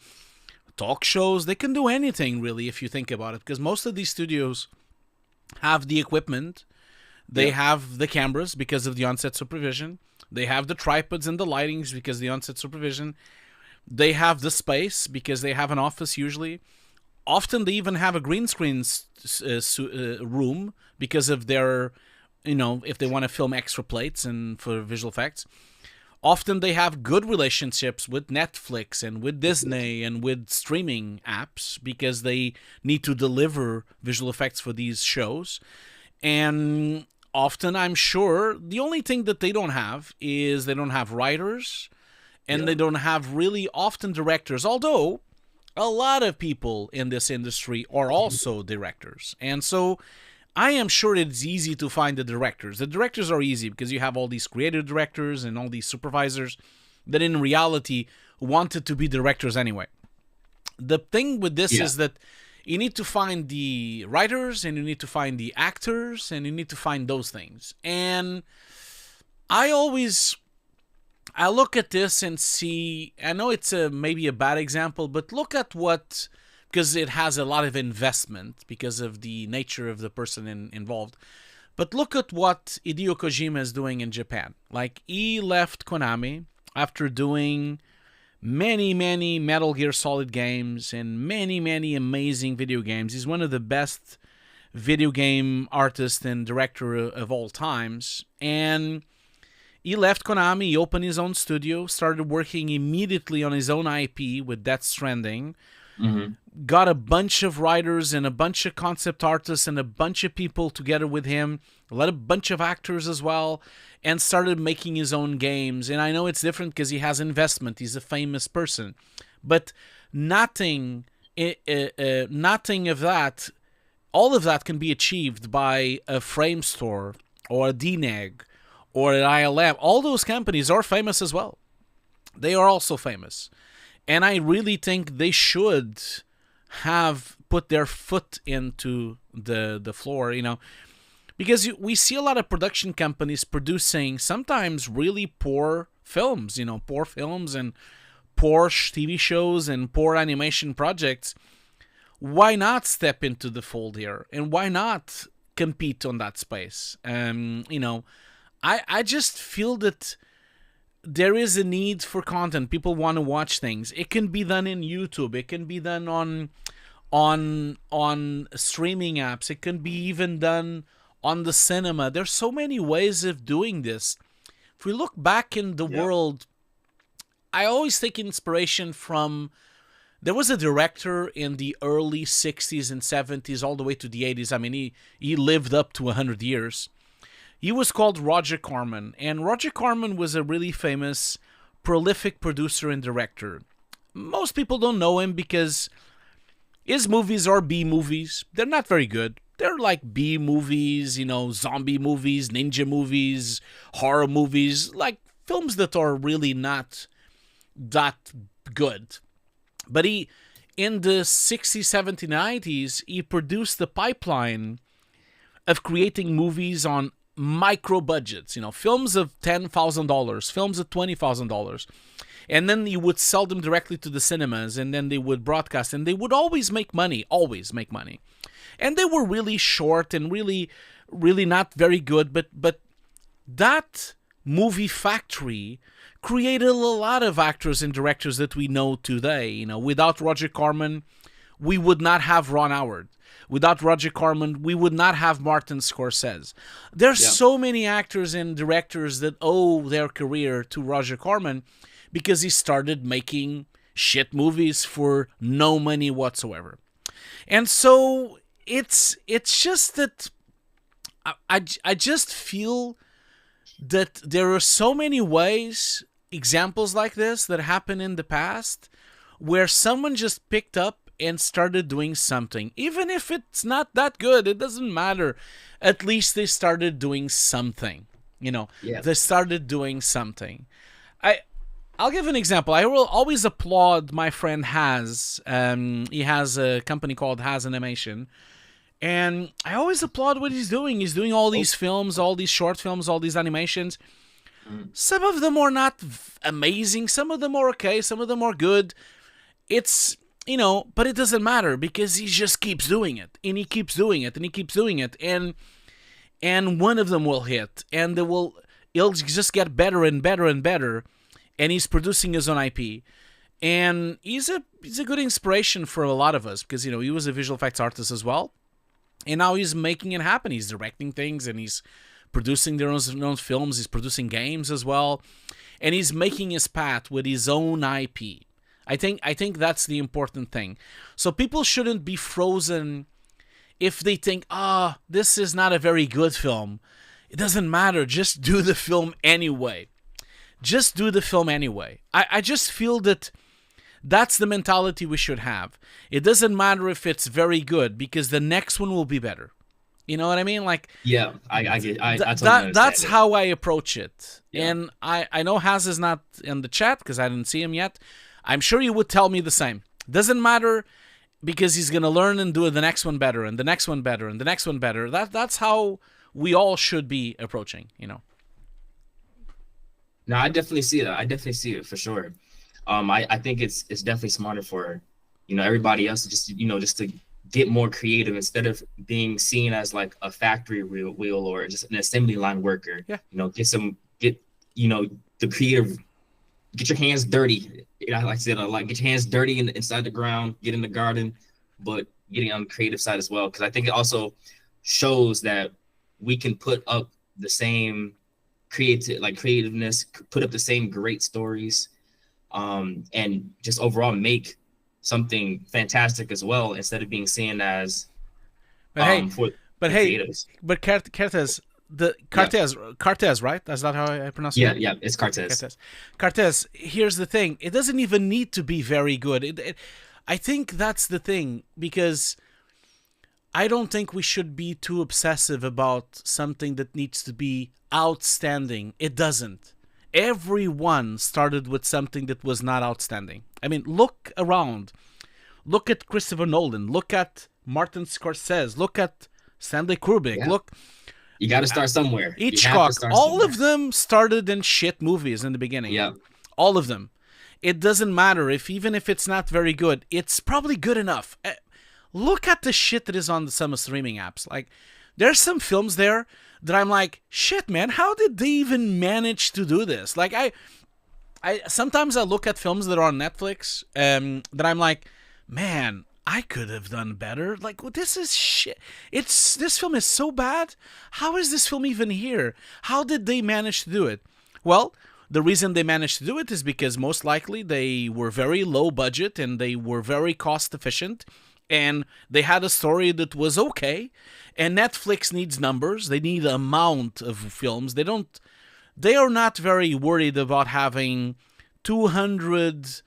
talk shows, they can do anything really if you think about it, because most of these studios have the equipment, they have the cameras because of the on-set supervision, they have the tripods and the lightings because of the on-set supervision, they have the space because they have an office usually. Often they even have a green screen room because of their, you know, if they want to film extra plates and for visual effects. Often they have good relationships with Netflix and with Disney and with streaming apps because they need to deliver visual effects for these shows. And often, I'm sure, the only thing that they don't have is they don't have writers and they don't have really often directors, although a lot of people in this industry are also directors. And so I am sure it's easy to find the directors. The directors are easy because you have all these creative directors and all these supervisors that in reality wanted to be directors anyway. The thing with this is that you need to find the writers and you need to find the actors and you need to find those things. And I look at this and see, I know it's maybe a bad example, but look at what, because it has a lot of investment because of the nature of the person involved. But look at what Hideo Kojima is doing in Japan. Like, he left Konami after doing many, many Metal Gear Solid games and many, many amazing video games. He's one of the best video game artists and director of all times. And he left Konami, he opened his own studio, started working immediately on his own IP with Death Stranding. Got a bunch of writers and a bunch of concept artists and a bunch of people together with him, a bunch of actors as well, and started making his own games. And I know it's different because he has investment. He's a famous person. But nothing of that, all of that can be achieved by a Frame Store or a DNEG or an ILM. All those companies are famous as well. They are also famous. And I really think they should have put their foot into the floor, you know, because we see a lot of production companies producing sometimes really poor films, you know, poor films and poor TV shows and poor animation projects. Why not step into the fold here? And why not compete on that space? You know, I just feel that there is a need for content. People want to watch things. It can be done in YouTube. It can be done on streaming apps. It can be even done on the cinema. There's so many ways of doing this. If we look back in the world, I always take inspiration from, there was a director in the early 60s and 70s all the way to the 80s. I mean, he lived up to 100 years. He was called Roger Corman, and Roger Corman was a really famous, prolific producer and director. Most people don't know him because his movies are B movies. They're not very good. They're like B movies, you know, zombie movies, ninja movies, horror movies, like films that are really not that good. But he, in the 60s, 70s, 90s, he produced the pipeline of creating movies on micro budgets, you know, films of $10,000, films of $20,000. And then he would sell them directly to the cinemas, and then they would broadcast, and they would always make money, And they were really short and really, really not very good, but that movie factory created a lot of actors and directors that we know today. You know, without Roger Corman, we would not have Ron Howard. Without Roger Corman, we would not have Martin Scorsese. There's so many actors and directors that owe their career to Roger Corman because he started making shit movies for no money whatsoever. And so it's just that I just feel that there are so many ways, examples like this that happen in the past, where someone just picked up and started doing something. Even if it's not that good, it doesn't matter. At least they started doing something. You know, they started doing something. I'll give an example. I will always applaud my friend Haz. He has a company called Haz Animation. And I always applaud what he's doing. He's doing all these films, all these short films, all these animations. Some of them are not amazing. Some of them are okay. Some of them are good. It's, you know, but it doesn't matter because he just keeps doing it. And he keeps doing it. And he keeps doing it. And one of them will hit. And it'll just get better and better and better. And he's producing his own IP. And he's a good inspiration for a lot of us because, you know, he was a visual effects artist as well. And now he's making it happen. He's directing things and he's producing their own films. He's producing games as well. And he's making his path with his own IP. I think that's the important thing. So people shouldn't be frozen if they think, this is not a very good film. It doesn't matter. Just do the film anyway. Just do the film anyway. I just feel that that's the mentality we should have. It doesn't matter if it's very good because the next one will be better. You know what I mean? Like, yeah, I get. I totally that's understand how I approach it. Yeah. And I know Haz is not in the chat because I didn't see him yet. I'm sure he would tell me the same. Doesn't matter because he's gonna learn and do the next one better and the next one better and the next one better. That's how we all should be approaching. You know. No, I definitely see it. I definitely see it for sure. I think it's definitely smarter for, you know, everybody else to just to get more creative instead of being seen as like a factory wheel or just an assembly line worker. Yeah. You know, get the creative, get your hands dirty. Like I said, get your hands dirty inside the ground, get in the garden, but getting on the creative side as well. Because I think it also shows that we can put up the same creativeness, put up the same great stories, and just overall make something fantastic as well instead of being seen as creatives. But Cartez, Cartez, right? That's not how I pronounce it. Yeah, it's Cartez. Cartez. Here's the thing: it doesn't even need to be very good. I think that's the thing because I don't think we should be too obsessive about something that needs to be outstanding. It doesn't. Everyone started with something that was not outstanding. I mean, look around. Look at Christopher Nolan. Look at Martin Scorsese. Look at Stanley Kubrick. Yeah. Look. You got to start somewhere. Hitchcock. All of them started in shit movies in the beginning. Yeah. All of them. It doesn't matter even if it's not very good. It's probably good enough. Look at the shit that is on some streaming apps. Like, there's some films there that I'm like, shit, man, how did they even manage to do this? Like, I sometimes I look at films that are on Netflix that I'm like, man, I could have done better. Like, well, this is shit. This film is so bad. How is this film even here? How did they manage to do it? Well, the reason they managed to do it is because most likely they were very low budget and they were very cost efficient, and they had a story that was okay. And Netflix needs numbers. They need an amount of films. They are not very worried about having 200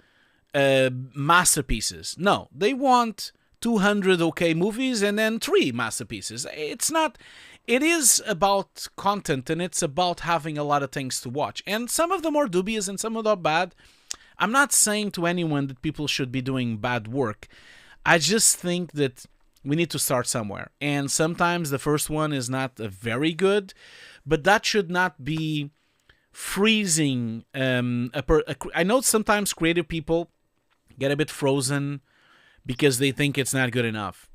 masterpieces. No, they want 200 okay movies and then 3 masterpieces. It is about content, and it's about having a lot of things to watch. And some of them are dubious and some of them are bad. I'm not saying to anyone that people should be doing bad work. I just think that we need to start somewhere. And sometimes the first one is not very good, but that should not be freezing. I know sometimes creative people get a bit frozen because they think it's not good enough.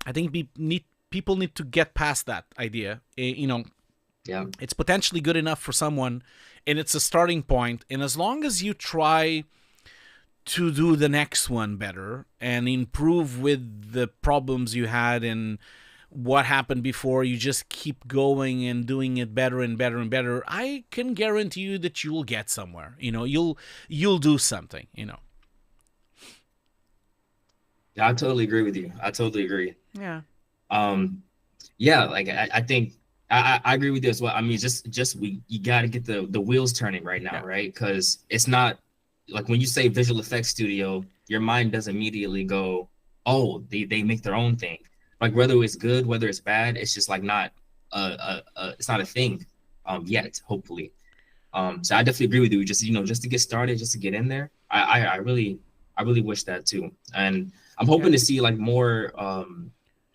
I think people need to get past that idea. Yeah. It's potentially good enough for someone, and it's a starting point. And as long as you try to do the next one better and improve with the problems you had and what happened before, you just keep going and doing it better and better and better, I can guarantee you that you'll get somewhere. You'll do something. Yeah, I totally agree with you. I totally agree. Yeah. Yeah, like I think I agree with you as well. I mean, you got to get the wheels turning right now, right? Because it's not like when you say visual effects studio, your mind doesn't immediately go, oh, they make their own thing. Like whether it's good, whether it's bad, it's just like not it's not a thing yet, hopefully. So I definitely agree with you. Just to get started, just to get in there. I really wish that too. And I'm hoping to see like more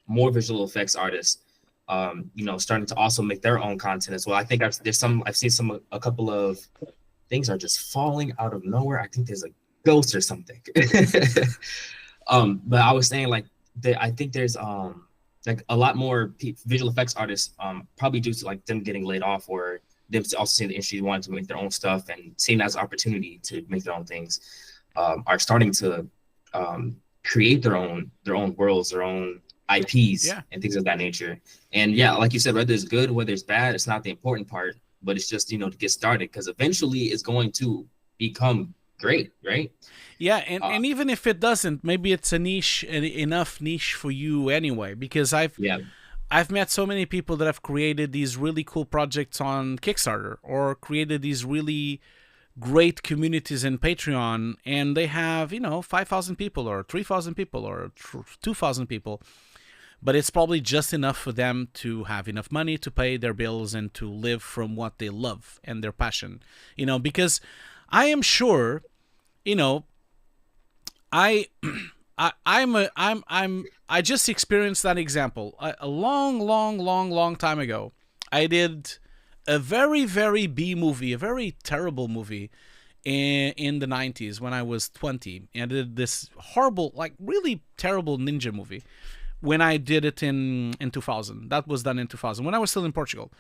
visual effects artists, starting to also make their own content as well. I think I've seen a couple of things are just falling out of nowhere. I think there's a ghost or something. But I was saying like I think there's like a lot more visual effects artists, probably due to like them getting laid off or them also seeing the industry wanting to make their own stuff and seeing that as an opportunity to make their own things, are starting to create their own worlds, their own IPs, and things of that nature. And yeah, like you said, whether it's good, whether it's bad, it's not the important part, but it's just, to get started, because eventually it's going to become great, right? Yeah, and even if it doesn't, maybe it's a niche, enough niche for you anyway, because I've met so many people that have created these really cool projects on Kickstarter or created these really great communities in Patreon, and they have 5,000 people or 3,000 people or 2,000 people, but it's probably just enough for them to have enough money to pay their bills and to live from what they love and their passion. Because I am sure, I just experienced that example a long time ago. I did a very, very B movie, a very terrible movie in the 90s when I was 20. And I did this horrible, like really terrible ninja movie when I did it in 2000. That was done in 2000 when I was still in Portugal.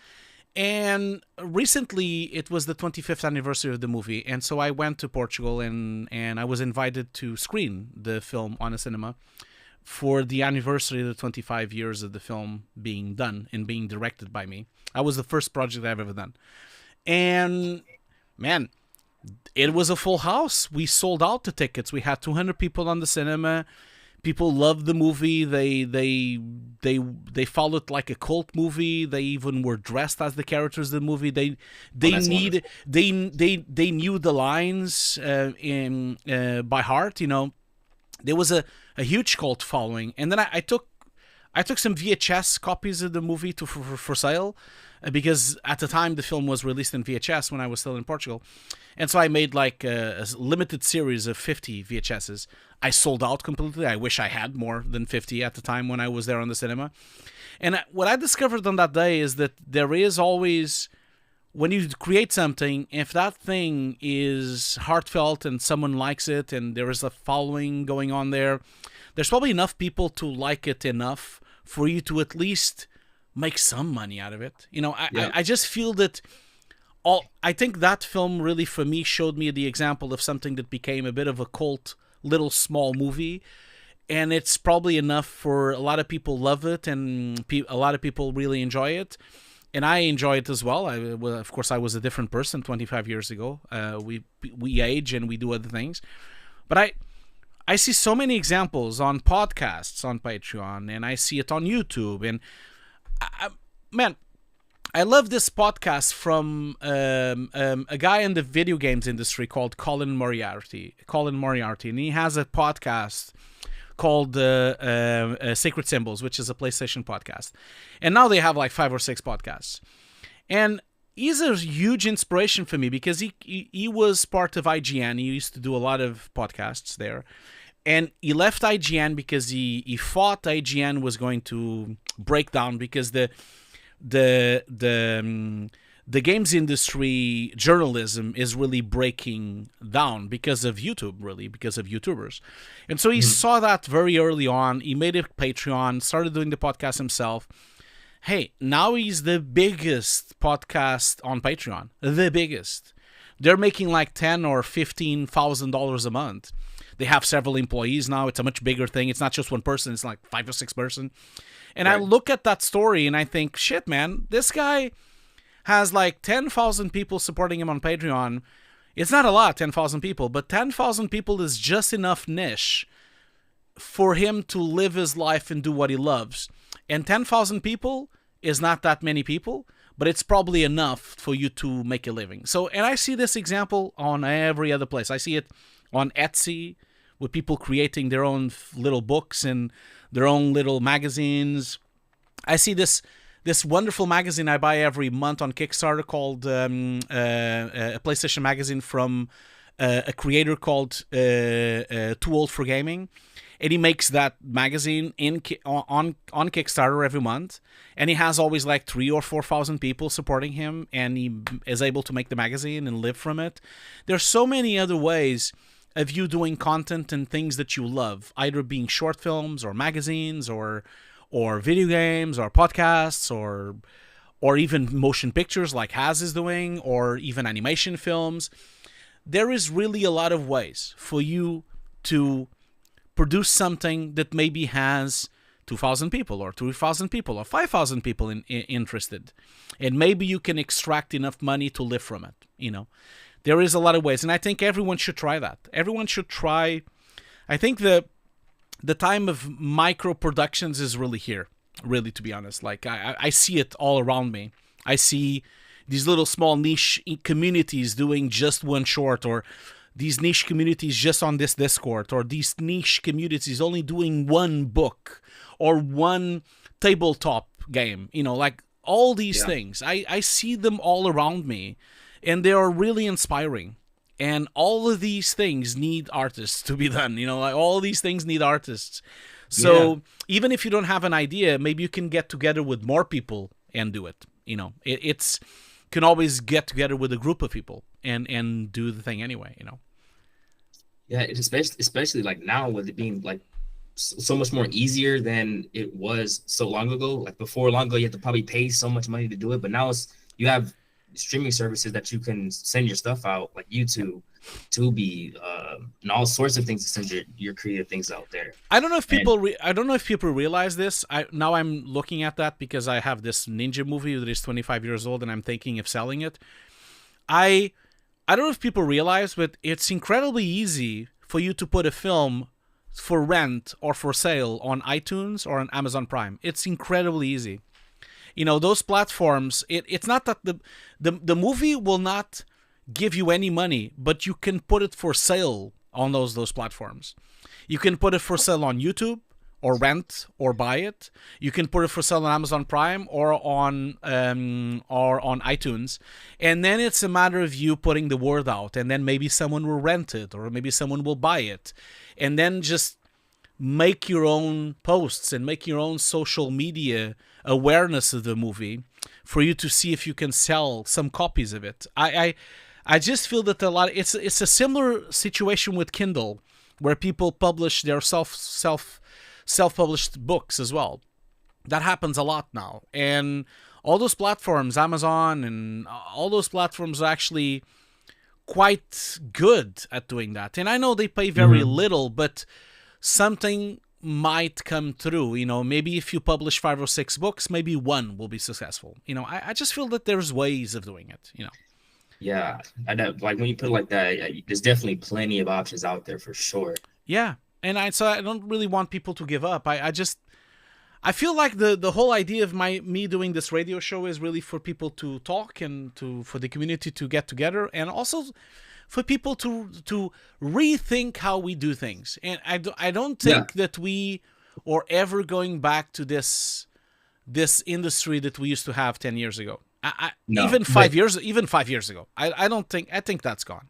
And recently it was the 25th anniversary of the movie. And so I went to Portugal and I was invited to screen the film on a cinema for the anniversary of the 25 years of the film being done and being directed by me. That was the first project I've ever done. And man, it was a full house. We sold out the tickets. We had 200 people on the cinema. People loved the movie. They followed like a cult movie. They even were dressed as the characters of the movie. They knew the lines by heart. There was a huge cult following. And then I took some VHS copies of the movie for sale, because at the time the film was released in VHS when I was still in Portugal. And so I made like a limited series of 50 VHSs. I sold out completely. I wish I had more than 50 at the time when I was there on the cinema. And what I discovered on that day is that there is always, when you create something, if that thing is heartfelt and someone likes it and there is a following going on there, there's probably enough people to like it enough for you to at least make some money out of it. I just feel that I think that film really, for me, showed me the example of something that became a bit of a cult, little small movie. and it's probably enough for a lot of people love it, and a lot of people really enjoy it. And I enjoy it as well. Of course, I was a different person 25 years ago. We age and we do other things. But I see so many examples on podcasts on Patreon, and I see it on YouTube. And man, I love this podcast from a guy in the video games industry called Colin Moriarty, and he has a podcast called Sacred Symbols, which is a PlayStation podcast. And now they have like 5 or 6 podcasts. And he's a huge inspiration for me because he was part of IGN. He used to do a lot of podcasts there. And he left IGN because he thought IGN was going to break down because the games industry journalism is really breaking down because of YouTube, really, because of YouTubers. And so he saw that very early on. He made a Patreon, started doing the podcast himself. Hey, now he's the biggest podcast on Patreon. The biggest. They're making like $10,000 or $15,000 a month. They have several employees now. It's a much bigger thing. It's not just one person. It's like 5 or 6 person. And I look at that story and I think, shit, man, this guy has like 10,000 people supporting him on Patreon. It's not a lot, 10,000 people, but 10,000 people is just enough niche for him to live his life and do what he loves. And 10,000 people is not that many people, but it's probably enough for you to make a living. So, and I see this example on every other place. I see it on Etsy with people creating their own little books and their own little magazines. I see this wonderful magazine I buy every month on Kickstarter called a PlayStation magazine from a creator called Too Old for Gaming. And he makes that magazine on Kickstarter every month. And he has always like 3,000 or 4,000 people supporting him. And he is able to make the magazine and live from it. There's so many other ways of you doing content and things that you love, either being short films or magazines or video games or podcasts or even motion pictures like Haz is doing, or even animation films. There is really a lot of ways for you to produce something that maybe has 2,000 people or 3,000 people or 5,000 people interested. And maybe you can extract enough money to live from it, you know. There is a lot of ways, and I think everyone should try that. Everyone should try. I think the time of micro productions is really here, really, to be honest. Like, I see it all around me. I see these little small niche communities doing just one short, or these niche communities just on this Discord, or these niche communities only doing one book or one tabletop game. You know, like all these things. I see them all around me, and they are really inspiring. And all of these things need artists to be done. You know, like all these things need artists. So even if you don't have an idea, maybe you can get together with more people and do it. You know, it's can always get together with a group of people and do the thing anyway, you know. Yeah, it's especially like now with it being like so much more easier than it was so long ago. Like before long ago, you had to probably pay so much money to do it, but now you have streaming services that you can send your stuff out, like YouTube, Tubi, and all sorts of things to send your creative things out there. I don't know if people realize this. Now I'm looking at that because I have this ninja movie that is 25 years old and I'm thinking of selling it. I don't know if people realize, but it's incredibly easy for you to put a film for rent or for sale on iTunes or on Amazon Prime. It's incredibly easy. You know, those platforms, it's not that the movie will not give you any money, but you can put it for sale on those platforms. You can put it for sale on YouTube or rent or buy it. You can put it for sale on Amazon Prime or on iTunes. And then it's a matter of you putting the word out, and then maybe someone will rent it or maybe someone will buy it. And then just make your own posts and make your own social media awareness of the movie for you to see if you can sell some copies of it. I just feel that it's a similar situation with Kindle, where people publish their self-published books as well. That happens a lot now, and all those platforms, Amazon and all those platforms, are actually quite good at doing that. And I know they pay very little, but something might come through. You know, maybe if you publish 5 or 6 books, maybe one will be successful. You know, I just feel that there's ways of doing it, you know. Yeah, I know, like when you put it like that, there's definitely plenty of options out there for sure. Yeah, and so I don't really want people to give up. I feel like the whole idea of me doing this radio show is really for people to talk and for the community to get together, and also for people to rethink how we do things. And I don't think that we are ever going back to this industry that we used to have 10 years ago. No, even 5 years ago. I don't think, I think that's gone.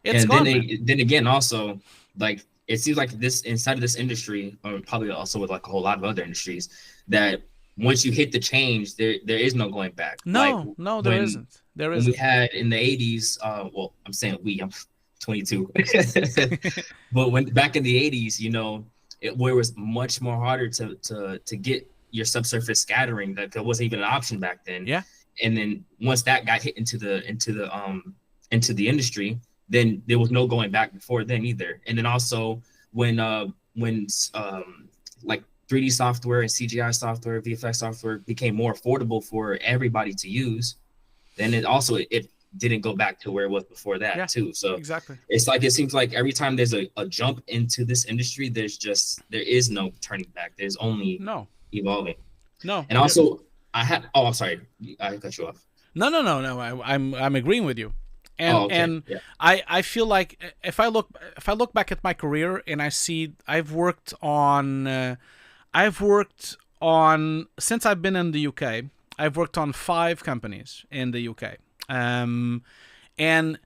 It's and gone. then again, also, like, it seems like this inside of this industry, or probably also with like a whole lot of other industries, that once you hit the change, there is no going back. No, there isn't. There when isn't. we had in the 80s, well, I'm saying I'm 22, but when back in the 80s, you know, where it was much more harder to get your subsurface scattering, that there wasn't even an option back then. Yeah. And then once that got hit into the industry, then there was no going back before then either. And then also when like 3D software and CGI software, VFX software became more affordable for everybody to use, then it didn't go back to where it was before that too. So exactly, it's like, it seems like every time there's a jump into this industry, there is no turning back. There's only evolving. No. And also I'm sorry, I cut you off. No. I'm agreeing with you. And I feel like if I look back at my career and I see I've worked on since I've been in the UK, I've worked on 5 companies in the UK. And 6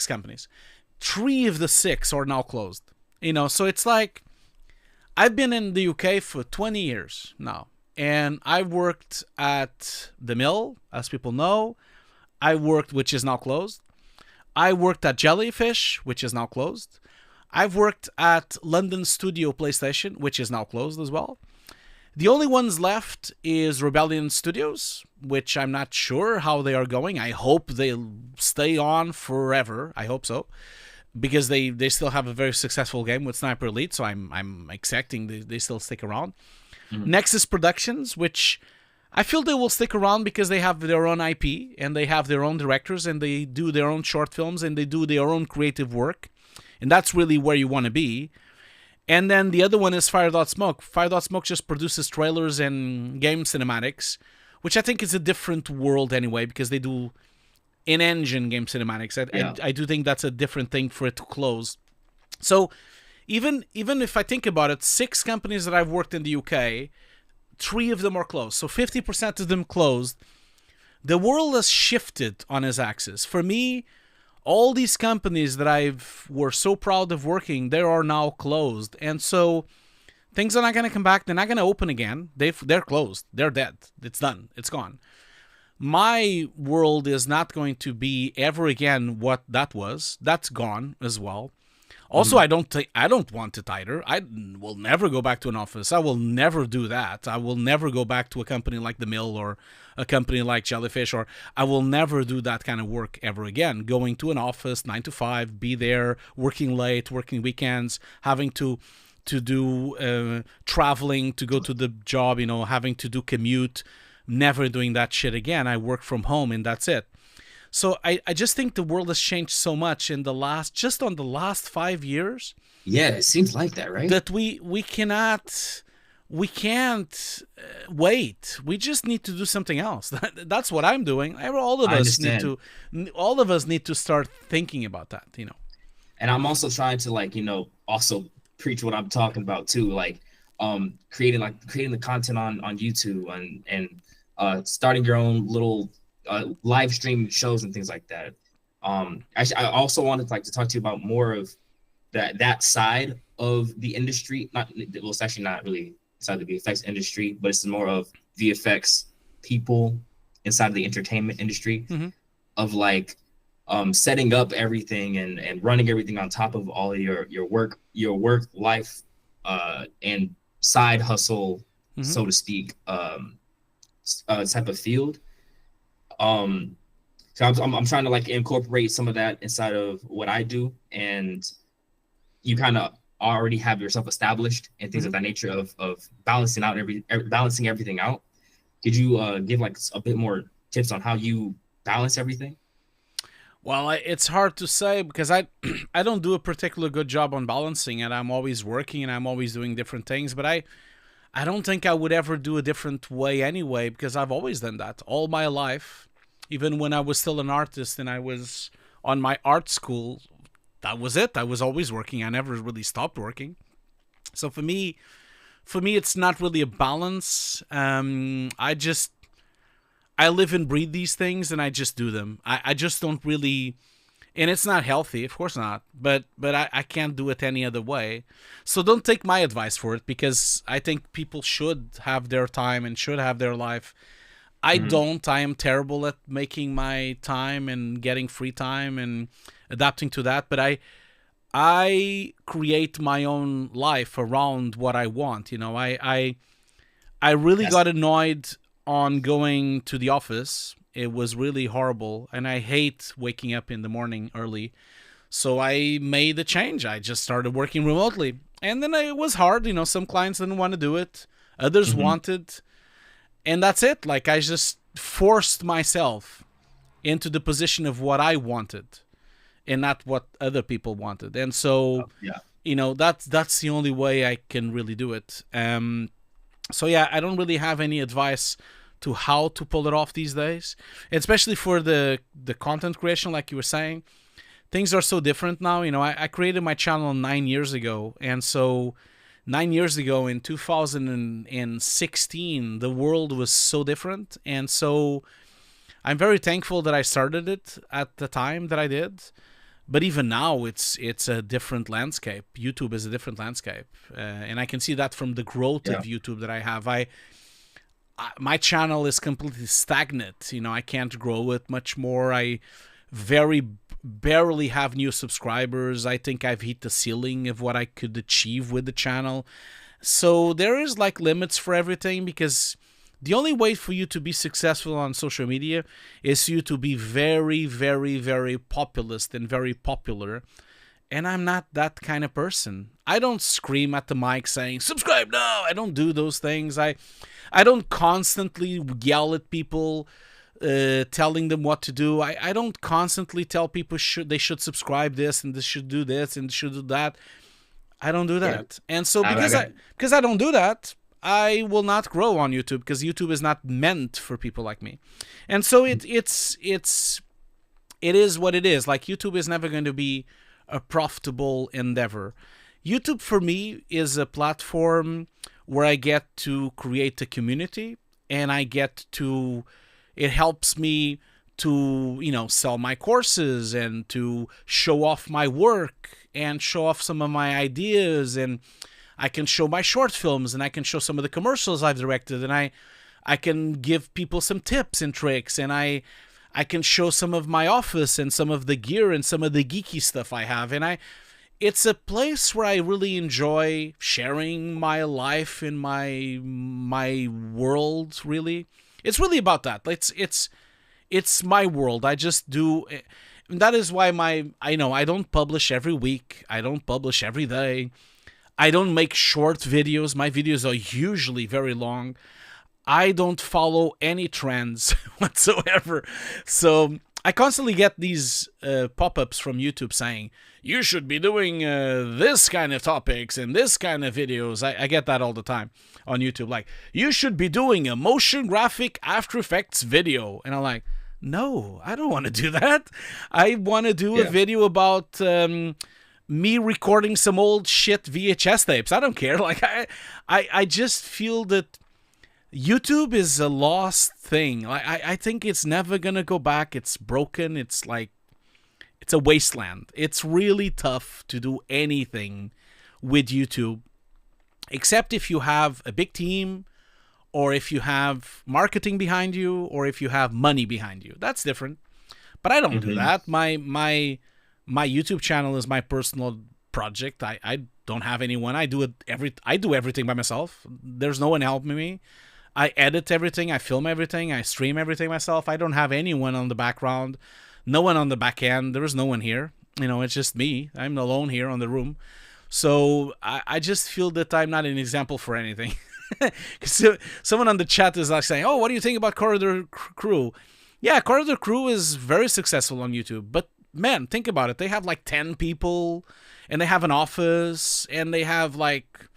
companies. 3 of the 6 are now closed. You know, so it's like I've been in the UK for 20 years now. And I worked at the Mill, as people know. Which is now closed. I worked at Jellyfish, which is now closed. I've worked at London Studio PlayStation, which is now closed as well. The only ones left is Rebellion Studios, which I'm not sure how they are going. I hope they'll stay on forever. I hope so. Because they still have a very successful game with Sniper Elite, so I'm expecting they still stick around. Mm-hmm. Nexus Productions, which I feel they will stick around because they have their own IP and they have their own directors and they do their own short films and they do their own creative work. And that's really where you want to be. And then the other one is Fire.Smoke. Fire.Smoke just produces trailers and game cinematics, which I think is a different world anyway because they do in-engine game cinematics. I do think that's a different thing for it to close. So even if I think about it, 6 companies that I've worked in the UK, 3 of them are closed. So 50% of them closed. The world has shifted on its axis. For me, all these companies that were so proud of working, they are now closed. And so things are not going to come back. They're not going to open again. They're closed. They're dead. It's done. It's gone. My world is not going to be ever again what that was. That's gone as well. Also, I don't want it either. I will never go back to an office. I will never do that. I will never go back to a company like The Mill or a company like Jellyfish, or I will never do that kind of work ever again. Going to an office, 9 to 5, be there, working late, working weekends, having to do traveling to go to the job, having to do commute, never doing that shit again. I work from home and that's it. So I just think the world has changed so much in the last 5 years. Yeah, it seems like that, right? That we can't wait. We just need to do something else. That's what I'm doing. All of us need to start thinking about that, And I'm also trying to also preach what I'm talking about too, creating the content on YouTube and starting your own little live stream shows and things like that. Actually, I also wanted to talk to you about more of that side of the industry. It's actually not really inside the VFX industry, but it's more of VFX people inside of the entertainment industry, of setting up everything and running everything on top of all of your work life and side hustle, so to speak, type of field. So I'm trying to incorporate some of that inside of what I do, and you kind of already have yourself established and things of that nature of balancing out balancing everything out. Could you give like a bit more tips on how you balance everything? Well, it's hard to say because I I don't do a particular good job on balancing, and I'm always working and I'm always doing different things. But I don't think I would ever do a different way anyway, because I've always done that all my life. Even when I was still an artist and I was on my art school, that was it. I was always working. I never really stopped working. So for me, it's not really a balance. I live and breathe these things, and I just do them. I just don't really, and it's not healthy, of course not. But I can't do it any other way. So don't take my advice for it, because I think people should have their time and should have their life. I don't. I am terrible at making my time and getting free time and adapting to that. But I create my own life around what I want. You know, I really got annoyed on going to the office. It was really horrible, and I hate waking up in the morning early. So I made a change. I just started working remotely. And then it was hard. You know, some clients didn't want to do it. Others wanted. And that's it. Like, I just forced myself into the position of what I wanted and not what other people wanted. And so, you know, that's the only way I can really do it. So yeah, I don't really have any advice to how to pull it off these days, especially for the content creation, like you were saying. Things are so different now. You know, I created my channel 9 years ago, and so 9 years ago in 2016, the world was so different, and so I'm very thankful that I started it at the time that I did. But even now, it's a different landscape. YouTube is a different landscape, and I can see that from the growth of YouTube that I have. My channel is completely stagnant. You know, I can't grow it much more. I barely have new subscribers. I think I've hit the ceiling of what I could achieve with the channel. So there is like limits for everything, because the only way for you to be successful on social media is you to be very, very, very populist and very popular. And I'm not that kind of person. I don't scream at the mic saying, subscribe now. I don't do those things. I don't constantly yell at people, telling them what to do. I don't constantly tell people they should subscribe this and they should do this and should do that. I don't do that. And so because I don't do that, I will not grow on YouTube, because YouTube is not meant for people like me. And so it is what it is. Like, YouTube is never going to be a profitable endeavor. YouTube for me is a platform where I get to create a community, and it helps me to, you know, sell my courses and to show off my work and show off some of my ideas, and I can show my short films, and I can show some of the commercials I've directed, and I can give people some tips and tricks, and I can show some of my office and some of the gear and some of the geeky stuff I have. And it's a place where I really enjoy sharing my life and my world, really. It's really about that. It's my world. I just do. And that is why I don't publish every week. I don't publish every day. I don't make short videos. My videos are usually very long. I don't follow any trends whatsoever. So I constantly get these pop-ups from YouTube saying, you should be doing this kind of topics and this kind of videos. I get that all the time on YouTube. Like, you should be doing a motion graphic After Effects video. And I'm like, no, I don't want to do that. I want to do a video about me recording some old shit VHS tapes. I don't care. Like, I just feel that YouTube is a lost thing. Like, I think it's never gonna go back. It's broken. It's a wasteland. It's really tough to do anything with YouTube, except if you have a big team, or if you have marketing behind you, or if you have money behind you. That's different. But I don't do that. My YouTube channel is my personal project. I don't have anyone. I do everything by myself. There's no one helping me. I edit everything. I film everything. I stream everything myself. I don't have anyone on the background. No one on the back end. There is no one here. You know, it's just me. I'm alone here on the room. So I just feel that I'm not an example for anything. So, someone on the chat is like saying, "Oh, what do you think about Corridor Crew?" Yeah, Corridor Crew is very successful on YouTube. But man, think about it. They have like 10 people, and they have an office, and they have like,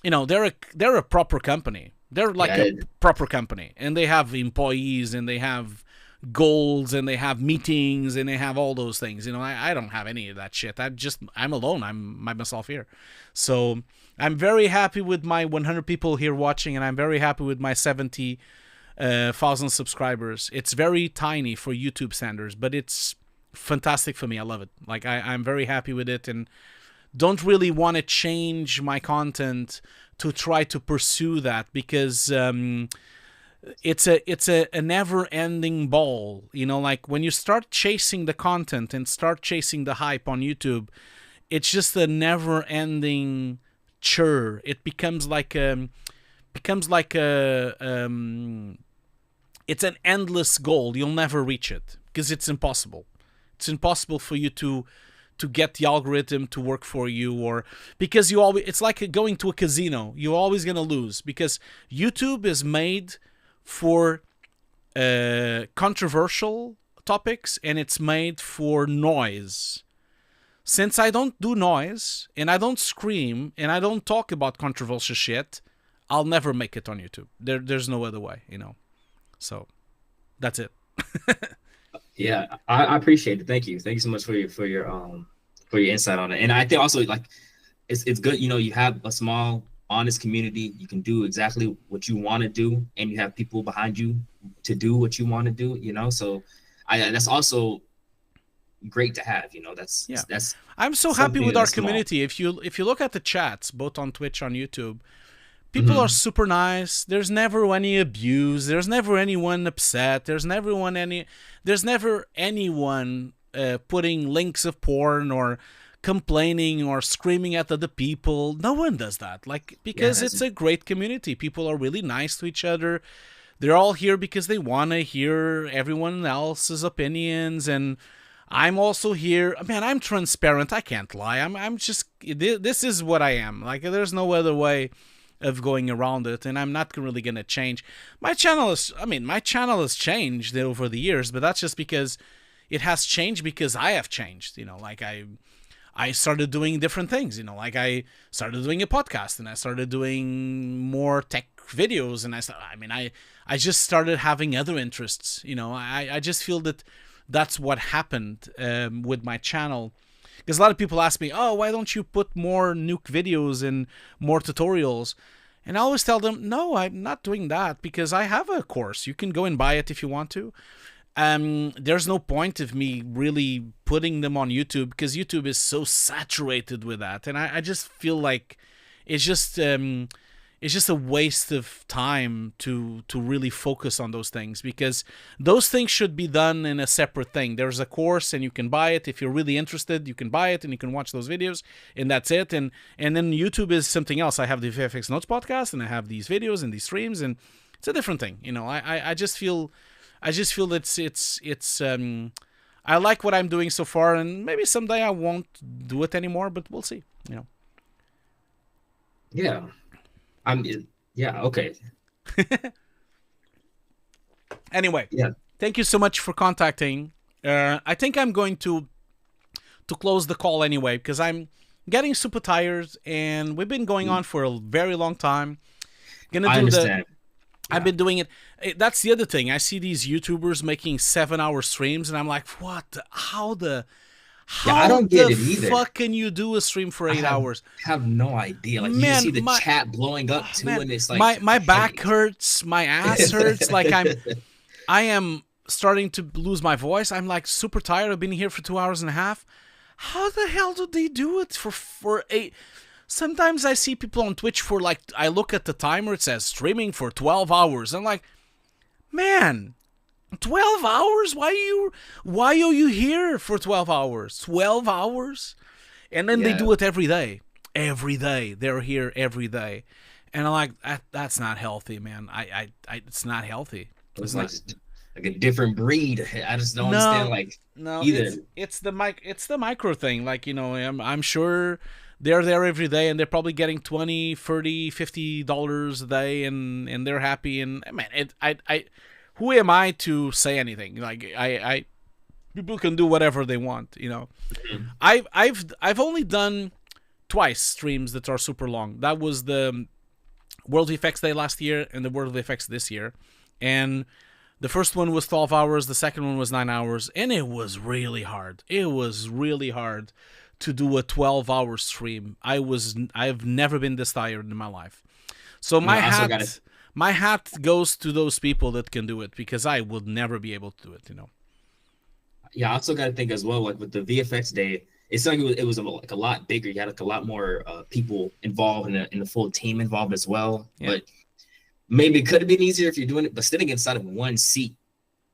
they're a proper company. They're like a proper company, and they have employees, and they have goals, and they have meetings, and they have all those things. I don't have any of that shit. I'm alone. I'm by myself here. So I'm very happy with my 100 people here watching, and I'm very happy with my 70,000 subscribers. It's very tiny for YouTube standards, but it's fantastic for me. I love it. Like I'm very happy with it, and don't really want to change my content to try to pursue that, because it's a never-ending ball. Like when you start chasing the content and start chasing the hype on YouTube, it's just a never-ending chore. It becomes like a it's an endless goal. You'll never reach it because it's impossible. It's impossible for you to get the algorithm to work for you, or because it's like going to a casino. You're always going to lose, because YouTube is made for controversial topics, and it's made for noise. Since I don't do noise, and I don't scream, and I don't talk about controversial shit, I'll never make it on YouTube. There's no other way, So that's it. Yeah, I appreciate it. Thank you so much for your insight on it. And I think also, like, it's good. You have a small, honest community. You can do exactly what you want to do, and you have people behind you to do what you want to do. So that's also great to have. That's I'm so happy with our community. If you look at the chats, both on Twitch, on YouTube, people are super nice. There's never any abuse. There's never anyone upset. There's never anyone putting links of porn or complaining or screaming at other people. No one does that. Because it's a great community. People are really nice to each other. They're all here because they want to hear everyone else's opinions, and I'm also here. Man, I'm transparent. I can't lie. I'm just, this is what I am. There's no other way of going around it, and I'm not really gonna change. My channel has changed over the years, but that's just because it has changed because I have changed. I started doing different things. I started doing a podcast, and I started doing more tech videos, and I just started having other interests. I just feel that that's what happened with my channel. Because a lot of people ask me, "Oh, why don't you put more Nuke videos and more tutorials?" And I always tell them, "No, I'm not doing that, because I have a course. You can go and buy it if you want to." There's no point of me really putting them on YouTube, because YouTube is so saturated with that, and I just feel like it's just a waste of time to really focus on those things, because those things should be done in a separate thing. There's a course, and you can buy it. If you're really interested, you can buy it, and you can watch those videos, and that's it. And then YouTube is something else. I have the VFX Notes podcast, and I have these videos and these streams, and it's a different thing. I just feel it's I like what I'm doing so far, and maybe someday I won't do it anymore, but we'll see. Yeah. Okay. Anyway, thank you so much for contacting. I think I'm going to close the call anyway, because I'm getting super tired, and we've been going on for a very long time. I understand. I've been doing it. That's the other thing. I see these YouTubers making 7-hour streams, and I'm like, what? How I don't get it either. Fuck can you do a stream for 8 hours? I have no idea. Like, you see the chat blowing up too, and it's like my back hurts, my ass hurts. Like I am starting to lose my voice. I'm like super tired. I've been here for 2 hours and a half. How the hell do they do it for 8? Sometimes I see people on Twitch for I look at the timer, it says streaming for 12 hours. I'm like, man, 12 hours? Why are you here for 12 hours? 12 hours? And then they do it every day. Every day. They're here every day. And I'm like, that's not healthy, man. It's not healthy. It's like a different breed. I just don't understand either. It's the micro thing. I'm sure they're there every day, and they're probably getting $20, $30, $50 a day, and they're happy. And man, who am I to say anything? Like people can do whatever they want, you know. I've only done twice streams that are super long. That was the World VFX Day last year and the World VFX this year. And the first one was 12 hours, the second one was 9 hours, and it was really hard. It was really hard to do a 12-hour stream. I've never been this tired in my life. So my hat goes to those people that can do it, because I would never be able to do it, you know. Yeah, I also got to think as well, like with the VFX Day, it's like it was like a lot bigger. You had like a lot more people involved in the full team involved as well. Yeah. But maybe it could have been easier if you're doing it, but sitting inside of one seat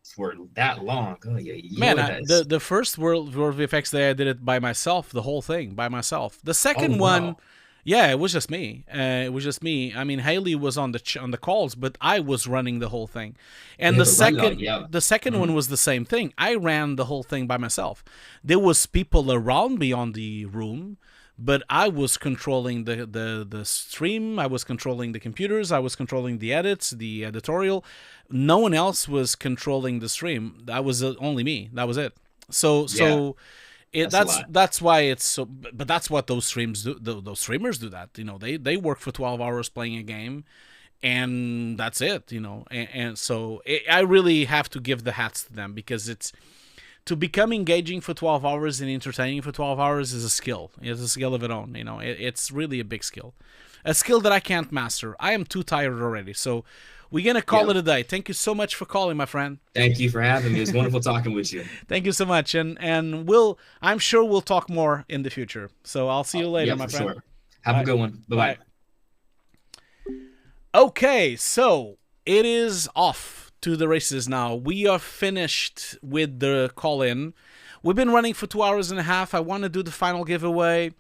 for that long. Oh yeah, man. The first World VFX Day, I did it by myself, the whole thing by myself. The second one, yeah, it was just me. I mean, Haley was on the calls, but I was running the whole thing. And the second one was the same thing. I ran the whole thing by myself. There was people around me on the room, but I was controlling the stream. I was controlling the computers. I was controlling the edits, the editorial. No one else was controlling the stream. That was only me. That was it. So. That's why it's so, but that's what those streams do. Those streamers do that, you know. They work for 12 hours playing a game, and that's it, you know. And so I really have to give the hats to them, because it's to become engaging for 12 hours and entertaining for 12 hours is a skill. It's a skill of its own, you know. It's really a big skill, a skill that I can't master. I am too tired already. So we're going to call it a day. Thank you so much for calling, my friend. Thank you for having me. It was wonderful talking with you. Thank you so much. And I'm sure we'll talk more in the future. So I'll see you later, my friend. Sure. Have a good one. Bye-bye. Bye. Okay, so it is off to the races now. We are finished with the call-in. We've been running for 2 hours and a half. I want to do the final giveaway.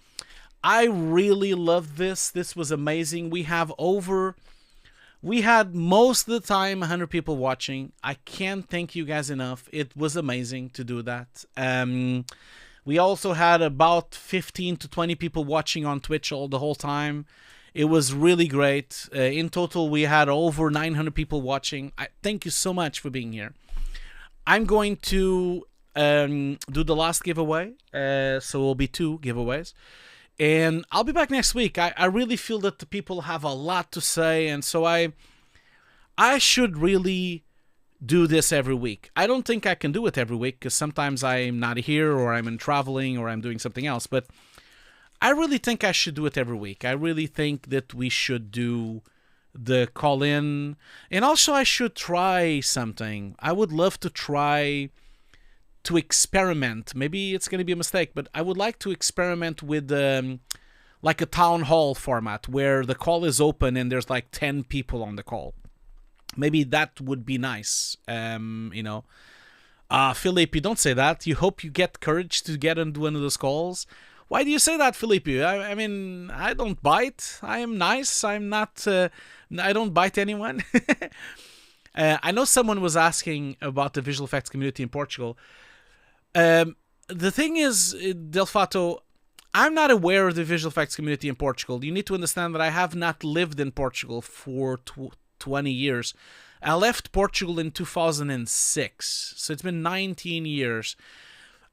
I really love this. This was amazing. We had most of the time 100 people watching. I can't thank you guys enough. It was amazing to do that. We also had about 15 to 20 people watching on Twitch the whole time. It was really great. In total, we had over 900 people watching. Thank you so much for being here. I'm going to do the last giveaway. So it will be 2 giveaways. And I'll be back next week. I really feel that the people have a lot to say, and so I should really do this every week. I don't think I can do it every week, because sometimes I'm not here, or I'm traveling, or I'm doing something else. But I really think I should do it every week. I really think that we should do the call-in. And also I should try something. I would love to try to experiment. Maybe it's going to be a mistake, but I would like to experiment with like a town hall format where the call is open and there's like 10 people on the call. Maybe that would be nice. You know, Philippe, you don't say that. You hope you get courage to get into one of those calls. Why do you say that, Philippe? I mean, I don't bite. I am nice. I'm not. I don't bite anyone. I know someone was asking about the visual effects community in Portugal. The thing is, Delfato, I'm not aware of the visual effects community in Portugal. You need to understand that I have not lived in Portugal for 20 years. I left Portugal in 2006, so it's been 19 years.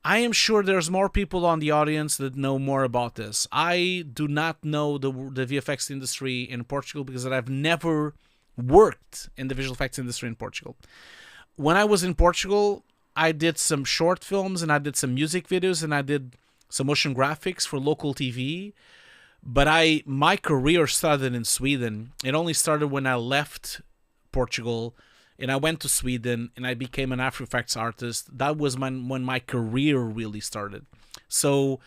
I am sure there's more people on the audience that know more about this. I do not know the VFX industry in Portugal because I've never worked in the visual effects industry in Portugal. When I was in Portugal, I did some short films and I did some music videos and I did some motion graphics for local TV. But my career started in Sweden. It only started when I left Portugal and I went to Sweden and I became an After Effects artist. That was when my career really started. So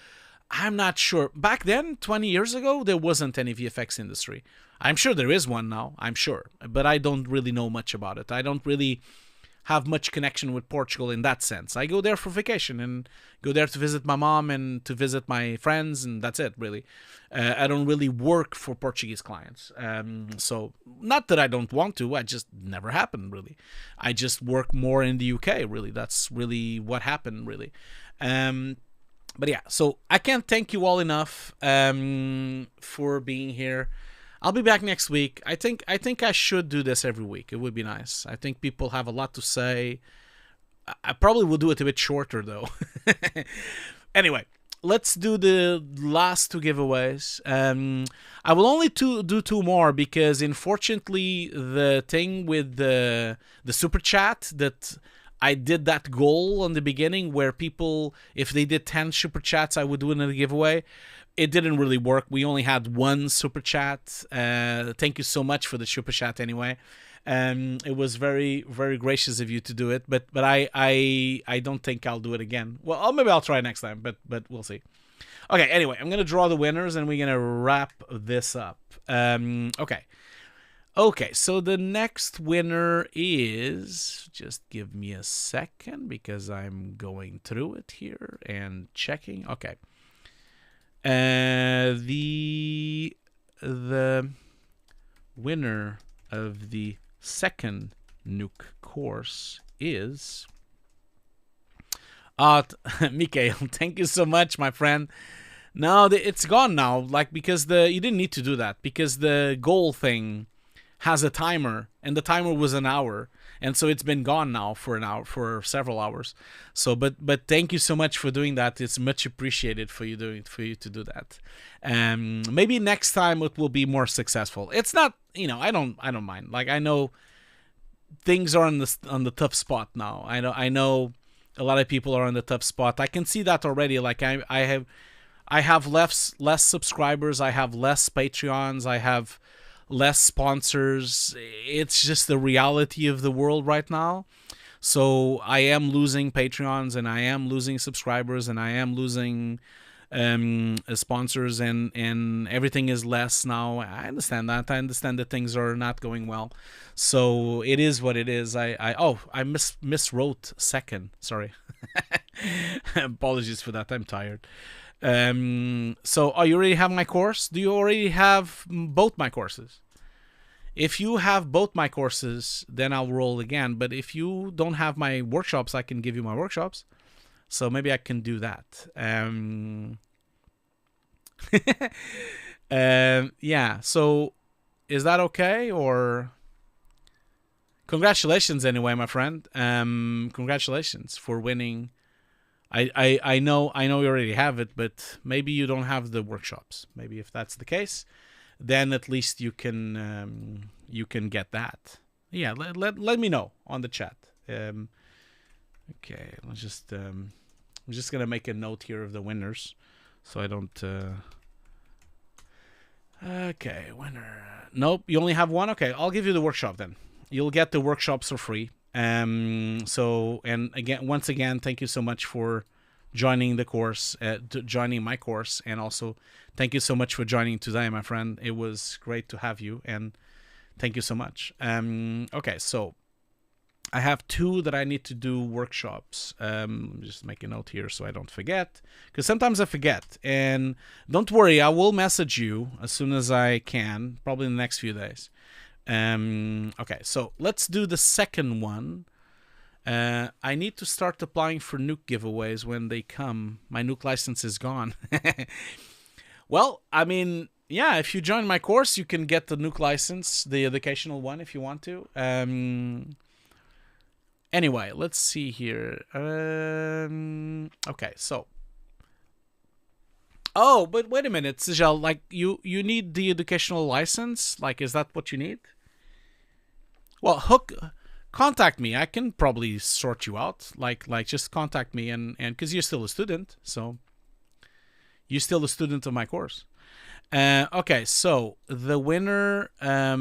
I'm not sure. Back then, 20 years ago, there wasn't any VFX industry. I'm sure there is one now, I'm sure. But I don't really know much about it. I don't really have much connection with Portugal in that sense. I go there for vacation and go there to visit my mom and to visit my friends, and that's it, really. I don't really work for Portuguese clients. So not that I don't want to, I just never happened, really. I just work more in the UK, really. That's really what happened, really. But yeah, so I can't thank you all enough for being here. I'll be back next week. I think I should do this every week. It would be nice. I think people have a lot to say. I probably will do it a bit shorter though. Anyway, let's do the last 2 giveaways. I will only do 2 more because unfortunately the thing with the super chat, that I did that goal on the beginning where people, if they did 10 super chats, I would do another giveaway. It didn't really work. We only had 1 super chat. Thank you so much for the super chat anyway. It was very, very gracious of you to do it, but I don't think I'll do it again. Well, maybe I'll try next time, but we'll see. Okay, anyway, I'm gonna draw the winners and we're gonna wrap this up. Okay, so the next winner is, just give me a second because I'm going through it here and checking. Okay. The winner of the second Nuke course is Mikhail. Thank you so much, my friend. No, it's gone now, like, because you didn't need to do that because the goal thing has a timer and the timer was an hour, and so it's been gone now for an hour, for several hours. So but thank you so much for doing that. It's much appreciated for you to do that. Maybe next time it will be more successful. It's not, I don't mind. Like, I know things are on the tough spot now. I know a lot of people are on the tough spot. I can see that already. Like, I have less subscribers, I have less Patreons, I have less sponsors. It's just the reality of the world right now. So I am losing Patreons, and I am losing subscribers, and I am losing sponsors, and everything is less now. I understand that. I understand that things are not going well. So it is what it is. I miswrote second. Sorry. Apologies for that. I'm tired. So you already have my course? Do you already have both my courses? If you have both my courses, then I'll roll again. But if you don't have my workshops, I can give you my workshops. So maybe I can do that. Yeah. So is that okay? Or congratulations anyway, my friend. Congratulations for winning. I know you already have it, but maybe you don't have the workshops. Maybe if that's the case, then at least you can get that. Yeah, let me know on the chat. Okay, let's just I'm just gonna make a note here of the winners, so I don't. Okay, winner. Nope, you only have one. Okay, I'll give you the workshop then. You'll get the workshops for free. So, and again, once again, thank you so much for joining the course, joining my course, and also thank you so much for joining today, my friend. It was great to have you, and thank you so much. Okay, so I have 2 that I need to do workshops. Just make a note here so I don't forget, because sometimes I forget. And don't worry, I will message you as soon as I can, probably in the next few days. Okay, so let's do the second one. I need to start applying for Nuke giveaways when they come. My Nuke license is gone. Well, I mean, yeah, if you join my course, you can get the Nuke license, the educational one, if you want to. Anyway, let's see here. Okay, so. Oh, but wait a minute, Sijal, like, you need the educational license? Like, is that what you need? Well, contact me. I can probably sort you out. Like just contact me, and because you're still a student, so you're still a student of my course. Okay, so the winner of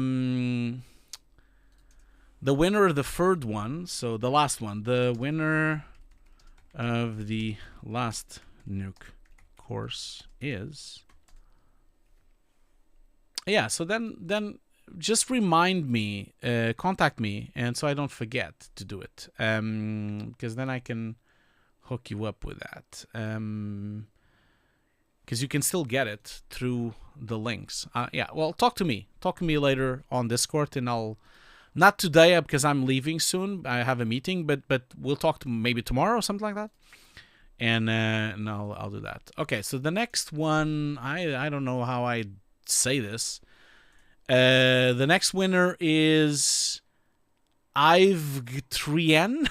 the third one, so the last one, the winner of the last Nuke course is, yeah, so then just remind me, contact me, and so I don't forget to do it, because then I can hook you up with that, because you can still get it through the links. Yeah, well, talk to me later on Discord, and I'll, not today because I'm leaving soon, I have a meeting, but we'll talk maybe tomorrow or something like that. And no, I'll do that. Okay, so the next one, I don't know how I say this. The next winner is Ivgtrien.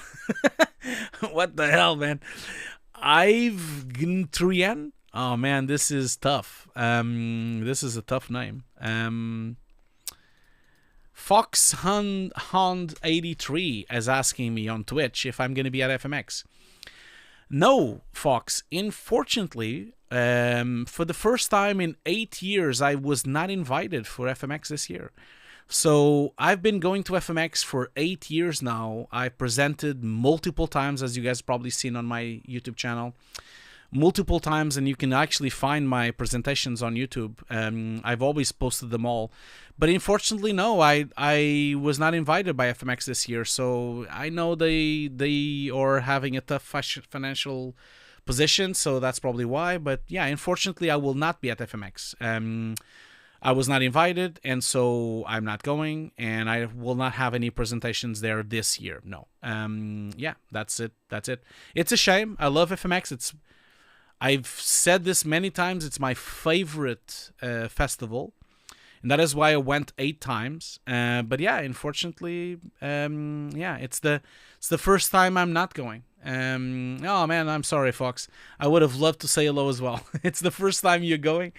What the hell, man? Ivgtrien. Oh man, this is tough. This is a tough name. Foxhound83 is asking me on Twitch if I'm going to be at FMX. No, Fox. Unfortunately, for the first time in 8 years, I was not invited for FMX this year. So I've been going to FMX for 8 years now. I presented multiple times, as you guys probably seen on my YouTube channel. Multiple times, and you can actually find my presentations on YouTube. I've always posted them all. But unfortunately, no, I was not invited by FMX this year. So I know they are having a tough financial position, so that's probably why. But yeah, unfortunately, I will not be at FMX. I was not invited, and so I'm not going, and I will not have any presentations there this year. No. Yeah, that's it. It's a shame. I love FMX. I've said this many times. It's my favorite festival, and that is why I went 8 times. But yeah, unfortunately, yeah, it's the first time I'm not going. Oh man, I'm sorry, Fox. I would have loved to say hello as well. It's the first time you're going.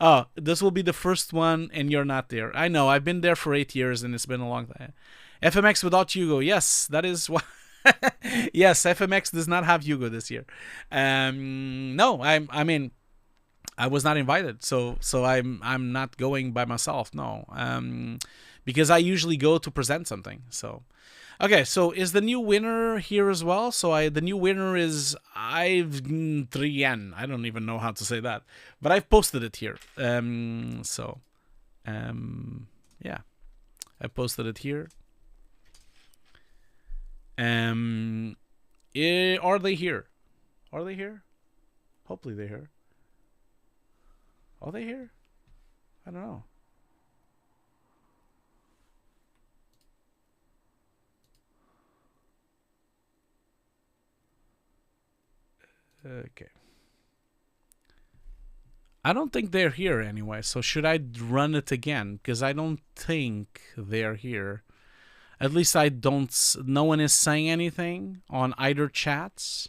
Oh, this will be the first one, and you're not there. I know. I've been there for 8 years, and it's been a long time. FMX without Hugo. Yes, that is why. Yes, FMX does not have Hugo this year. No, I mean, I was not invited, so I'm not going by myself. No, because I usually go to present something. So, okay, so is the new winner here as well? So the new winner is Ivgtrien. I don't even know how to say that, but I've posted it here. Yeah, I posted it here. Are they here? Are they here? Hopefully they're here. Are they here? I don't know. Okay. I don't think they're here anyway, so should I run it again? Because I don't think they're here. At least no one is saying anything on either chats.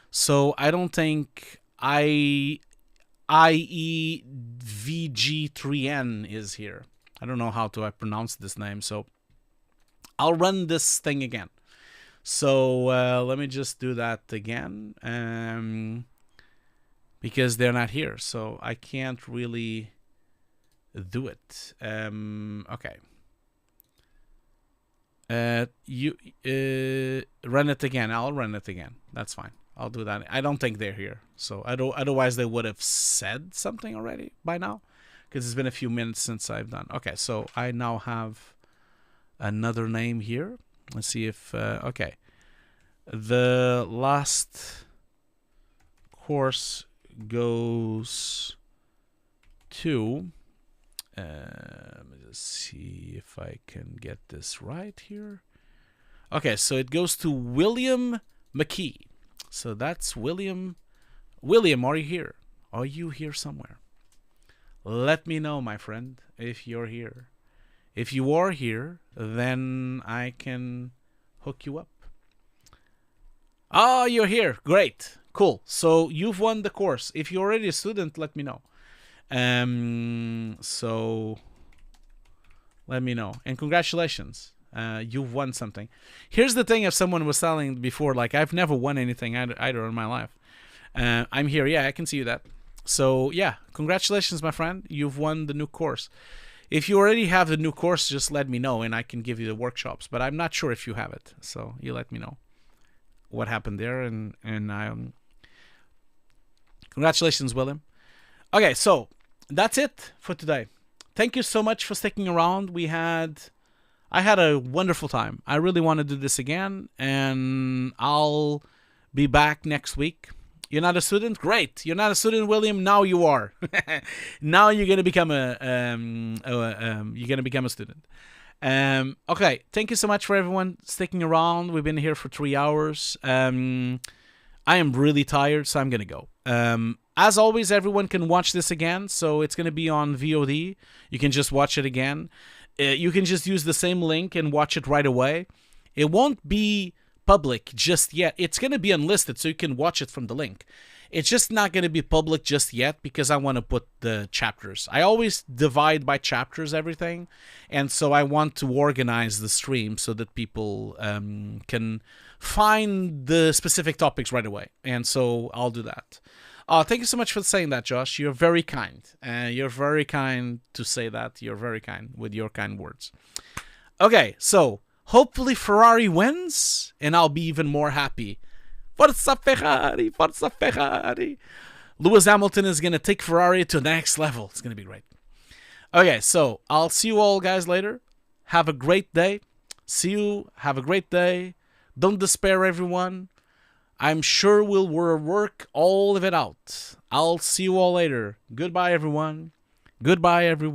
So I don't think IEVG3N is here. I don't know how to pronounce this name, so I'll run this thing again. So let me just do that again. Because they're not here, so I can't really do it. Okay. You run it again. I'll run it again. That's fine. I'll do that. I don't think they're here. So otherwise they would have said something already by now, because it's been a few minutes since I've done. Okay, so I now have another name here. Let's see if okay. The last course goes to. Let me just see if I can get this right here. Okay, so it goes to William McKee. So that's William. William, are you here? Are you here somewhere? Let me know, my friend, if you're here. If you are here, then I can hook you up. Oh, you're here. Great. Cool. So you've won the course. If you're already a student, let me know. So let me know, and congratulations, you've won something. Here's the thing: if someone was telling before, like, I've never won anything either in my life. I'm here. Yeah, I can see that. So yeah, congratulations, my friend. You've won the new course. If you already have the new course, just let me know, and I can give you the workshops. But I'm not sure if you have it, so you let me know what happened there, and congratulations, William. Okay, so that's it for today. Thank you so much for sticking around. I had a wonderful time. I really want to do this again, and I'll be back next week. You're not a student? Great. You're not a student, William. Now you are. Now you're gonna become a student. Okay. Thank you so much for everyone sticking around. We've been here for 3 hours. I am really tired, so I'm going to go. As always, everyone can watch this again, so it's going to be on VOD. You can just watch it again. You can just use the same link and watch it right away. It won't be public just yet. It's going to be unlisted, so you can watch it from the link. It's just not going to be public just yet because I want to put the chapters. I always divide by chapters everything, and so I want to organize the stream so that people can find the specific topics right away. And so I'll do that. Thank you so much for saying that, Josh. You're very kind. You're very kind to say that. You're very kind with your kind words. Okay, so hopefully Ferrari wins, and I'll be even more happy. Forza Ferrari, Forza Ferrari. Lewis Hamilton is going to take Ferrari to the next level. It's going to be great. Okay, so I'll see you all guys later. Have a great day. See you. Have a great day. Don't despair, everyone. I'm sure we'll work all of it out. I'll see you all later. Goodbye, everyone. Goodbye, everyone.